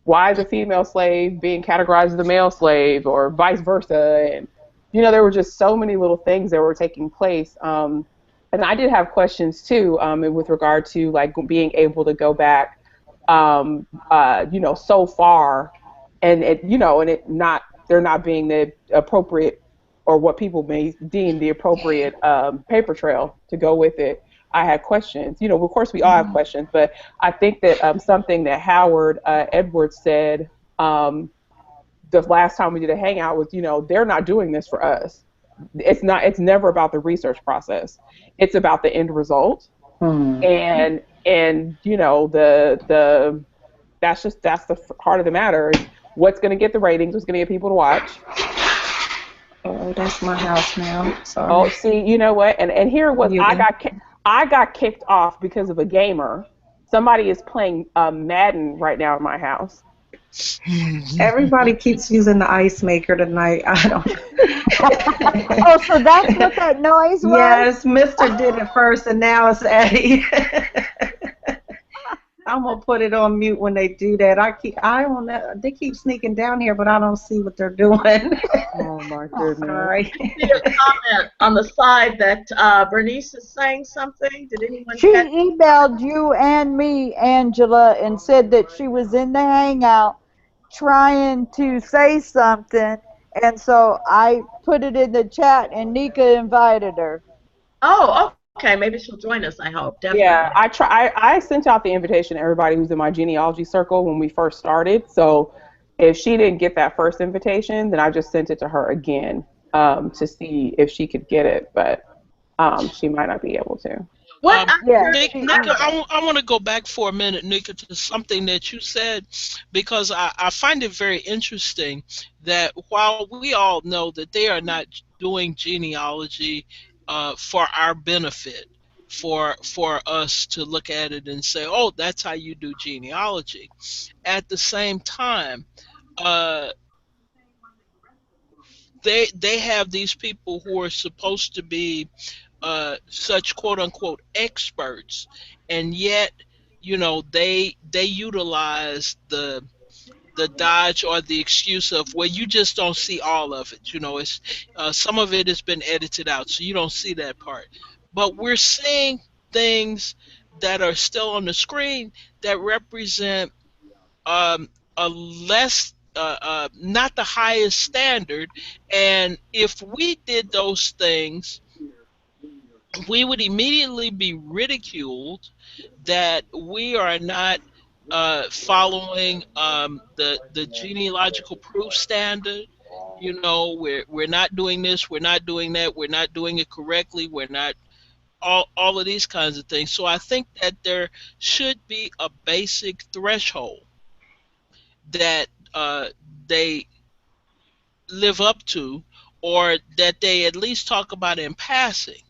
Speaker 1: why is a female slave being categorized as a male slave, or vice versa? And, there were just so many little things that were taking place. And I did have questions too, with regard to like being able to go back, so far, and they're not being the appropriate, or what people may deem the appropriate paper trail to go with it. I had questions. Of course we all have questions, but I think that something that Howard Edwards said the last time we did a hangout was, they're not doing this for us. It's never about the research process. It's about the end result. And the that's the heart of the matter. What's going to get the ratings? What's going to get people to watch?
Speaker 7: Oh, that's my house now. Sorry.
Speaker 1: Oh, see, you know what? And here it was. I got kicked off because of a gamer. Somebody is playing Madden right now in my house.
Speaker 7: Everybody keeps using the ice maker tonight. I don't.
Speaker 6: Oh, so that's what that noise was?
Speaker 7: Yes, Mr. did it first, and now it's Eddie. I'm gonna put it on mute when they do that. They keep sneaking down here, but I don't see what they're doing.
Speaker 1: Oh my goodness!
Speaker 7: Sorry.
Speaker 3: I see a comment on the side that Bernice is saying something. Did anyone?
Speaker 6: She emailed you and me, Angela, and said that she was in the hangout trying to say something, and so I put it in the chat, and Nika invited her.
Speaker 3: Oh, Okay, maybe she'll join us. I hope
Speaker 1: Yeah,
Speaker 3: definitely.
Speaker 1: I sent out the invitation to everybody who's in my genealogy circle when we first started. So if she didn't get that first invitation, then I just sent it to her again to see if she could get it, but she might not be able to.
Speaker 3: What I'm
Speaker 6: Yeah,
Speaker 3: curious,
Speaker 2: Nika, I want to go back for a minute, Nika, to something that you said, because I find it very interesting that while we all know that they are not doing genealogy for our benefit, for us to look at it and say, oh, that's how you do genealogy. At the same time, uh, they have these people who are supposed to be such quote unquote experts, and yet they utilize the dodge or the excuse of, well, you just don't see all of it. It's some of it has been edited out, so you don't see that part. But we're seeing things that are still on the screen that represent a less not the highest standard. And if we did those things, we would immediately be ridiculed that we are not following the genealogical proof standard. We're not doing this, we're not doing that, we're not doing it correctly, we're not all of these kinds of things. So I think that there should be a basic threshold that they live up to, or that they at least talk about in passing,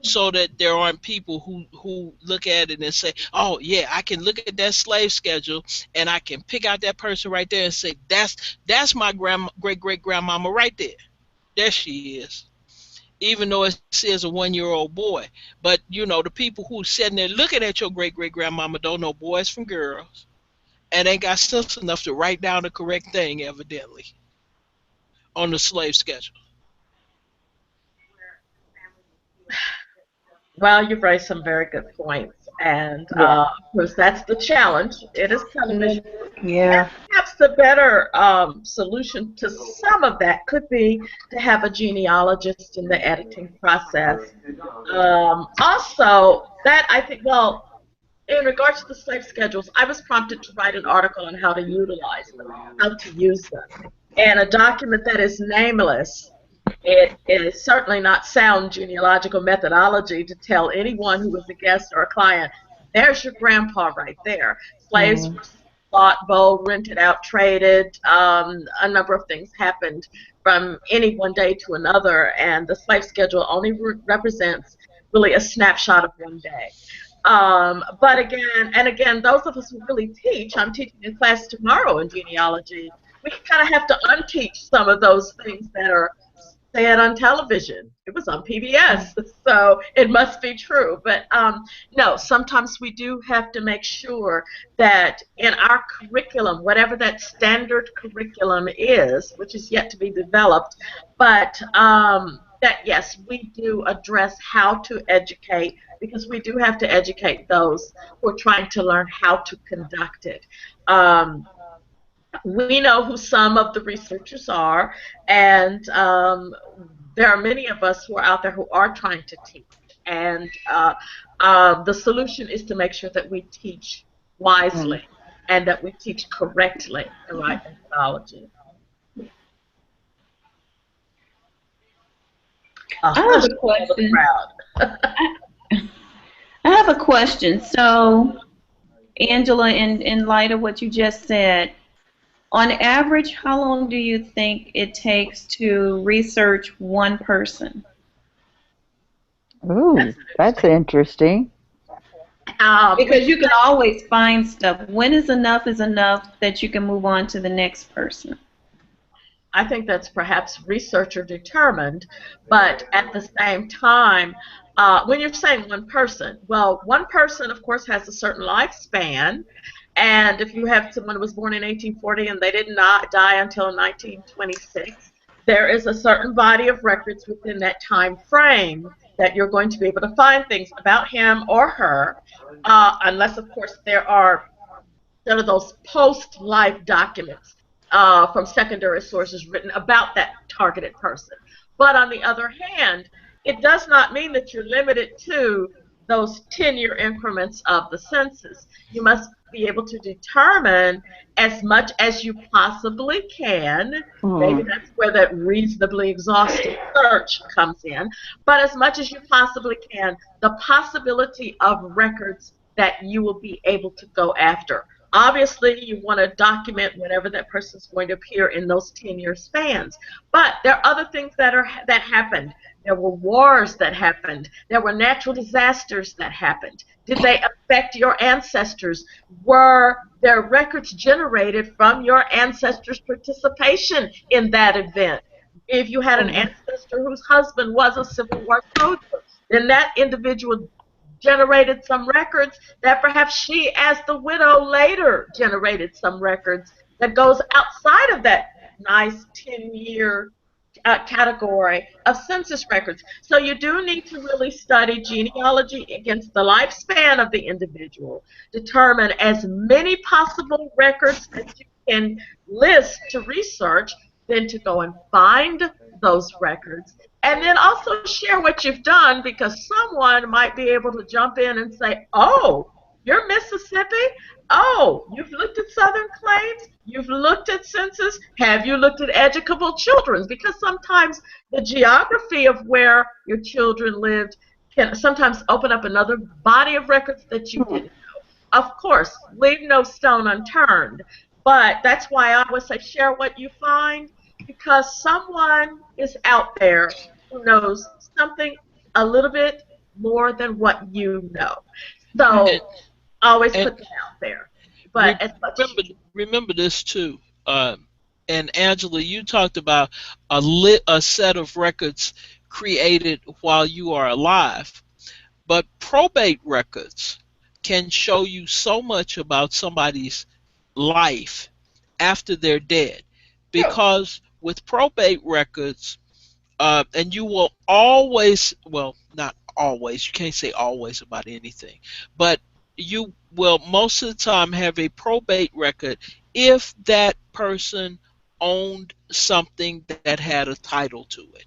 Speaker 2: so that there aren't people who look at it and say, oh yeah, I can look at that slave schedule and I can pick out that person right there and say, that's my great great grandmama right there. There she is. Even though it says a 1-year-old boy. But the people who sitting there looking at your great great grandmama don't know boys from girls, and ain't got sense enough to write down the correct thing, evidently, on the slave schedule.
Speaker 3: well, you've raised some very good points, and
Speaker 6: yeah.
Speaker 3: of course that's the challenge. It is television. And
Speaker 7: Yeah.
Speaker 3: perhaps the better solution to some of that could be to have a genealogist in the editing process. Also, that I think, well, in regards to the slave schedules, I was prompted to write an article on how to utilize them, how to use them. And a document that is nameless, it is certainly not sound genealogical methodology to tell anyone who was a guest or a client, there's your grandpa right there. Slaves
Speaker 7: Mm.
Speaker 3: were bought, bought, rented out, traded. A number of things happened from any one day to another, and the slave schedule only represents really a snapshot of one day. But again, and again, those of us who really teach, I'm teaching a class tomorrow in genealogy, we kind of have to unteach some of those things that are said on television. It was on PBS, so it must be true. But no, sometimes we do have to make sure that in our curriculum, whatever that standard curriculum is, which is yet to be developed, but that yes, we do address how to educate, because we do have to educate those who are trying to learn how to conduct it. Um, we know who some of the researchers are, and there are many of us who are out there who are trying to teach. And the solution is to make sure that we teach wisely and that we teach correctly the right methodology.
Speaker 4: I have a question. I have a question. So, Angela, in light of what you just said, on average, how long do you think it takes to research one person?
Speaker 6: Ooh, that's interesting.
Speaker 4: Because you can always find stuff. When is enough that you can move on to the next person?
Speaker 3: I think that's perhaps researcher determined, but at the same time, when you're saying one person, well, one person, of course, has a certain lifespan, and if you have someone who was born in 1840 and they did not die until 1926, there is a certain body of records within that time frame that you're going to be able to find things about him or her, unless, of course, there are sort of those post-life documents from secondary sources written about that targeted person. But on the other hand, it does not mean that you're limited to those 10-year increments of the census. You must be able to determine as much as you possibly can. Maybe that's where that reasonably exhaustive search comes in. But as much as you possibly can, the possibility of records that you will be able to go after. Obviously, you want to document whenever that person is going to appear in those 10-year spans. But there are other things that happened. There were wars that happened. There were natural disasters that happened. Did they affect your ancestors? Were there records generated from your ancestors' participation in that event? If you had an ancestor whose husband was a Civil War soldier, then that individual generated some records that perhaps she, as the widow, later generated some records that goes outside of that nice 10-year category of census records. So you do need to really study genealogy against the lifespan of the individual, determine as many possible records that you can list to research, then to go and find those records, and then also share what you've done, because someone might be able to jump in and say, oh, you're Mississippi? Oh, you've looked at Southern claims? You've looked at census? Have you looked at educable children? Because sometimes the geography of where your children lived can sometimes open up another body of records that you didn't know. Of course, leave no stone unturned. But that's why I always say share what you find, because someone is out there who knows something a little bit more than what you know. So always
Speaker 2: And
Speaker 3: put that out there. But as much as
Speaker 2: remember this too. And Angela, you talked about a set of records created while you are alive, but probate records can show you so much about somebody's life after they're dead, because with probate records, and you will always, well, not always, you can't say always about anything, but you will most of the time have a probate record if that person owned something that had a title to it.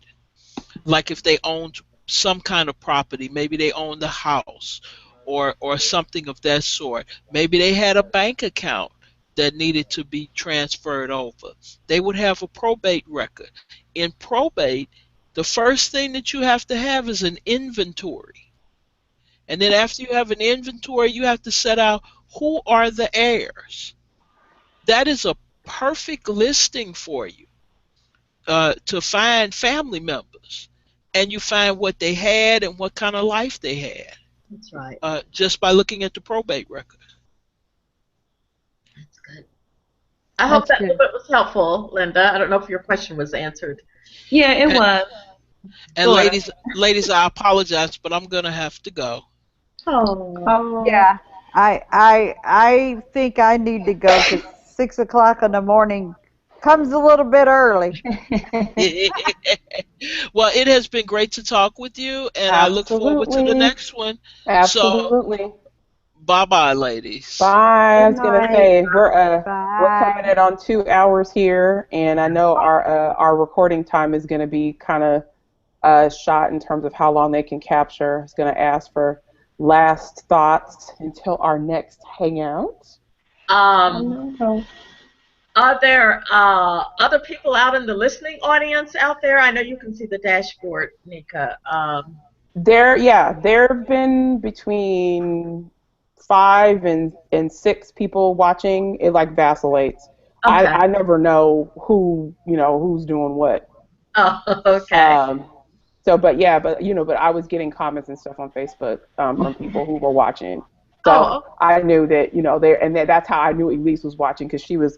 Speaker 2: Like if they owned some kind of property, maybe they owned the house or something of that sort. Maybe they had a bank account that needed to be transferred over. They would have a probate record. In probate, the first thing that you have to have is an inventory. And then after you have an inventory, you have to set out who are the heirs. That is a perfect listing for you to find family members. And you find what they had and what kind of life they had.
Speaker 3: that's right.
Speaker 2: Just by looking at the probate record.
Speaker 3: That's good. I hope that little bit was helpful, Linda. I don't know if your question was answered.
Speaker 4: Yeah, it was.
Speaker 2: And ladies, I apologize, but I'm gonna have to go.
Speaker 3: Oh.
Speaker 6: Yeah, I think I need to go because 6 o'clock in the morning comes a little bit early.
Speaker 2: Well, it has been great to talk with you, and I look forward to the next one.
Speaker 1: Absolutely.
Speaker 2: So, bye-bye, ladies.
Speaker 1: Bye. I was gonna say we're
Speaker 6: Bye.
Speaker 1: coming in on 2 hours here, and I know our recording time is gonna be kind of shot in terms of how long they can capture. I was gonna ask for last thoughts until our next hangout.
Speaker 3: Are there other people out in the listening audience out there? I know you can see the dashboard, Nika.
Speaker 1: There have been between 5 and 6 people watching. It like vacillates.
Speaker 3: Okay.
Speaker 1: I never know who's doing what.
Speaker 3: Oh, okay.
Speaker 1: But I was getting comments and stuff on Facebook from people who were watching. So I knew that that's how I knew Elise was watching, because she was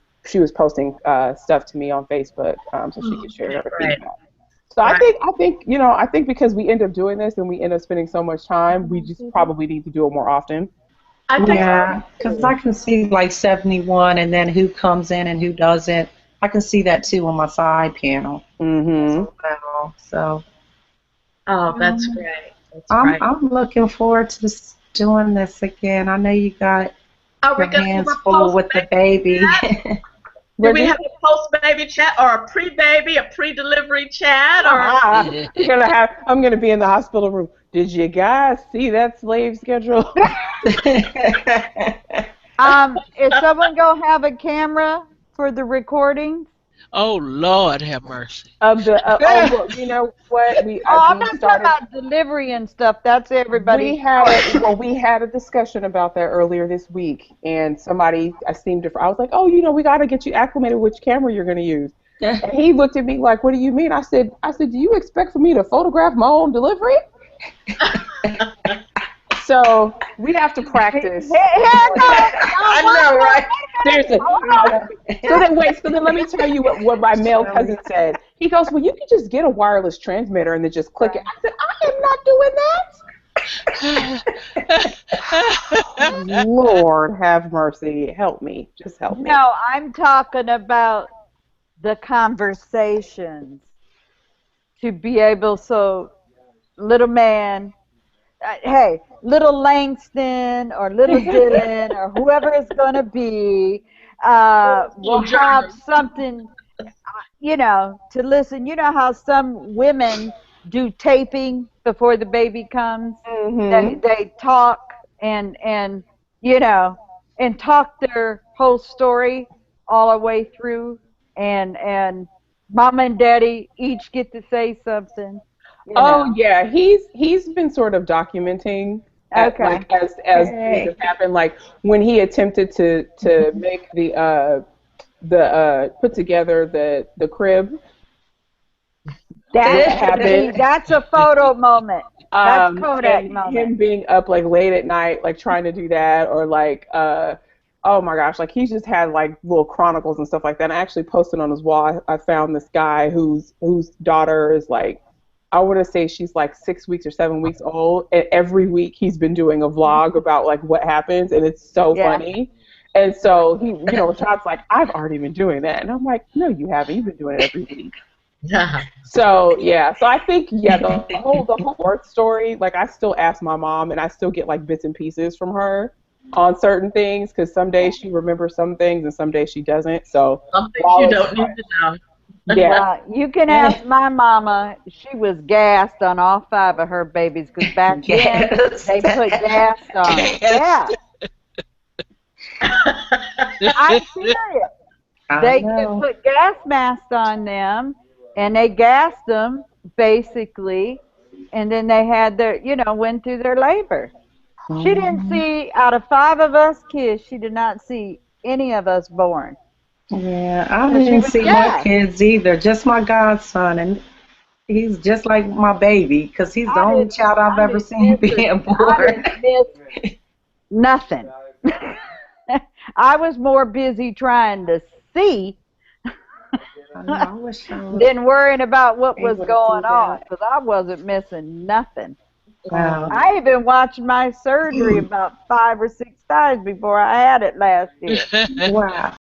Speaker 1: posting stuff to me on Facebook so she could share her feedback. So I think because we end up doing this and we end up spending so much time, we just probably need to do it more often.
Speaker 7: Yeah, because I can see like 71 and then who comes in and who doesn't. I can see that too on my side panel.
Speaker 1: Mm-hmm.
Speaker 7: So.
Speaker 3: Oh, that's great.
Speaker 7: I'm looking forward to doing this again. I know you got your hands full with the baby.
Speaker 3: Do we
Speaker 1: Reggie?
Speaker 3: have a post-baby chat or a pre-baby, a pre-delivery chat, or?
Speaker 1: I'm gonna be in the hospital room. Did you guys see that slave schedule?
Speaker 6: Is someone gonna have a camera for the recordings?
Speaker 2: Oh Lord, have mercy.
Speaker 1: Of the well, you know what
Speaker 6: I'm
Speaker 1: we
Speaker 6: not talking
Speaker 1: started.
Speaker 6: about delivery and stuff. That's everybody's
Speaker 1: We had
Speaker 6: choice.
Speaker 1: we had a discussion about that earlier this week, and somebody I was like, oh, we got to get you acclimated which camera you're going to use. And he looked at me like, what do you mean? I said, do you expect for me to photograph my own delivery? So we have to practice.
Speaker 7: I know, right?
Speaker 1: Seriously. So then let me tell you what my male cousin said. He goes, well, you can just get a wireless transmitter and then just click it. I said, I am not doing that. Lord have mercy. Help me. Just help me.
Speaker 6: No, I'm talking about the conversations to be able so little man, hey, little Langston or little Dylan or whoever it's going to be will have something, to listen. You know how some women do taping before the baby comes?
Speaker 1: Mm-hmm.
Speaker 6: They talk and and talk their whole story all the way through, and mama and daddy each get to say something.
Speaker 1: Oh yeah, he's been sort of documenting
Speaker 6: Okay.
Speaker 1: as things have happened. Like when he attempted to make the put together the crib. That happened.
Speaker 6: That's a photo moment. That's Kodak
Speaker 1: and
Speaker 6: moment.
Speaker 1: him being up like late at night, like trying to do that, or like oh my gosh, like he's just had like little chronicles and stuff like that. And I actually posted on his wall. I found this guy whose daughter is like, I want to say she's like 6 weeks or 7 weeks old, and every week he's been doing a vlog about like what happens, and it's so funny. And so he, Rashad's like, I've already been doing that, and I'm like, no, you haven't. You've been doing it every week. So I think the whole birth story, like I still ask my mom, and I still get like bits and pieces from her on certain things, because some days she remembers some things and some days she doesn't. So
Speaker 3: some things you don't need to know.
Speaker 1: Yeah.
Speaker 6: You can ask my mama. She was gassed on all 5 of her babies because back then they put gas on. Yeah. I'm serious. They could put gas masks on them, and they gassed them basically, and then they had their, went through their labor. She didn't see, out of 5 of us kids, she did not see any of us born.
Speaker 7: Yeah, I didn't see my kids either, just my godson, and he's just like my baby, because he's the only child I've ever seen being born.
Speaker 6: I didn't miss nothing. I was more busy trying to see than worrying about what was going on, because I wasn't missing nothing.
Speaker 7: Wow.
Speaker 6: I even watched my surgery about 5 or 6 times before I had it last year.
Speaker 7: Wow.